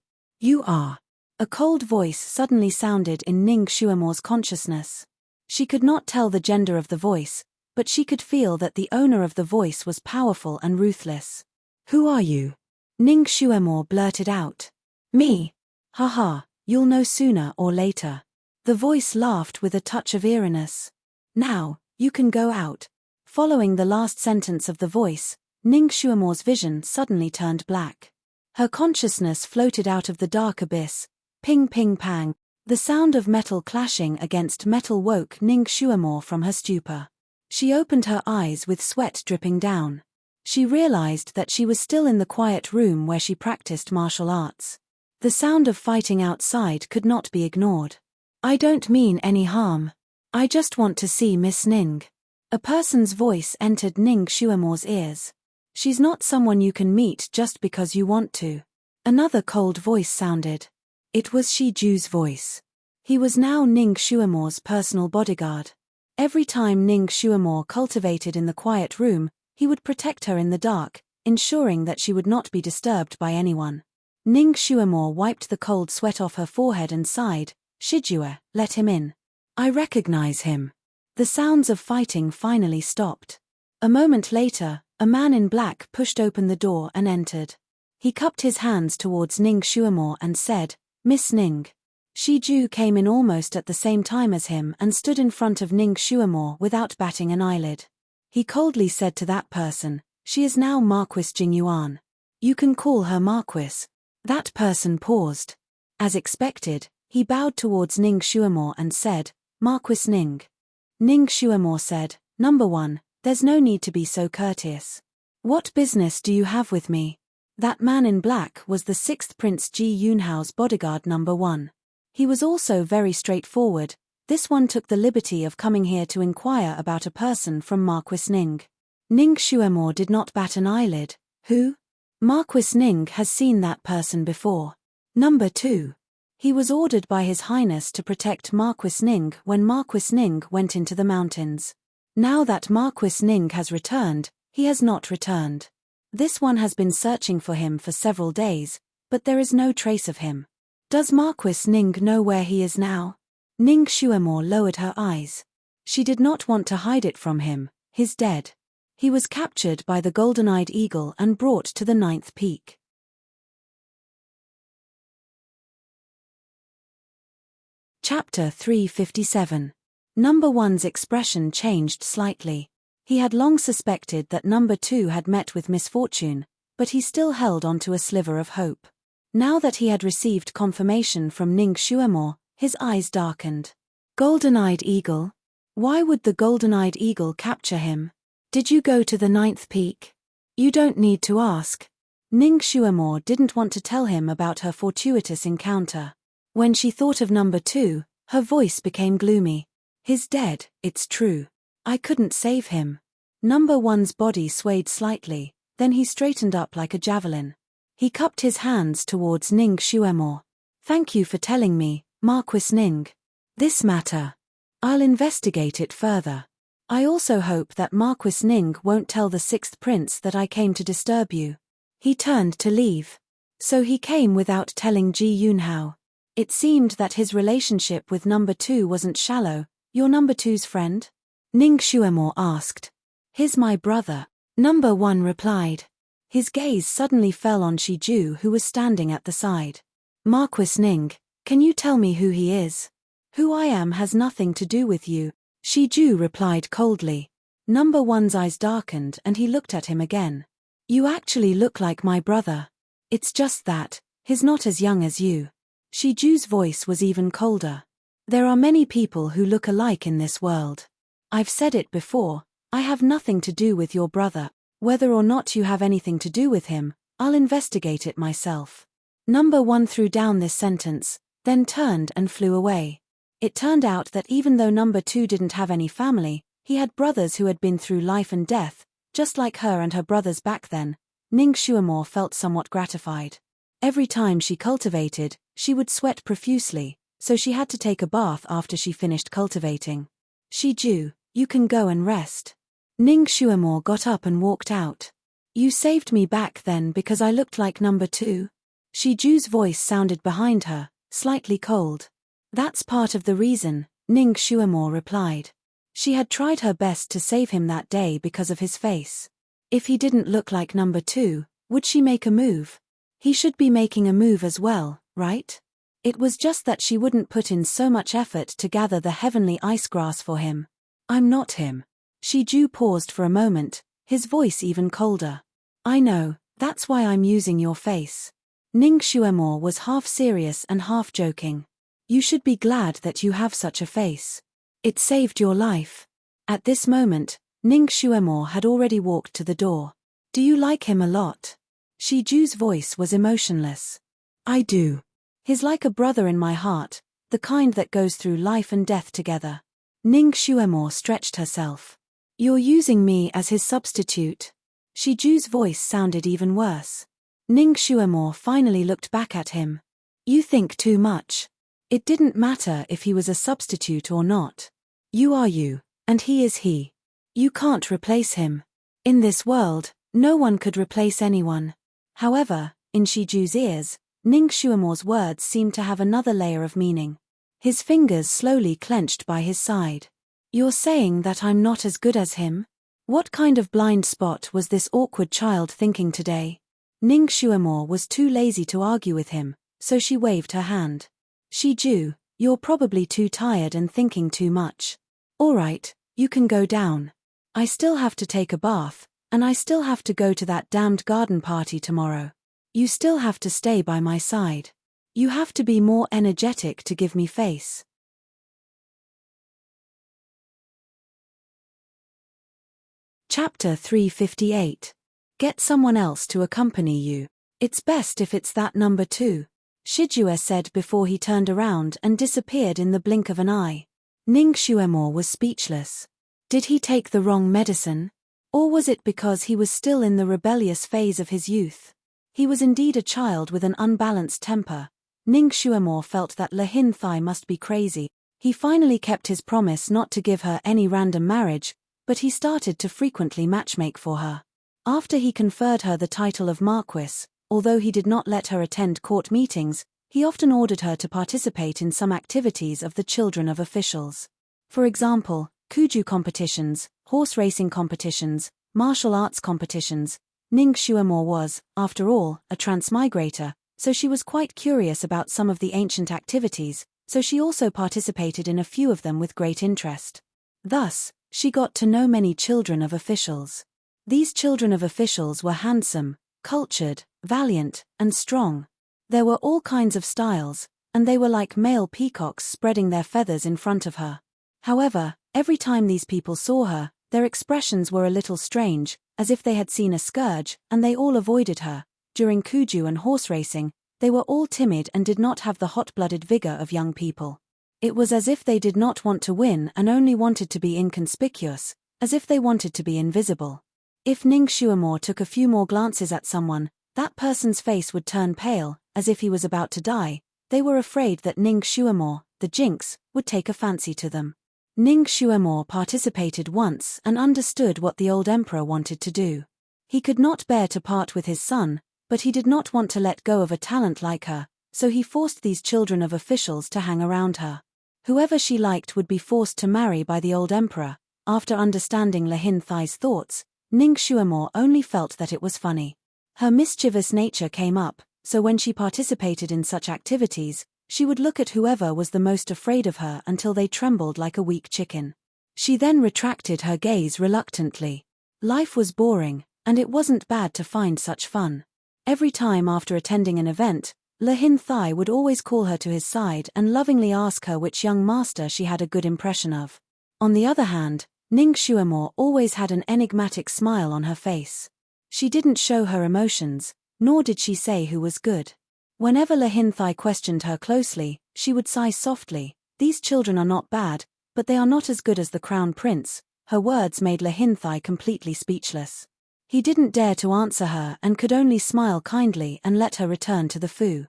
are. A cold voice suddenly sounded in Ning Xuemore's consciousness. She could not tell the gender of the voice, but she could feel that the owner of the voice was powerful and ruthless. Who are you? Ning Xuemore blurted out. Me. Haha, you'll know sooner or later. The voice laughed with a touch of eeriness. Now, you can go out. Following the last sentence of the voice, Ning Xuemore's vision suddenly turned black. Her consciousness floated out of the dark abyss. Ping ping pang. The sound of metal clashing against metal woke Ning Xuemore from her stupor. She opened her eyes with sweat dripping down. She realized that she was still in the quiet room where she practiced martial arts. The sound of fighting outside could not be ignored. I don't mean any harm. I just want to see Miss Ning. A person's voice entered Ning Xuemore's ears. She's not someone you can meet just because you want to. Another cold voice sounded. It was Shi Ju's voice. He was now Ning Xuemore's personal bodyguard. Every time Ning Xuemore cultivated in the quiet room, he would protect her in the dark, ensuring that she would not be disturbed by anyone. Ning Xuemore wiped the cold sweat off her forehead and sighed. Shijue, let him in. I recognize him. The sounds of fighting finally stopped. A moment later, a man in black pushed open the door and entered. He cupped his hands towards Ning Xuemore and said, Miss Ning. Shi Ju came in almost at the same time as him and stood in front of Ning Xuemore without batting an eyelid. He coldly said to that person, she is now Marquis Jingyuan. You can call her Marquis. That person paused. As expected, he bowed towards Ning Xuemore and said, Marquis Ning. Ning Xuemore said, Number 1, there's no need to be so courteous. What business do you have with me? That man in black was the 6th Prince Ji Yunhao's bodyguard number 1. He was also very straightforward. This one took the liberty of coming here to inquire about a person from Marquis Ning. Ning Xuemore did not bat an eyelid. Who? Marquis Ning has seen that person before. Number 2. He was ordered by His Highness to protect Marquis Ning when Marquis Ning went into the mountains. Now that Marquis Ning has returned, he has not returned. This one has been searching for him for several days, but there is no trace of him. Does Marquis Ning know where he is now? Ning Xuemore lowered her eyes. She did not want to hide it from him. He's dead. He was captured by the golden-eyed eagle and brought to the 9th peak. Chapter 357. Number 1's expression changed slightly. He had long suspected that number 2 had met with misfortune, but he still held on to a sliver of hope. Now that he had received confirmation from Ning Xuemore, his eyes darkened. Golden-eyed eagle? Why would the golden-eyed eagle capture him? Did you go to the 9th peak? You don't need to ask. Ning Xuemore didn't want to tell him about her fortuitous encounter. When she thought of number 2, her voice became gloomy. He's dead, it's true. I couldn't save him. Number 1's body swayed slightly, then he straightened up like a javelin. He cupped his hands towards Ning Xuemore. Thank you for telling me, Marquis Ning. This matter. I'll investigate it further. I also hope that Marquis Ning won't tell the 6th prince that I came to disturb you. He turned to leave. So he came without telling Ji Yunhao. It seemed that his relationship with number 2 wasn't shallow. You're number 2's friend? Ning Xuemore asked. He's my brother, number 1 replied. His gaze suddenly fell on Shiju, who was standing at the side. Marquis Ning, can you tell me who he is? Who I am has nothing to do with you, Shiju replied coldly. Number 1's eyes darkened and he looked at him again. You actually look like my brother. It's just that, he's not as young as you. Shiju's voice was even colder. There are many people who look alike in this world. I've said it before, I have nothing to do with your brother. Whether or not you have anything to do with him, I'll investigate it myself. Number 1 threw down this sentence, then turned and flew away. It turned out that even though number 2 didn't have any family, he had brothers who had been through life and death, just like her and her brothers back then. Ning Xuemore felt somewhat gratified. Every time she cultivated, she would sweat profusely, so she had to take a bath after she finished cultivating. Shiju, you can go and rest. Ning Xuemore got up and walked out. You saved me back then because I looked like number 2? Shiju's voice sounded behind her, slightly cold. That's part of the reason, Ning Xuemore replied. She had tried her best to save him that day because of his face. If he didn't look like number 2, would she make a move? He should be making a move as well, right? It was just that she wouldn't put in so much effort to gather the heavenly ice grass for him. I'm not him. Shiju paused for a moment, his voice even colder. I know, that's why I'm using your face. Ning Xuemore was half serious and half joking. You should be glad that you have such a face. It saved your life. At this moment, Ning Xuemore had already walked to the door. Do you like him a lot? Shiju's voice was emotionless. I do. He's like a brother in my heart, the kind that goes through life and death together. Ning Xuemore stretched herself. You're using me as his substitute. Shiju's voice sounded even worse. Ning Xuemore finally looked back at him. You think too much. It didn't matter if he was a substitute or not. You are you, and he is he. You can't replace him. In this world, no one could replace anyone. However, in Shiju's ears, Ning Xuemore's words seemed to have another layer of meaning. His fingers slowly clenched by his side. You're saying that I'm not as good as him? What kind of blind spot was this awkward child thinking today? Ning Xuemore was too lazy to argue with him, so she waved her hand. Shiju, you're probably too tired and thinking too much. All right, you can go down. I still have to take a bath, and I still have to go to that damned garden party tomorrow. You still have to stay by my side. You have to be more energetic to give me face. Chapter 358. Get someone else to accompany you. It's best if it's that number 2. Shijue said before he turned around and disappeared in the blink of an eye. Ning Xuemore was speechless. Did he take the wrong medicine? Or was it because he was still in the rebellious phase of his youth? He was indeed a child with an unbalanced temper. Ning Xuemore felt that Lehin Thai must be crazy. He finally kept his promise not to give her any random marriage, but he started to frequently matchmake for her. After he conferred her the title of Marquis, although he did not let her attend court meetings, he often ordered her to participate in some activities of the children of officials. For example, Kuju competitions, horse racing competitions, martial arts competitions. Ning Xuemore was, after all, a transmigrator, so she was quite curious about some of the ancient activities, so she also participated in a few of them with great interest. Thus, she got to know many children of officials. These children of officials were handsome, cultured, valiant, and strong. There were all kinds of styles, and they were like male peacocks spreading their feathers in front of her. However, every time these people saw her, their expressions were a little strange, as if they had seen a scourge, and they all avoided her. During Kuju and horse racing, they were all timid and did not have the hot-blooded vigor of young people. It was as if they did not want to win and only wanted to be inconspicuous, as if they wanted to be invisible. If Ning Xuemore took a few more glances at someone, that person's face would turn pale, as if he was about to die. They were afraid that Ning Xuemore, the jinx, would take a fancy to them. Ning Xuemore participated once and understood what the old emperor wanted to do. He could not bear to part with his son, but he did not want to let go of a talent like her, so he forced these children of officials to hang around her. Whoever she liked would be forced to marry by the old emperor. After understanding Lehin Thai's thoughts, Ning Xuemore only felt that it was funny. Her mischievous nature came up, so when she participated in such activities, she would look at whoever was the most afraid of her until they trembled like a weak chicken. She then retracted her gaze reluctantly. Life was boring, and it wasn't bad to find such fun. Every time after attending an event, Lehin Thai would always call her to his side and lovingly ask her which young master she had a good impression of. On the other hand, Ning Xuemore always had an enigmatic smile on her face. She didn't show her emotions, nor did she say who was good. Whenever Lehin Thai questioned her closely, she would sigh softly. These children are not bad, but they are not as good as the crown prince. Her words made Lehin Thai completely speechless. He didn't dare to answer her and could only smile kindly and let her return to the fu.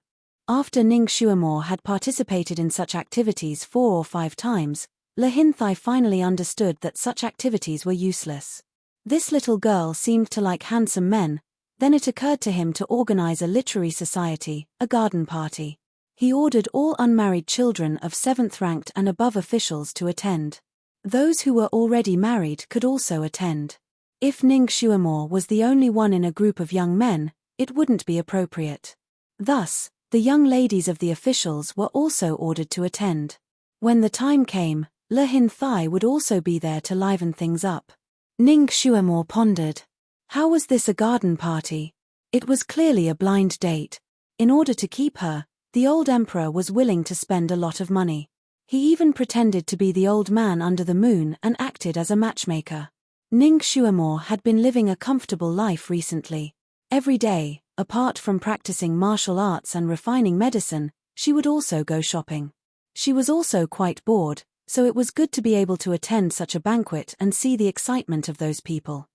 After Ning Xuemore had participated in such activities 4 or 5 times, Lehin Thai finally understood that such activities were useless. This little girl seemed to like handsome men. Then it occurred to him to organize a literary society, a garden party. He ordered all unmarried children of 7th ranked and above officials to attend. Those who were already married could also attend. If Ning Xuemore was the only one in a group of young men, it wouldn't be appropriate. Thus, the young ladies of the officials were also ordered to attend. When the time came, Lehin Thai would also be there to liven things up. Ning Xuemore pondered. How was this a garden party? It was clearly a blind date. In order to keep her, the old emperor was willing to spend a lot of money. He even pretended to be the old man under the moon and acted as a matchmaker. Ning Xuemore had been living a comfortable life recently. Every day, apart from practicing martial arts and refining medicine, she would also go shopping. She was also quite bored, so it was good to be able to attend such a banquet and see the excitement of those people.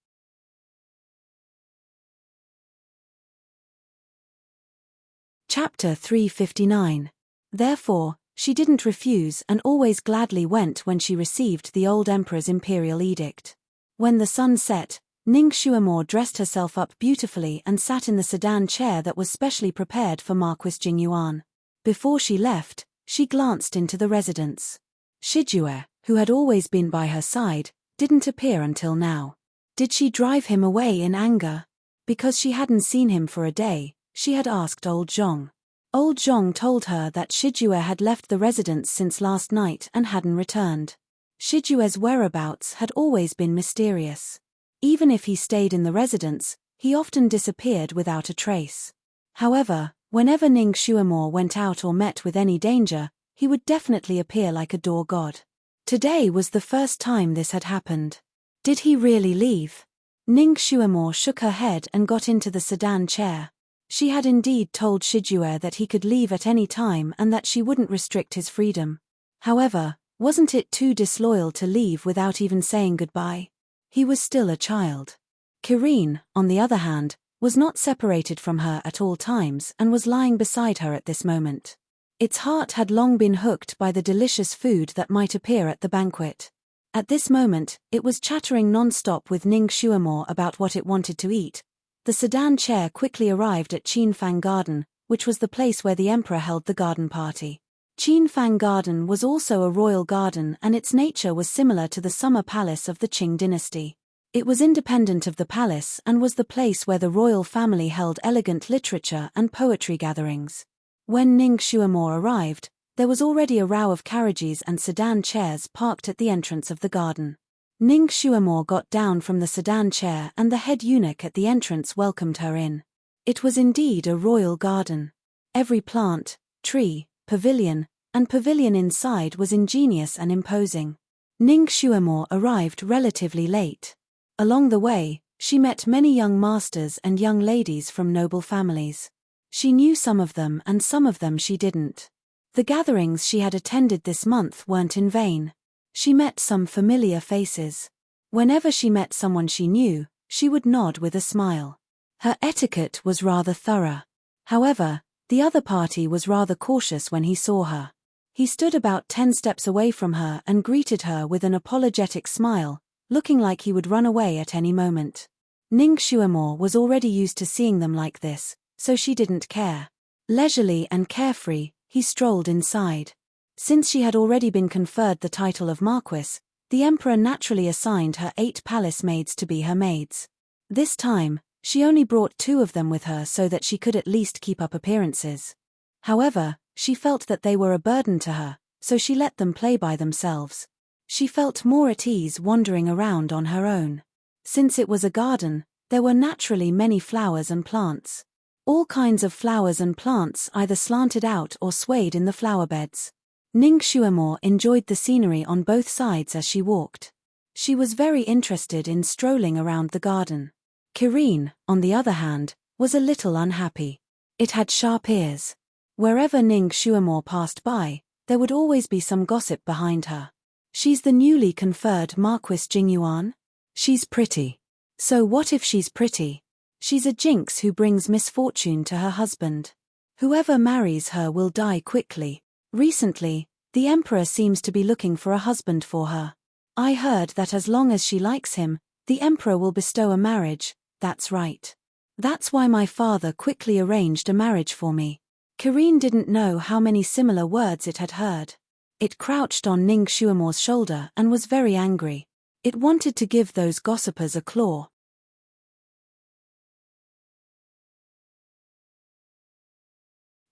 Chapter 359. Therefore, she didn't refuse and always gladly went when she received the old emperor's imperial edict. When the sun set, Ning Xuemore dressed herself up beautifully and sat in the sedan chair that was specially prepared for Marquis Jingyuan. Before she left, she glanced into the residence. Shijue, who had always been by her side, didn't appear until now. Did she drive him away in anger? Because she hadn't seen him for a day, she had asked Old Zhong. Old Zhong told her that Shijue had left the residence since last night and hadn't returned. Shijue's whereabouts had always been mysterious. Even if he stayed in the residence, he often disappeared without a trace. However, whenever Ning Xuemore went out or met with any danger, he would definitely appear like a door god. Today was the first time this had happened. Did he really leave? Ning Xuemore shook her head and got into the sedan chair. She had indeed told Shijue that he could leave at any time and that she wouldn't restrict his freedom. However, wasn't it too disloyal to leave without even saying goodbye? He was still a child. Kirin, on the other hand, was not separated from her at all times and was lying beside her at this moment. Its heart had long been hooked by the delicious food that might appear at the banquet. At this moment, it was chattering non-stop with Ning Xuemore about what it wanted to eat. The sedan chair quickly arrived at Qinfang Garden, which was the place where the emperor held the garden party. Qinfang Garden was also a royal garden and its nature was similar to the summer palace of the Qing dynasty. It was independent of the palace and was the place where the royal family held elegant literature and poetry gatherings. When Ning Xuemore arrived, there was already a row of carriages and sedan chairs parked at the entrance of the garden. Ning Xuemore got down from the sedan chair and the head eunuch at the entrance welcomed her in. It was indeed a royal garden. Every plant, tree, pavilion inside was ingenious and imposing. Ning Xuemore arrived relatively late. Along the way, she met many young masters and young ladies from noble families. She knew some of them and some of them she didn't. The gatherings she had attended this month weren't in vain. She met some familiar faces. Whenever she met someone she knew, she would nod with a smile. Her etiquette was rather thorough. However, the other party was rather cautious when he saw her. He stood about 10 steps away from her and greeted her with an apologetic smile, looking like he would run away at any moment. Ning Xuemore was already used to seeing them like this, so she didn't care. Leisurely and carefree, he strolled inside. Since she had already been conferred the title of Marquis, the emperor naturally assigned her 8 palace maids to be her maids. This time, she only brought 2 of them with her so that she could at least keep up appearances. However, she felt that they were a burden to her, so she let them play by themselves. She felt more at ease wandering around on her own. Since it was a garden, there were naturally many flowers and plants. All kinds of flowers and plants either slanted out or swayed in the flower beds. Ning Xuemore enjoyed the scenery on both sides as she walked. She was very interested in strolling around the garden. Kirin, on the other hand, was a little unhappy. It had sharp ears. Wherever Ning Xuemore passed by, there would always be some gossip behind her. She's the newly conferred Marquis Jingyuan? She's pretty. So what if she's pretty? She's a jinx who brings misfortune to her husband. Whoever marries her will die quickly. Recently, the emperor seems to be looking for a husband for her. I heard that as long as she likes him, the emperor will bestow a marriage. That's right. That's why my father quickly arranged a marriage for me. Kirin didn't know how many similar words it had heard. It crouched on Ning Xuemore's shoulder and was very angry. It wanted to give those gossipers a claw.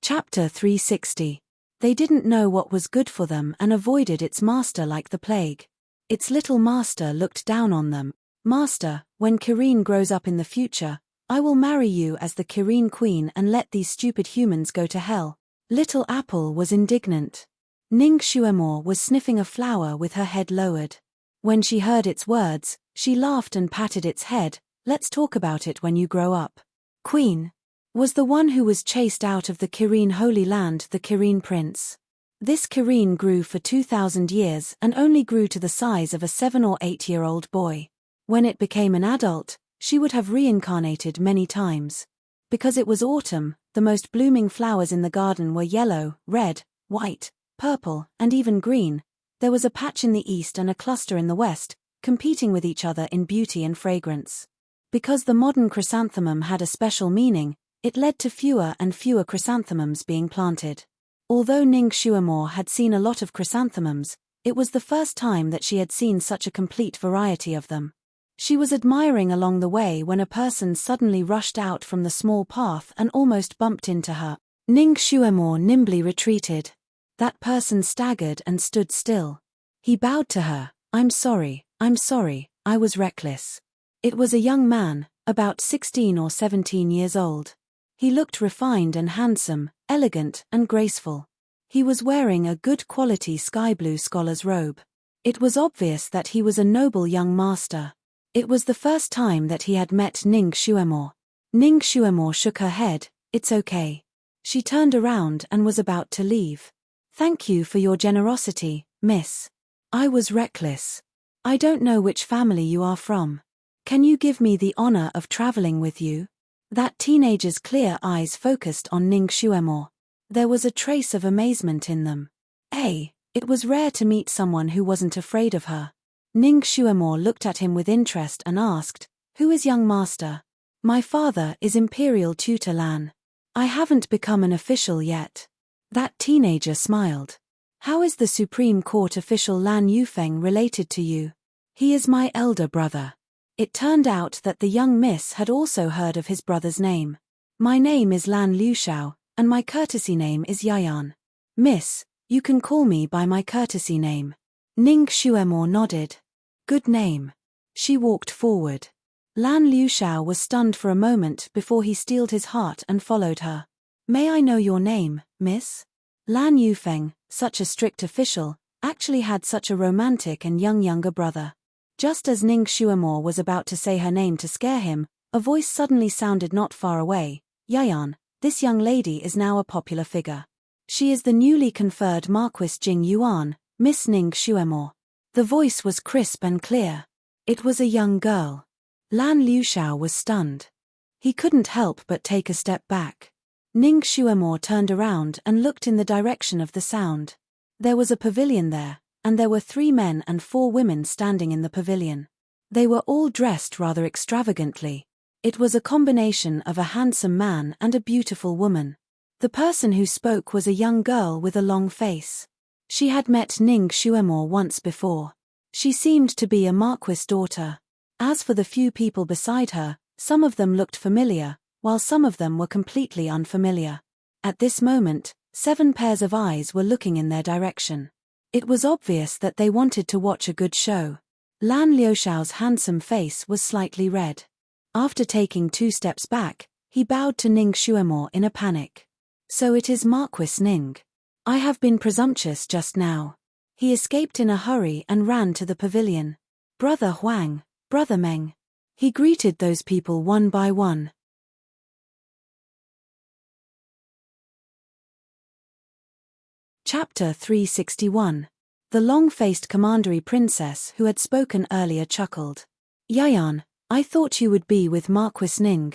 Chapter 360. They didn't know what was good for them and avoided its master like the plague. Its little master looked down on them. Master, when Kirin grows up in the future, I will marry you as the Kirin queen and let these stupid humans go to hell. Little Apple was indignant. Ning Xuemore was sniffing a flower with her head lowered. When she heard its words, she laughed and patted its head. Let's talk about it when you grow up. Queen was the one who was chased out of the Kirin Holy Land, the Kirin prince. This Kirin grew for 2,000 years and only grew to the size of a 7 or 8-year-old boy. When it became an adult, she would have reincarnated many times. Because it was autumn, the most blooming flowers in the garden were yellow, red, white, purple, and even green. There was a patch in the east and a cluster in the west, competing with each other in beauty and fragrance. Because the modern chrysanthemum had a special meaning, it led to fewer and fewer chrysanthemums being planted. Although Ning Xuemore had seen a lot of chrysanthemums, it was the first time that she had seen such a complete variety of them. She was admiring along the way when a person suddenly rushed out from the small path and almost bumped into her. Ning Xuemore nimbly retreated. That person staggered and stood still. He bowed to her. I'm sorry, I was reckless. It was a young man, about 16 or 17 years old. He looked refined and handsome, elegant and graceful. He was wearing a good quality sky blue scholar's robe. It was obvious that he was a noble young master. It was the first time that he had met Ning Xuemore. Ning Xuemore shook her head. It's okay. She turned around and was about to leave. Thank you for your generosity, miss. I was reckless. I don't know which family you are from. Can you give me the honor of traveling with you? That teenager's clear eyes focused on Ning Xuemore. There was a trace of amazement in them. It was rare to meet someone who wasn't afraid of her. Ning Xuemore looked at him with interest and asked, Who is young master? My father is Imperial Tutor Lan. I haven't become an official yet. That teenager smiled. How is the Supreme Court official Lan Yufeng related to you? He is my elder brother. It turned out that the young miss had also heard of his brother's name. My name is Lan Liushao, and my courtesy name is Yayan. Miss, you can call me by my courtesy name. Ning Xuemore nodded. Good name. She walked forward. Lan Liushao was stunned for a moment before he steeled his heart and followed her. May I know your name, miss? Lan Yufeng, such a strict official, actually had such a romantic and young younger brother. Just as Ning Xuemore was about to say her name to scare him, a voice suddenly sounded not far away. Yayan, this young lady is now a popular figure. She is the newly conferred Marquis Jing Yuan, Miss Ning Xuemore. The voice was crisp and clear. It was a young girl. Lan Liushao was stunned. He couldn't help but take a step back. Ning Xuemore turned around and looked in the direction of the sound. There was a pavilion there, and there were 3 men and 4 women standing in the pavilion. They were all dressed rather extravagantly. It was a combination of a handsome man and a beautiful woman. The person who spoke was a young girl with a long face. She had met Ning Xuemore once before. She seemed to be a marquis' daughter. As for the few people beside her, some of them looked familiar, while some of them were completely unfamiliar. At this moment, 7 pairs of eyes were looking in their direction. It was obvious that they wanted to watch a good show. Lan Liushao's handsome face was slightly red. After taking 2 steps back, he bowed to Ning Xuemore in a panic. So it is Marquis Ning. I have been presumptuous just now. He escaped in a hurry and ran to the pavilion. Brother Huang, Brother Meng. He greeted those people one by one. Chapter 361. The long-faced commandery princess who had spoken earlier chuckled. Yayan, I thought you would be with Marquis Ning.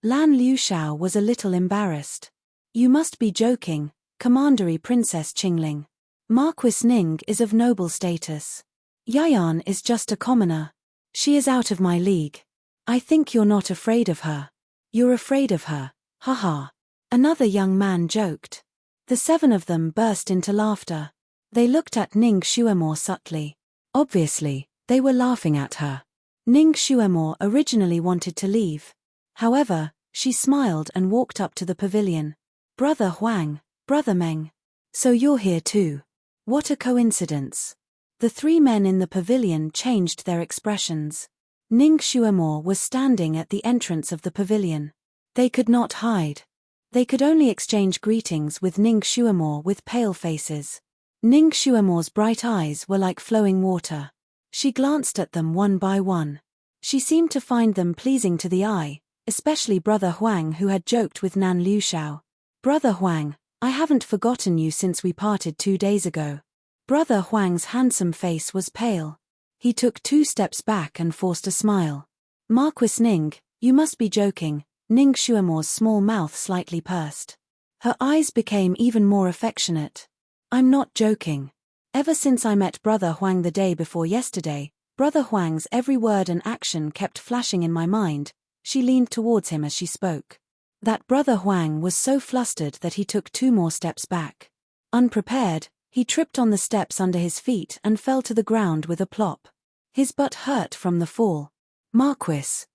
Lan Liushao was a little embarrassed. You must be joking, commandery princess Qingling. Marquis Ning is of noble status. Yayan is just a commoner. She is out of my league. I think you're not afraid of her. You're afraid of her, haha. Another young man joked. The 7 of them burst into laughter. They looked at Ning Xuemore subtly. Obviously, they were laughing at her. Ning Xuemore originally wanted to leave. However, she smiled and walked up to the pavilion. Brother Huang, Brother Meng. So you're here too. What a coincidence. The 3 men in the pavilion changed their expressions. Ning Xuemore was standing at the entrance of the pavilion. They could not hide. They could only exchange greetings with Ning Xuemore with pale faces. Ning Xuemore's bright eyes were like flowing water. She glanced at them one by one. She seemed to find them pleasing to the eye, especially Brother Huang who had joked with Nan Liushao. Brother Huang, I haven't forgotten you since we parted 2 days ago. Brother Huang's handsome face was pale. He took 2 steps back and forced a smile. Marquis Ning, you must be joking. Ning Xuemore's small mouth slightly pursed. Her eyes became even more affectionate. I'm not joking. Ever since I met Brother Huang the day before yesterday, Brother Huang's every word and action kept flashing in my mind. She leaned towards him as she spoke. That Brother Huang was so flustered that he took 2 more steps back. Unprepared, he tripped on the steps under his feet and fell to the ground with a plop. His butt hurt from the fall. Marquis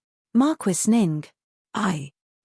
Ning.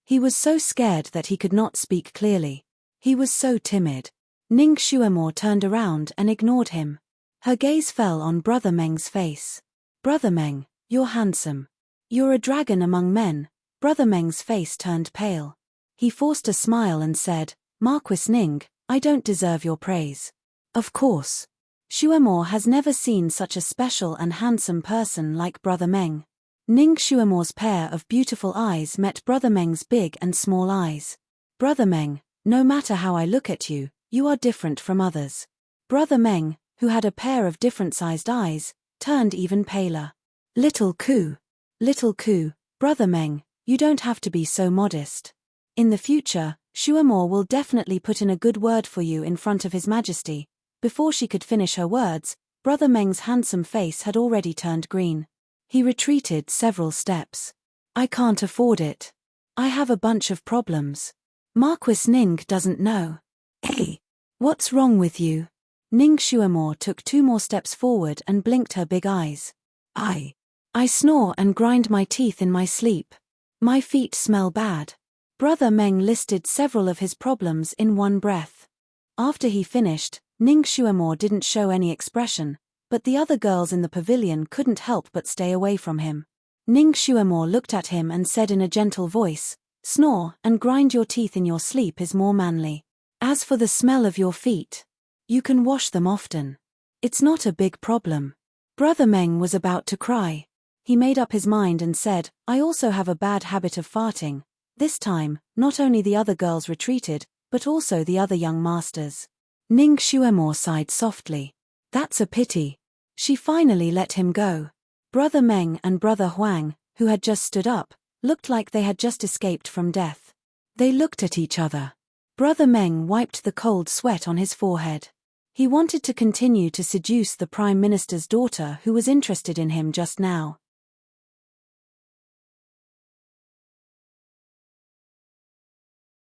He was so scared that he could not speak clearly. He was so timid. Ning Xuemore turned around and ignored him. Her gaze fell on Brother Meng's face. Brother Meng, you're handsome. You're a dragon among men. Brother Meng's face turned pale. He forced a smile and said, Marquis Ning, I don't deserve your praise. Of course. Xuemore has never seen such a special and handsome person like Brother Meng. Ning Xuemor's pair of beautiful eyes met Brother Meng's big and small eyes. Brother Meng, no matter how I look at you, you are different from others. Brother Meng, who had a pair of different-sized eyes, turned even paler. Little Ku, Brother Meng, you don't have to be so modest. In the future, Xuemor will definitely put in a good word for you in front of His Majesty. Before she could finish her words, Brother Meng's handsome face had already turned green. He retreated several steps. I can't afford it. I have a bunch of problems. Marquis Ning doesn't know. Hey, what's wrong with you? Ning Xuemor took 2 more steps forward and blinked her big eyes. I snore and grind my teeth in my sleep. My feet smell bad. Brother Meng listed several of his problems in one breath. After he finished, Ning Xuemor didn't show any expression, but the other girls in the pavilion couldn't help but stay away from him. Ning Xuemor looked at him and said in a gentle voice, snore and grind your teeth in your sleep is more manly. As for the smell of your feet, you can wash them often. It's not a big problem. Brother Meng was about to cry. He made up his mind and said, I also have a bad habit of farting. This time, not only the other girls retreated, but also the other young masters. Ning Xuemor sighed softly. That's a pity. She finally let him go. Brother Meng and Brother Huang, who had just stood up, looked like they had just escaped from death. They looked at each other. Brother Meng wiped the cold sweat on his forehead. He wanted to continue to seduce the Prime Minister's daughter who was interested in him just now.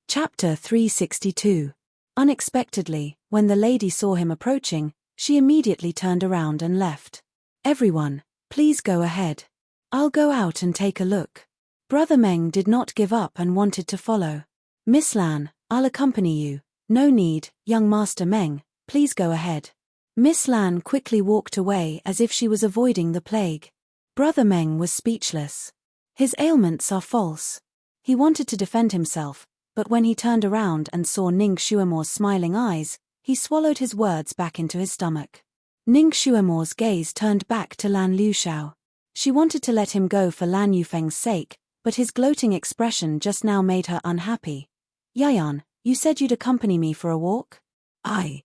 Chapter 362. Unexpectedly, when the lady saw him approaching, she immediately turned around and left. Everyone, please go ahead. I'll go out and take a look. Brother Meng did not give up and wanted to follow. Miss Lan, I'll accompany you. No need, young Master Meng, please go ahead. Miss Lan quickly walked away as if she was avoiding the plague. Brother Meng was speechless. His ailments are false. He wanted to defend himself, but when he turned around and saw Ning Xuemor's smiling eyes, he swallowed his words back into his stomach. Ning Xuemor's gaze turned back to Lan Liushao. She wanted to let him go for Lan Yufeng's sake, but his gloating expression just now made her unhappy. Yayan, you said you'd accompany me for a walk? I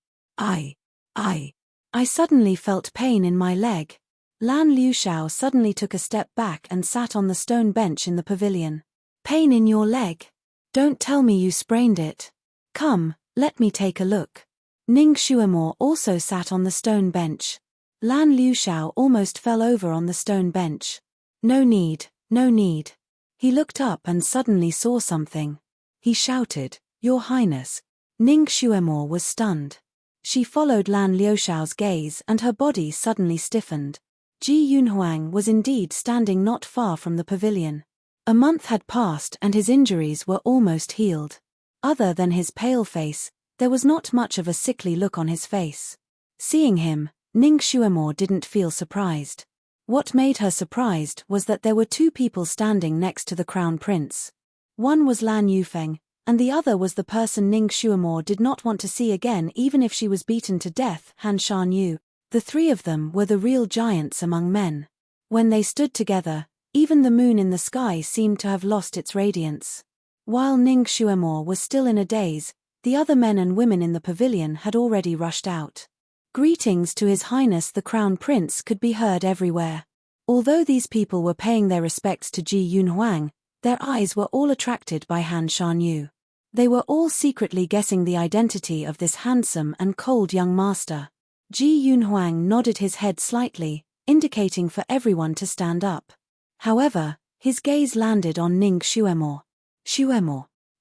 suddenly felt pain in my leg. Lan Liushao suddenly took a step back and sat on the stone bench in the pavilion. Pain in your leg? Don't tell me you sprained it. Come, let me take a look. Ning Xuemor also sat on the stone bench. Lan Liushao almost fell over on the stone bench. No need, no need. He looked up and suddenly saw something. He shouted, Your Highness. Ning Xuemor was stunned. She followed Lan Liushao's gaze and her body suddenly stiffened. Ji Yunhuang was indeed standing not far from the pavilion. A month had passed and his injuries were almost healed. Other than his pale face, there was not much of a sickly look on his face. Seeing him, Ning Xuemor didn't feel surprised. What made her surprised was that there were 2 people standing next to the Crown Prince. One was Lan Yufeng, and the other was the person Ning Xuemor did not want to see again even if she was beaten to death, Han Shanyu. The 3 of them were the real giants among men. When they stood together, even the moon in the sky seemed to have lost its radiance. While Ning Xuemor was still in a daze, the other men and women in the pavilion had already rushed out. Greetings to His Highness the Crown Prince could be heard everywhere. Although these people were paying their respects to Ji Yunhuang, their eyes were all attracted by Han Shanyu. They were all secretly guessing the identity of this handsome and cold young master. Ji Yunhuang nodded his head slightly, indicating for everyone to stand up. However, his gaze landed on Ning Xuemor.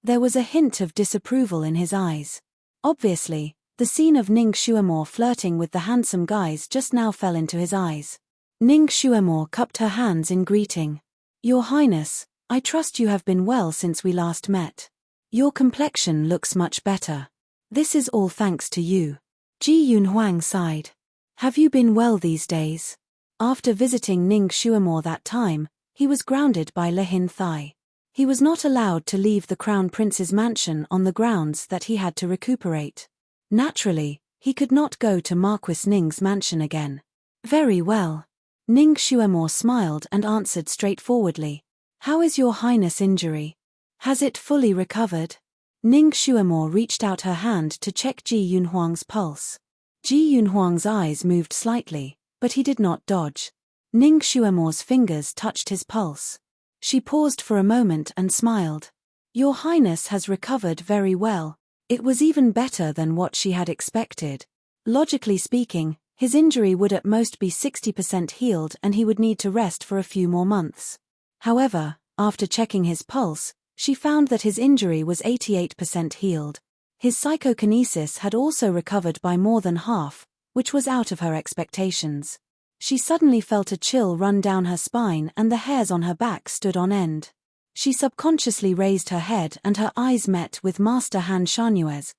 There was a hint of disapproval in his eyes. Obviously, the scene of Ning Xuemor flirting with the handsome guys just now fell into his eyes. Ning Xuemor cupped her hands in greeting. Your Highness, I trust you have been well since we last met. Your complexion looks much better. This is all thanks to you. Ji Yunhuang sighed. Have you been well these days? After visiting Ning Xuemor that time, he was grounded by Lehin Thai. He was not allowed to leave the Crown Prince's mansion on the grounds that he had to recuperate. Naturally, he could not go to Marquis Ning's mansion again. Very well. Ning Xuemore smiled and answered straightforwardly. How is your highness' injury? Has it fully recovered? Ning Xuemore reached out her hand to check Ji Yunhuang's pulse. Ji Yunhuang's eyes moved slightly, but he did not dodge. Ning Xuemore's fingers touched his pulse. She paused for a moment and smiled. Your highness has recovered very well. It was even better than what she had expected. Logically speaking, his injury would at most be 60% healed and he would need to rest for a few more months. However, after checking his pulse, she found that his injury was 88% healed. His psychokinesis had also recovered by more than half, which was out of her expectations. She suddenly felt a chill run down her spine and the hairs on her back stood on end. She subconsciously raised her head and her eyes met with Master Han Shanue's.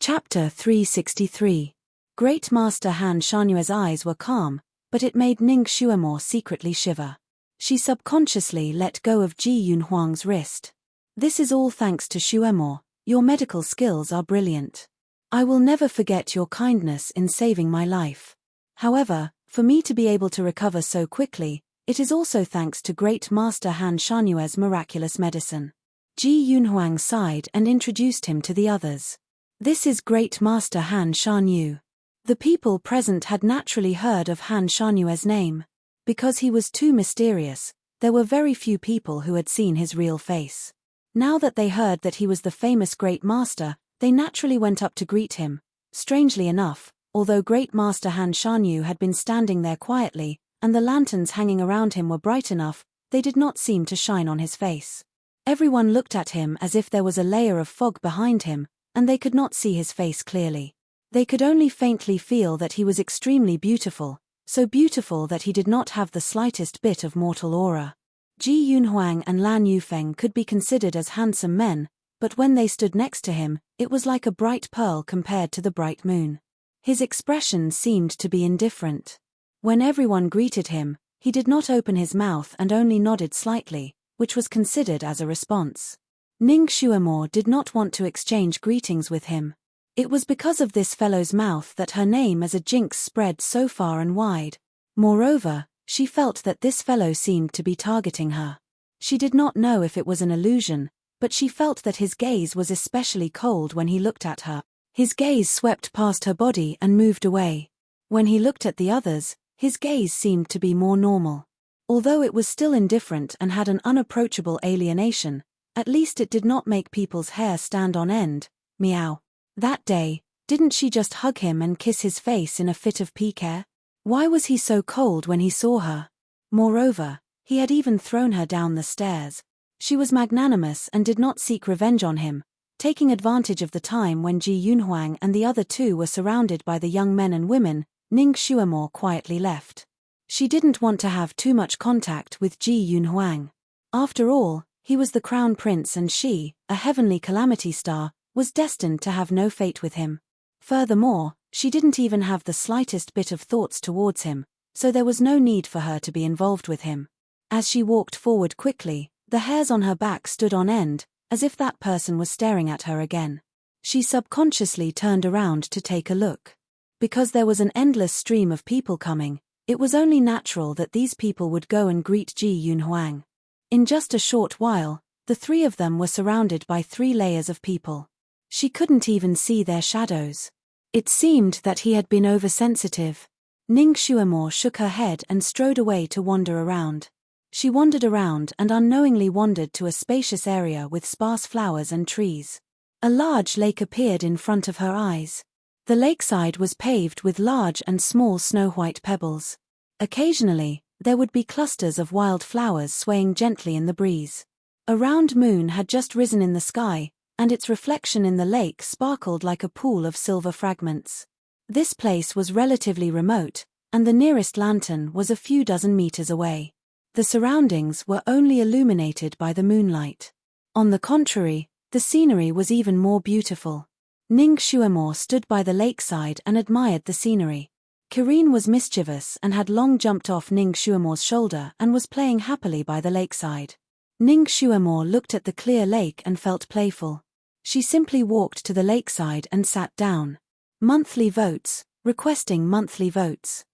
Chapter 363. Great Master Han Shanue's eyes were calm, but it made Ning Xuemore secretly shiver. She subconsciously let go of Ji Yunhuang's wrist. This is all thanks to Xuemore, your medical skills are brilliant. I will never forget your kindness in saving my life. However, for me to be able to recover so quickly, it is also thanks to Great Master Han Shanue's miraculous medicine. Ji Yunhuang sighed and introduced him to the others. This is Great Master Han Shanyu. The people present had naturally heard of Han Shanue's name. Because he was too mysterious, there were very few people who had seen his real face. Now that they heard that he was the famous Great Master, they naturally went up to greet him. Strangely enough, although Great Master Han Shanyu had been standing there quietly, and the lanterns hanging around him were bright enough, they did not seem to shine on his face. Everyone looked at him as if there was a layer of fog behind him, and they could not see his face clearly. They could only faintly feel that he was extremely beautiful, so beautiful that he did not have the slightest bit of mortal aura. Ji Yunhuang and Lan Yufeng could be considered as handsome men, but when they stood next to him, it was like a bright pearl compared to the bright moon. His expression seemed to be indifferent. When everyone greeted him, he did not open his mouth and only nodded slightly, which was considered as a response. Ning Xuemore did not want to exchange greetings with him. It was because of this fellow's mouth that her name as a jinx spread so far and wide. Moreover, she felt that this fellow seemed to be targeting her. She did not know if it was an illusion, but she felt that his gaze was especially cold when he looked at her. His gaze swept past her body and moved away. When he looked at the others, his gaze seemed to be more normal. Although it was still indifferent and had an unapproachable alienation, at least it did not make people's hair stand on end. Meow. That day, didn't she just hug him and kiss his face in a fit of pique? Why was he so cold when he saw her? Moreover, he had even thrown her down the stairs. She was magnanimous and did not seek revenge on him, taking advantage of the time when Ji Yunhuang and the other two were surrounded by the young men and women. Ning Xuemore quietly left. She didn't want to have too much contact with Ji Yunhuang. After all, he was the crown prince and she, a heavenly calamity star, was destined to have no fate with him. Furthermore, she didn't even have the slightest bit of thoughts towards him, so there was no need for her to be involved with him. As she walked forward quickly, the hairs on her back stood on end, as if that person was staring at her again. She subconsciously turned around to take a look. Because there was an endless stream of people coming, it was only natural that these people would go and greet Ji Yunhuang. In just a short while, the three of them were surrounded by 3 layers of people. She couldn't even see their shadows. It seemed that he had been oversensitive. Ning Xuemore shook her head and strode away to wander around. She wandered around and unknowingly wandered to a spacious area with sparse flowers and trees. A large lake appeared in front of her eyes. The lakeside was paved with large and small snow-white pebbles. Occasionally, there would be clusters of wild flowers swaying gently in the breeze. A round moon had just risen in the sky, and its reflection in the lake sparkled like a pool of silver fragments. This place was relatively remote, and the nearest lantern was a few dozen meters away. The surroundings were only illuminated by the moonlight. On the contrary, the scenery was even more beautiful. Ning Xuemore stood by the lakeside and admired the scenery. Kirin was mischievous and had long jumped off Ning Xuemore's shoulder and was playing happily by the lakeside. Ning Xuemore looked at the clear lake and felt playful. She simply walked to the lakeside and sat down. Monthly votes, requesting monthly votes.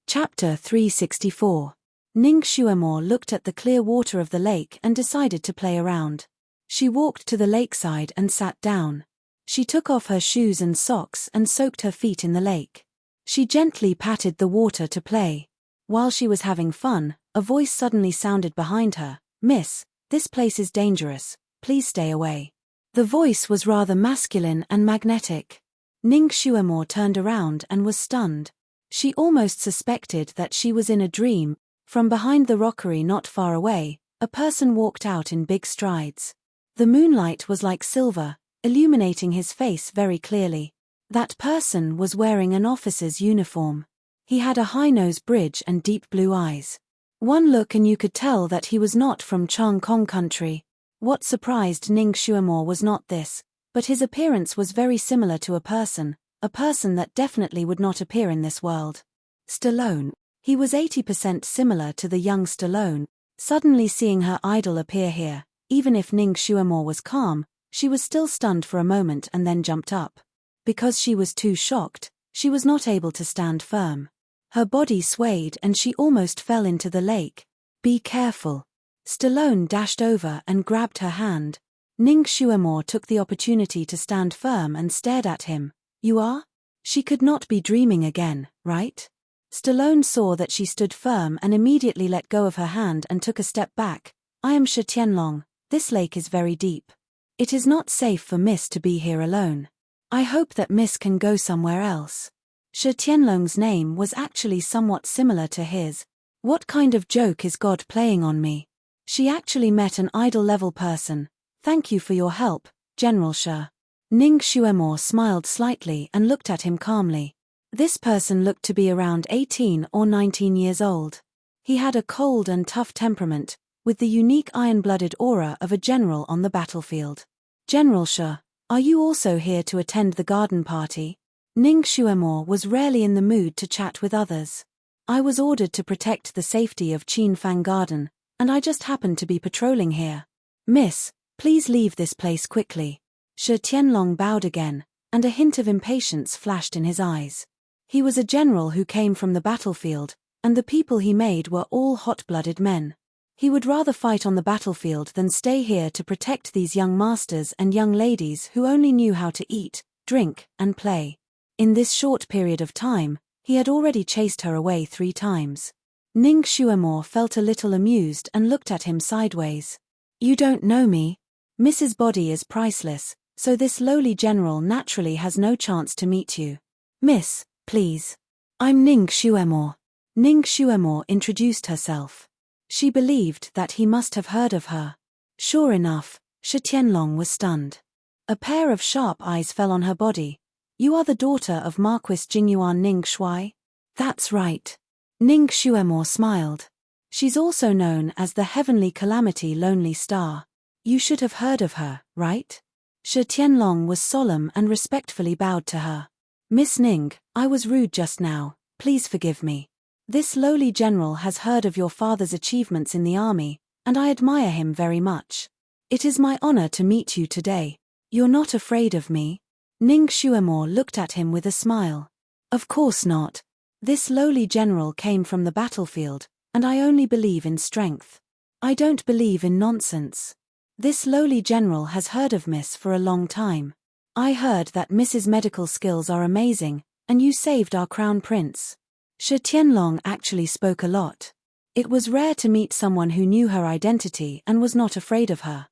Chapter 364. Ning Xuemore looked at the clear water of the lake and decided to play around. She walked to the lakeside and sat down. She took off her shoes and socks and soaked her feet in the lake. She gently patted the water to play. While she was having fun, a voice suddenly sounded behind her. "Miss, this place is dangerous. Please stay away." The voice was rather masculine and magnetic. Ning Xuemore turned around and was stunned. She almost suspected that she was in a dream. From behind the rockery not far away, a person walked out in big strides. The moonlight was like silver, illuminating his face very clearly. That person was wearing an officer's uniform. He had a high-nose bridge and deep blue eyes. One look and you could tell that he was not from Chang Kong country. What surprised Ning Xuemore was not this, but his appearance was very similar to a person that definitely would not appear in this world. Stallone. He was 80% similar to the young Stallone. Suddenly seeing her idol appear here, even if Ning Xuemore was calm, she was still stunned for a moment and then jumped up. Because she was too shocked, she was not able to stand firm. Her body swayed and she almost fell into the lake. "Be careful." Stallone dashed over and grabbed her hand. Ning Xuemore took the opportunity to stand firm and stared at him. "You are?" She could not be dreaming again, right? Stallone saw that she stood firm and immediately let go of her hand and took a step back. "I am Shi Tianlong. This lake is very deep. It is not safe for Miss to be here alone. I hope that Miss can go somewhere else." Shi Tianlong's name was actually somewhat similar to his. What kind of joke is God playing on me? She actually met an idol-level person. "Thank you for your help, General Shi." Ning Xuemore smiled slightly and looked at him calmly. This person looked to be around 18 or 19 years old. He had a cold and tough temperament, with the unique iron-blooded aura of a general on the battlefield. "General Shi, are you also here to attend the garden party?" Ning Xuemore was rarely in the mood to chat with others. "I was ordered to protect the safety of Qin Fang Garden, and I just happened to be patrolling here. Miss, please leave this place quickly." Shi Tianlong bowed again, and a hint of impatience flashed in his eyes. He was a general who came from the battlefield, and the people he made were all hot-blooded men. He would rather fight on the battlefield than stay here to protect these young masters and young ladies who only knew how to eat, drink, and play. In this short period of time, he had already chased her away 3 times. Ning Xuemore felt a little amused and looked at him sideways. "You don't know me? Mrs. Body is priceless, so this lowly general naturally has no chance to meet you. Miss, please. I'm Ning Xuemore." Ning Xuemore introduced herself. She believed that he must have heard of her. Sure enough, Shi Tianlong was stunned. A pair of sharp eyes fell on her body. "You are the daughter of Marquis Jingyuan Ning Shuai?" "That's right." Ning Xuemore smiled. "She's also known as the Heavenly Calamity Lonely Star. You should have heard of her, right?" Shi Tianlong was solemn and respectfully bowed to her. "Miss Ning, I was rude just now, please forgive me. This lowly general has heard of your father's achievements in the army, and I admire him very much. It is my honor to meet you today. You're not afraid of me?" Ning Xuemore looked at him with a smile. "Of course not. This lowly general came from the battlefield, and I only believe in strength. I don't believe in nonsense. This lowly general has heard of Miss for a long time. I heard that Miss's medical skills are amazing, and you saved our crown prince." Shi Tianlong actually spoke a lot. It was rare to meet someone who knew her identity and was not afraid of her.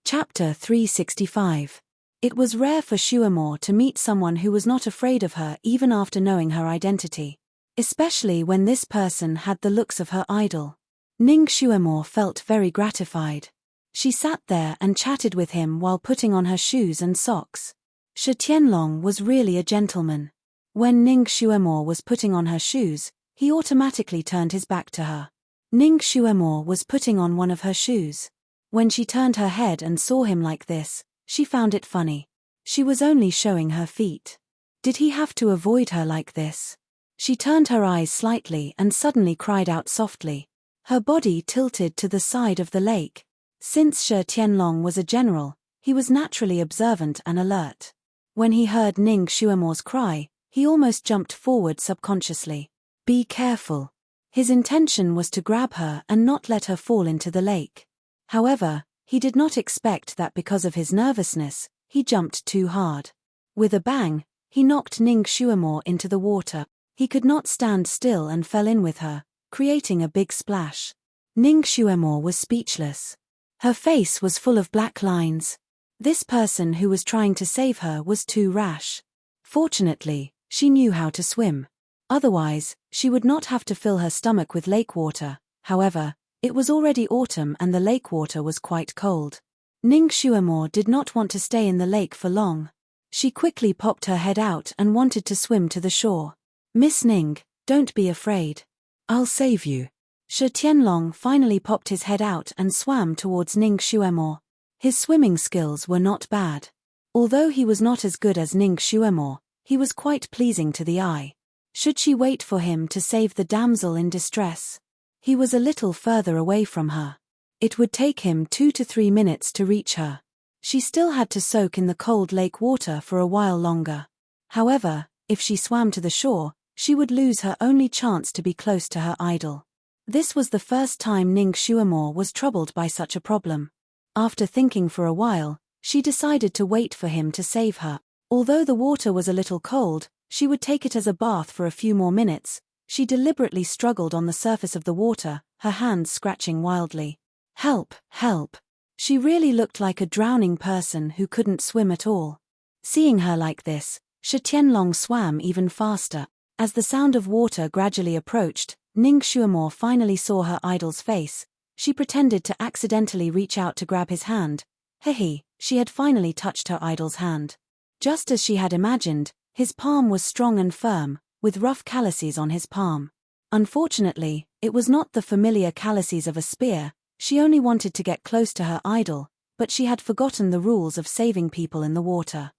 Chapter 365. It was rare for Xuemore to meet someone who was not afraid of her even after knowing her identity. Especially when this person had the looks of her idol. Ning Xuemore felt very gratified. She sat there and chatted with him while putting on her shoes and socks. Shi Tianlong was really a gentleman. When Ning Xuemore was putting on her shoes, he automatically turned his back to her. Ning Xuemore was putting on one of her shoes. When she turned her head and saw him like this, she found it funny. She was only showing her feet. Did he have to avoid her like this? She turned her eyes slightly and suddenly cried out softly. Her body tilted to the side of the lake. Since Shi Tianlong was a general, he was naturally observant and alert. When he heard Ning Xuemo's cry, he almost jumped forward subconsciously. Be careful. His intention was to grab her and not let her fall into the lake. However, he did not expect that because of his nervousness, he jumped too hard. With a bang, he knocked Ning Xuemo into the water. He could not stand still and fell in with her, creating a big splash. Ning Xuemo was speechless. Her face was full of black lines. This person who was trying to save her was too rash. Fortunately, she knew how to swim. Otherwise, she would not have to fill her stomach with lake water. However, it was already autumn and the lake water was quite cold. Ning Xuemo did not want to stay in the lake for long. She quickly popped her head out and wanted to swim to the shore. Miss Ning, don't be afraid. I'll save you. Shi Tianlong finally popped his head out and swam towards Ning Xuemo. His swimming skills were not bad. Although he was not as good as Ning Xuemo, he was quite pleasing to the eye. Should she wait for him to save the damsel in distress? He was a little further away from her. It would take him 2 to 3 minutes to reach her. She still had to soak in the cold lake water for a while longer. However, if she swam to the shore, she would lose her only chance to be close to her idol. This was the first time Ning Xuemo was troubled by such a problem. After thinking for a while, she decided to wait for him to save her. Although the water was a little cold, she would take it as a bath for a few more minutes. She deliberately struggled on the surface of the water, her hands scratching wildly. Help, help. She really looked like a drowning person who couldn't swim at all. Seeing her like this, Shi Tianlong swam even faster. As the sound of water gradually approached, Ning Xuemo finally saw her idol's face. She pretended to accidentally reach out to grab his hand. Hehe, she had finally touched her idol's hand. Just as she had imagined, his palm was strong and firm, with rough calluses on his palm. Unfortunately, it was not the familiar calluses of a spear. She only wanted to get close to her idol, but she had forgotten the rules of saving people in the water.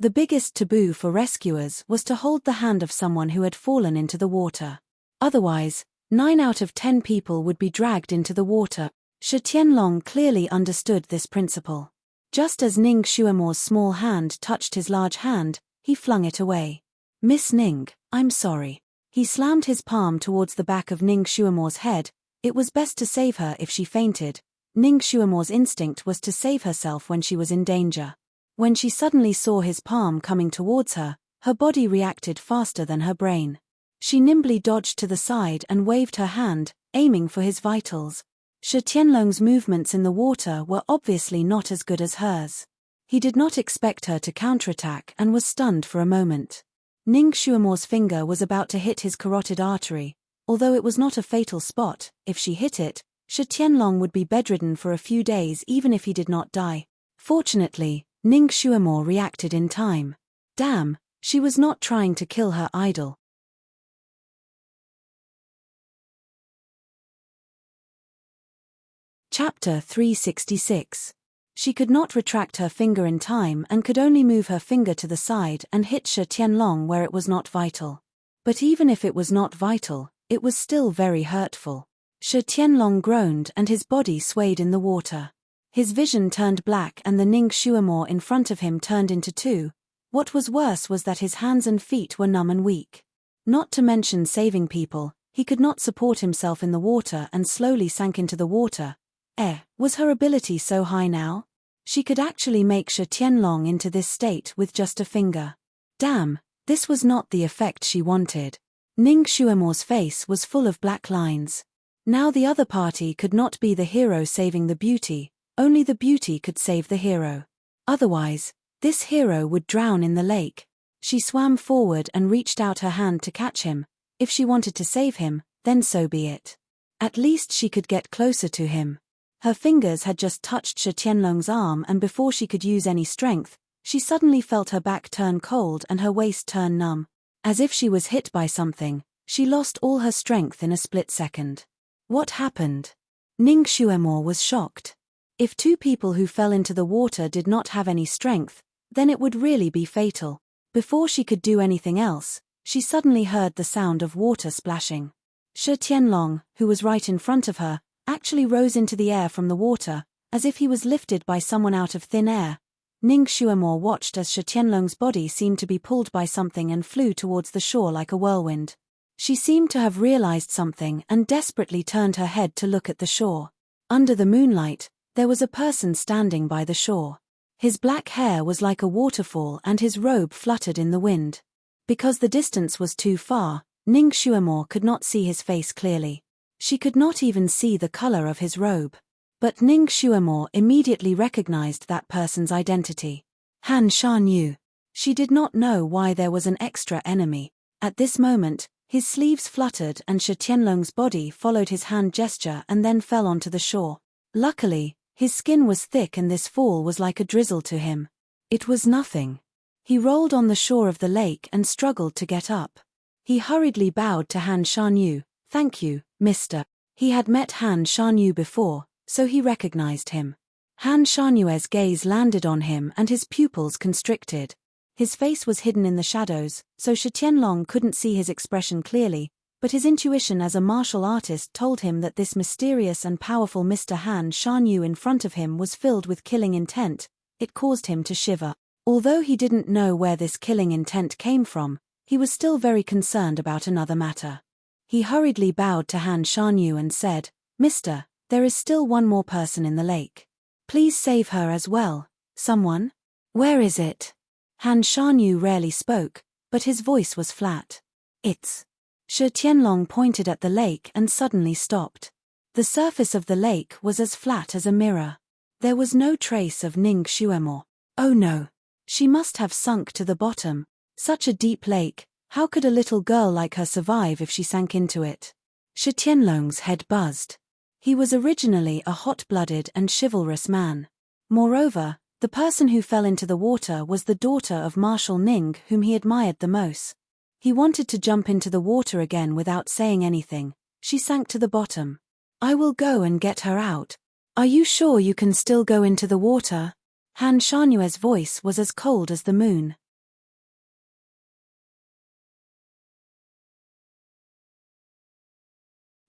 The biggest taboo for rescuers was to hold the hand of someone who had fallen into the water. Otherwise, 9 out of 10 people would be dragged into the water. Shi Tianlong clearly understood this principle. Just as Ning Xuemo's small hand touched his large hand, he flung it away. Miss Ning, I'm sorry. He slammed his palm towards the back of Ning Xuemo's head. It was best to save her if she fainted. Ning Xuemo's instinct was to save herself when she was in danger. When she suddenly saw his palm coming towards her, her body reacted faster than her brain. She nimbly dodged to the side and waved her hand, aiming for his vitals. Shi Tianlong's movements in the water were obviously not as good as hers. He did not expect her to counterattack and was stunned for a moment. Ning Xuemo's finger was about to hit his carotid artery. Although it was not a fatal spot, if she hit it, Shi Tianlong would be bedridden for a few days even if he did not die. Fortunately, Ning Xuemo reacted in time. Damn, she was not trying to kill her idol. Chapter 366. She could not retract her finger in time and could only move her finger to the side and hit Shi Tianlong where it was not vital. But even if it was not vital, it was still very hurtful. Shi Tianlong groaned and his body swayed in the water. His vision turned black and the Ning Xuemo in front of him turned into two. What was worse was that his hands and feet were numb and weak. Not to mention saving people, he could not support himself in the water and slowly sank into the water. Was her ability so high now? She could actually make Shi Tianlong into this state with just a finger. Damn, this was not the effect she wanted. Ning Xuemo's face was full of black lines. Now the other party could not be the hero saving the beauty. Only the beauty could save the hero. Otherwise, this hero would drown in the lake. She swam forward and reached out her hand to catch him. If she wanted to save him, then so be it. At least she could get closer to him. Her fingers had just touched Shi Tianlong's arm and before she could use any strength, she suddenly felt her back turn cold and her waist turn numb. As if she was hit by something, she lost all her strength in a split second. What happened? Ning Xuemo was shocked. If 2 people who fell into the water did not have any strength, then it would really be fatal. Before she could do anything else, she suddenly heard the sound of water splashing. Shi Tianlong, who was right in front of her, actually rose into the air from the water, as if he was lifted by someone out of thin air. Ning Xuemore watched as Shi Tianlong's body seemed to be pulled by something and flew towards the shore like a whirlwind. She seemed to have realized something and desperately turned her head to look at the shore. Under the moonlight, there was a person standing by the shore. His black hair was like a waterfall and his robe fluttered in the wind. Because the distance was too far, Ning Xuemore could not see his face clearly. She could not even see the color of his robe. But Ning Xuemore immediately recognized that person's identity. Han Shanyu. She did not know why there was an extra enemy. At this moment, his sleeves fluttered and Shi Tianlong's body followed his hand gesture and then fell onto the shore. Luckily, his skin was thick and this fall was like a drizzle to him. It was nothing. He rolled on the shore of the lake and struggled to get up. He hurriedly bowed to Han Shanyu. "Thank you, Mr." He had met Han Shanyu before, so he recognized him. Han Shanyue's gaze landed on him and his pupils constricted. His face was hidden in the shadows, so Shi Tianlong couldn't see his expression clearly, but his intuition as a martial artist told him that this mysterious and powerful Mr. Han Shanyu in front of him was filled with killing intent. It caused him to shiver. Although he didn't know where this killing intent came from, he was still very concerned about another matter. He hurriedly bowed to Han Shanyu and said, "Mister, there is still one more person in the lake. Please save her as well, someone? Where is it?" Han Shanyu rarely spoke, but his voice was flat. "It's..." Shi Tianlong pointed at the lake and suddenly stopped. The surface of the lake was as flat as a mirror. There was no trace of Ning Xuemore. Oh no! She must have sunk to the bottom. Such a deep lake, how could a little girl like her survive if she sank into it? Shi Tianlong's head buzzed. He was originally a hot-blooded and chivalrous man. Moreover, the person who fell into the water was the daughter of Marshal Ning, whom he admired the most. He wanted to jump into the water again without saying anything. She sank to the bottom. "I will go and get her out. Are you sure you can still go into the water?" Han Shanyue's voice was as cold as the moon.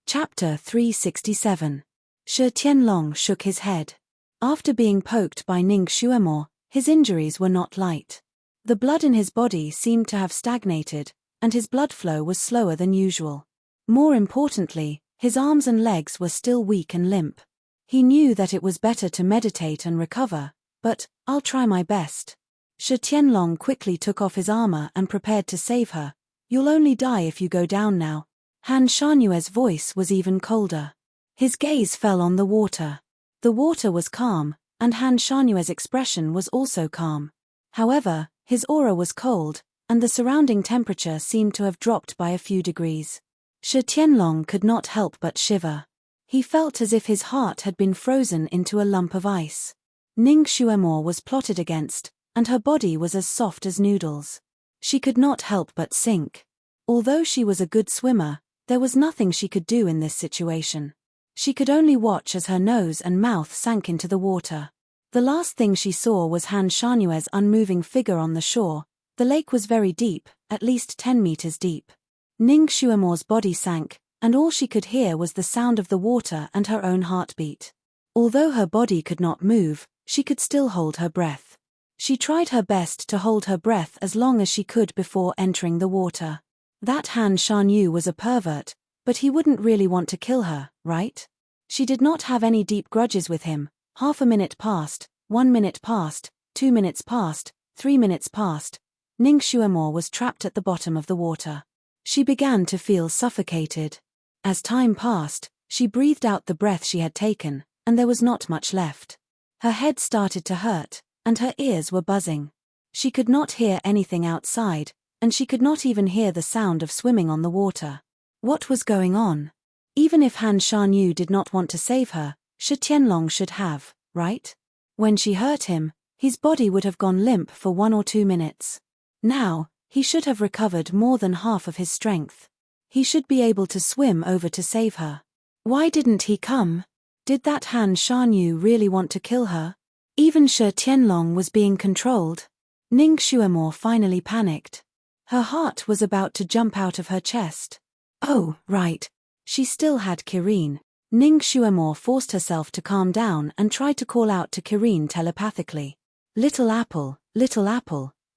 Chapter 367. Shi Tianlong shook his head. After being poked by Ning Xuemore, his injuries were not light. The blood in his body seemed to have stagnated, and his blood flow was slower than usual. More importantly, his arms and legs were still weak and limp. He knew that it was better to meditate and recover, but, "I'll try my best." Shi Tianlong quickly took off his armor and prepared to save her. "You'll only die if you go down now." Han Shanyue's voice was even colder. His gaze fell on the water. The water was calm, and Han Shanyue's expression was also calm. However, his aura was cold, and the surrounding temperature seemed to have dropped by a few degrees. Shi Tianlong could not help but shiver. He felt as if his heart had been frozen into a lump of ice. Ning Xuemore was plotted against, and her body was as soft as noodles. She could not help but sink. Although she was a good swimmer, there was nothing she could do in this situation. She could only watch as her nose and mouth sank into the water. The last thing she saw was Han Shanyue's unmoving figure on the shore. The lake was very deep, at least 10 meters deep. Ning Xuemore's body sank, and all she could hear was the sound of the water and her own heartbeat. Although her body could not move, she could still hold her breath. She tried her best to hold her breath as long as she could before entering the water. That Han Shanyu was a pervert, but he wouldn't really want to kill her, right? She did not have any deep grudges with him. Half a minute passed, 1 minute passed, 2 minutes passed, 3 minutes passed. Ning Xuemore was trapped at the bottom of the water. She began to feel suffocated. As time passed, she breathed out the breath she had taken, and there was not much left. Her head started to hurt, and her ears were buzzing. She could not hear anything outside, and she could not even hear the sound of swimming on the water. What was going on? Even if Han Shanyu did not want to save her, Shi Tianlong should have, right? When she hurt him, his body would have gone limp for 1 or 2 minutes. Now, he should have recovered more than half of his strength. He should be able to swim over to save her. Why didn't he come? Did that Han Shanyu really want to kill her? Even Shi Tianlong was being controlled. Ning Xuemore finally panicked. Her heart was about to jump out of her chest. Oh, right. She still had Kirin. Ning Shuemore forced herself to calm down and tried to call out to Kirin telepathically. Little apple,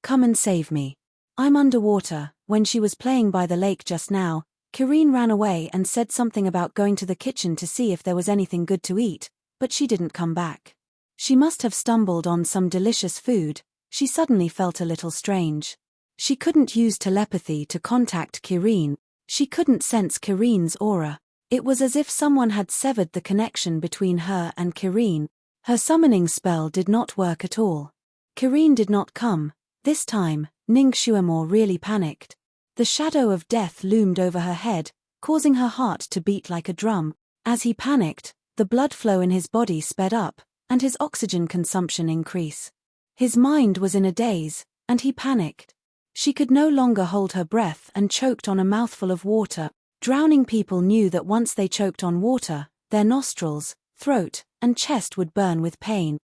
come and save me. I'm underwater. When she was playing by the lake just now, Kirin ran away and said something about going to the kitchen to see if there was anything good to eat, but she didn't come back. She must have stumbled on some delicious food. She suddenly felt a little strange. She couldn't use telepathy to contact Kirin. She couldn't sense Kirin's aura. It was as if someone had severed the connection between her and Kirin. Her summoning spell did not work at all. Kirin did not come. This time, Ning Shuemore really panicked. The shadow of death loomed over her head, causing her heart to beat like a drum. As he panicked, the blood flow in his body sped up, and his oxygen consumption increased. His mind was in a daze, and he panicked. She could no longer hold her breath and choked on a mouthful of water. Drowning people knew that once they choked on water, their nostrils, throat, and chest would burn with pain.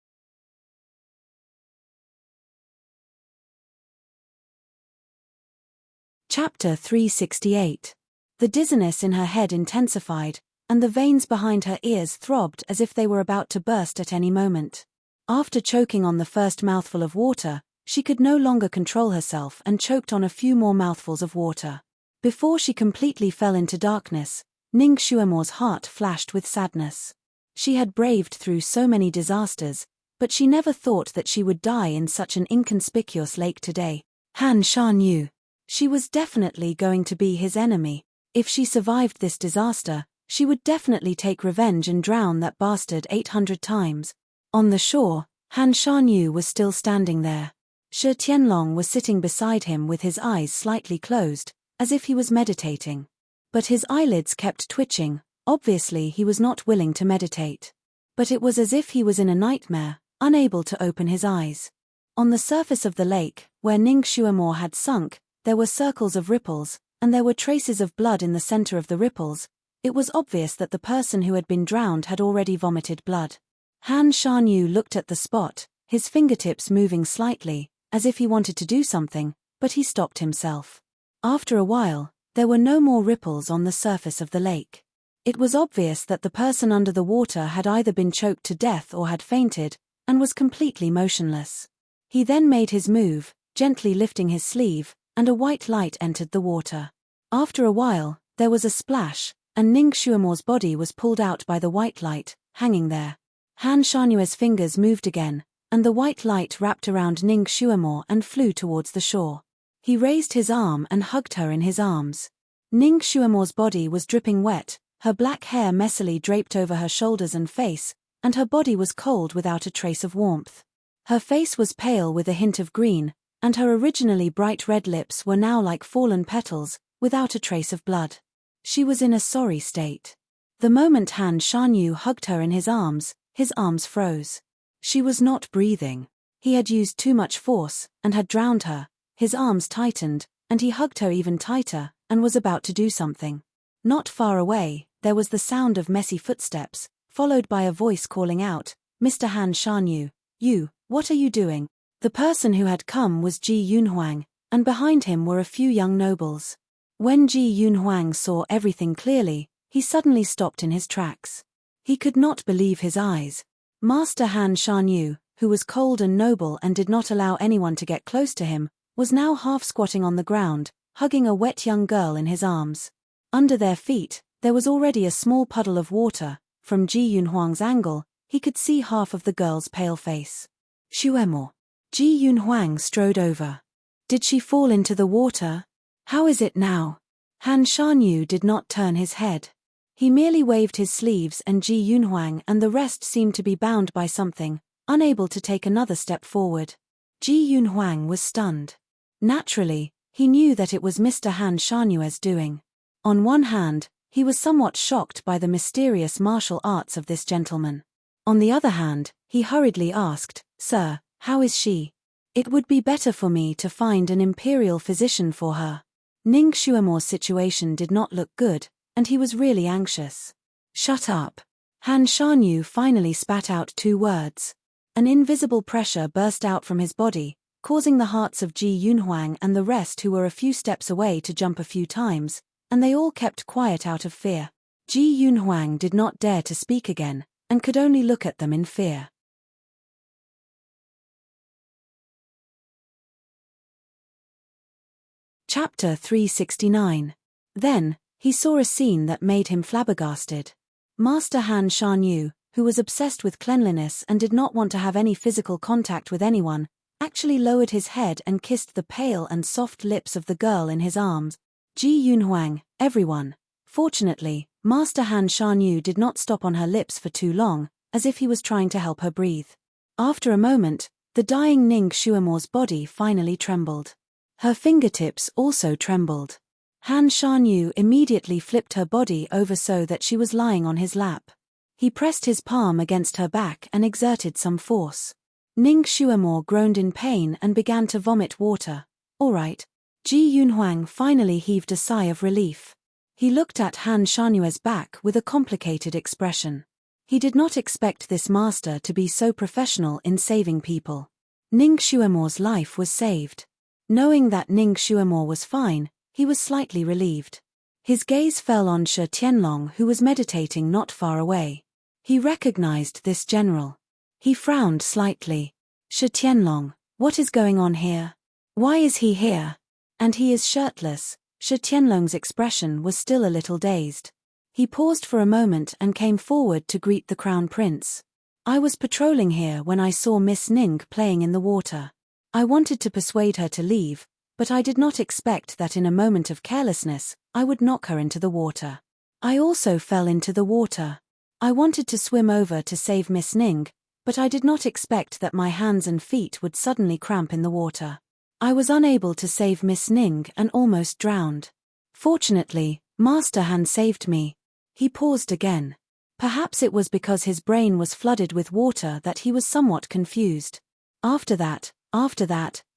Chapter 368. The dizziness in her head intensified, and the veins behind her ears throbbed as if they were about to burst at any moment. After choking on the first mouthful of water, she could no longer control herself and choked on a few more mouthfuls of water. Before she completely fell into darkness, Ning Shuemore's heart flashed with sadness. She had braved through so many disasters, but she never thought that she would die in such an inconspicuous lake today. Han Shanyu. She was definitely going to be his enemy. If she survived this disaster, she would definitely take revenge and drown that bastard 800 times. On the shore, Han Shanyu was still standing there. Shi Tianlong was sitting beside him with his eyes slightly closed, as if he was meditating. But his eyelids kept twitching. Obviously he was not willing to meditate. But it was as if he was in a nightmare, unable to open his eyes. On the surface of the lake, where Ning Shuemore had sunk, there were circles of ripples, and there were traces of blood in the center of the ripples. It was obvious that the person who had been drowned had already vomited blood. Han Shanyu looked at the spot, his fingertips moving slightly, as if he wanted to do something, but he stopped himself. After a while, there were no more ripples on the surface of the lake. It was obvious that the person under the water had either been choked to death or had fainted, and was completely motionless. He then made his move, gently lifting his sleeve, and a white light entered the water. After a while, there was a splash, and Ning Shuemore's body was pulled out by the white light, hanging there. Han Shanyue's fingers moved again, and the white light wrapped around Ning Shuemore and flew towards the shore. He raised his arm and hugged her in his arms. Ning Shuemore's body was dripping wet, her black hair messily draped over her shoulders and face, and her body was cold without a trace of warmth. Her face was pale with a hint of green, and her originally bright red lips were now like fallen petals, without a trace of blood. She was in a sorry state. The moment Han Shanyu hugged her in his arms froze. She was not breathing. He had used too much force, and had drowned her. His arms tightened, and he hugged her even tighter, and was about to do something. Not far away, there was the sound of messy footsteps, followed by a voice calling out, "Mr. Han Shanyu, what are you doing?" The person who had come was Ji Yunhuang, and behind him were a few young nobles. When Ji Yunhuang saw everything clearly, he suddenly stopped in his tracks. He could not believe his eyes. Master Han Shanyu, who was cold and noble and did not allow anyone to get close to him, was now half squatting on the ground, hugging a wet young girl in his arms. Under their feet, there was already a small puddle of water. From Ji Yunhuang's angle, he could see half of the girl's pale face. Shuemore. Ji Yunhuang strode over. Did she fall into the water? How is it now? Han Shanyu did not turn his head. He merely waved his sleeves, and Ji Yunhuang and the rest seemed to be bound by something, unable to take another step forward. Ji Yunhuang was stunned. Naturally, he knew that it was Mr. Han Shanyue's doing. On one hand, he was somewhat shocked by the mysterious martial arts of this gentleman. On the other hand, he hurriedly asked, "Sir, how is she? It would be better for me to find an imperial physician for her." Ning Shuemore's situation did not look good, and he was really anxious. "Shut up." Han Shanyu finally spat out 2 words. An invisible pressure burst out from his body, causing the hearts of Ji Yunhuang and the rest who were a few steps away to jump a few times, and they all kept quiet out of fear. Ji Yunhuang did not dare to speak again, and could only look at them in fear. Chapter 369. Then, he saw a scene that made him flabbergasted. Master Han Shanyu, who was obsessed with cleanliness and did not want to have any physical contact with anyone, actually lowered his head and kissed the pale and soft lips of the girl in his arms. Ji Yunhuang, everyone. Fortunately, Master Han Shanyu did not stop on her lips for too long, as if he was trying to help her breathe. After a moment, the dying Ning Xuemo's body finally trembled. Her fingertips also trembled. Han Shanyu immediately flipped her body over so that she was lying on his lap. He pressed his palm against her back and exerted some force. Ning Xuemo groaned in pain and began to vomit water. All right. Ji Yunhuang finally heaved a sigh of relief. He looked at Han Shanyue's back with a complicated expression. He did not expect this master to be so professional in saving people. Ning Xuemo's life was saved. Knowing that Ning Xuemo was fine, he was slightly relieved. His gaze fell on Shi Tianlong, who was meditating not far away. He recognized this general. He frowned slightly. Shi Tianlong, what is going on here? Why is he here? And he is shirtless. Shi Tianlong's expression was still a little dazed. He paused for a moment and came forward to greet the Crown Prince. I was patrolling here when I saw Miss Ning playing in the water. I wanted to persuade her to leave, but I did not expect that in a moment of carelessness, I would knock her into the water. I also fell into the water. I wanted to swim over to save Miss Ning, but I did not expect that my hands and feet would suddenly cramp in the water. I was unable to save Miss Ning and almost drowned. Fortunately, Master Han saved me. He paused again. Perhaps it was because his brain was flooded with water that he was somewhat confused. After that,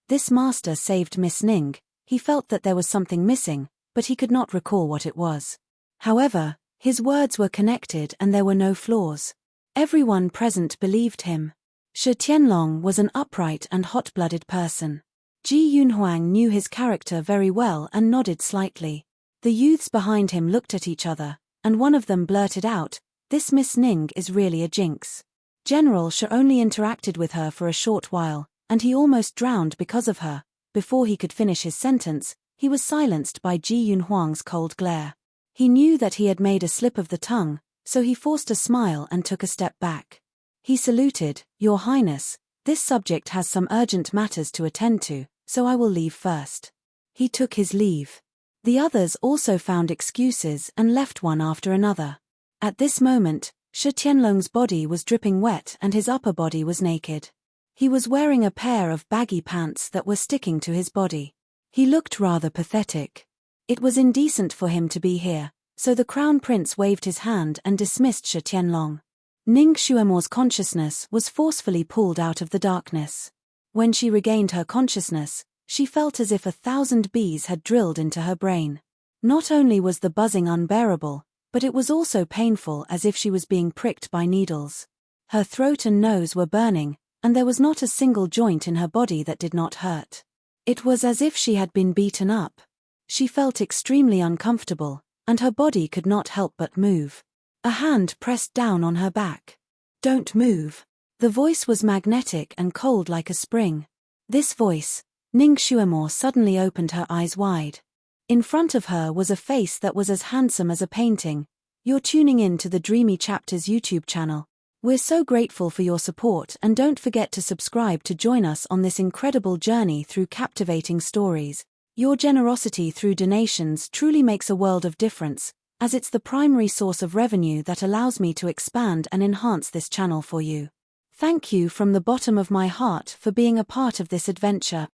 this master saved Miss Ning. He felt that there was something missing, but he could not recall what it was. However, his words were connected and there were no flaws. Everyone present believed him. Shi Tianlong was an upright and hot-blooded person. Ji Yunhuang knew his character very well and nodded slightly. The youths behind him looked at each other, and one of them blurted out, "This Miss Ning is really a jinx." General Shi only interacted with her for a short while, and he almost drowned because of her. Before he could finish his sentence, he was silenced by Ji Yunhuang's cold glare. He knew that he had made a slip of the tongue, so he forced a smile and took a step back. He saluted, "Your Highness, this subject has some urgent matters to attend to, so I will leave first." He took his leave. The others also found excuses and left one after another. At this moment, Shi Tianlong's body was dripping wet and his upper body was naked. He was wearing a pair of baggy pants that were sticking to his body. He looked rather pathetic. It was indecent for him to be here, so the Crown Prince waved his hand and dismissed Shi Tianlong. Ning Xuemo's consciousness was forcefully pulled out of the darkness. When she regained her consciousness, she felt as if 1,000 bees had drilled into her brain. Not only was the buzzing unbearable, but it was also painful, as if she was being pricked by needles. Her throat and nose were burning, and there was not a single joint in her body that did not hurt. It was as if she had been beaten up. She felt extremely uncomfortable, and her body could not help but move. A hand pressed down on her back. "Don't move." The voice was magnetic and cold like a spring. This voice, Ning Xuemo suddenly opened her eyes wide. In front of her was a face that was as handsome as a painting. "You're tuning in to the Dreamy Chapters YouTube channel. We're so grateful for your support, and don't forget to subscribe to join us on this incredible journey through captivating stories. Your generosity through donations truly makes a world of difference, as it's the primary source of revenue that allows me to expand and enhance this channel for you. Thank you from the bottom of my heart for being a part of this adventure.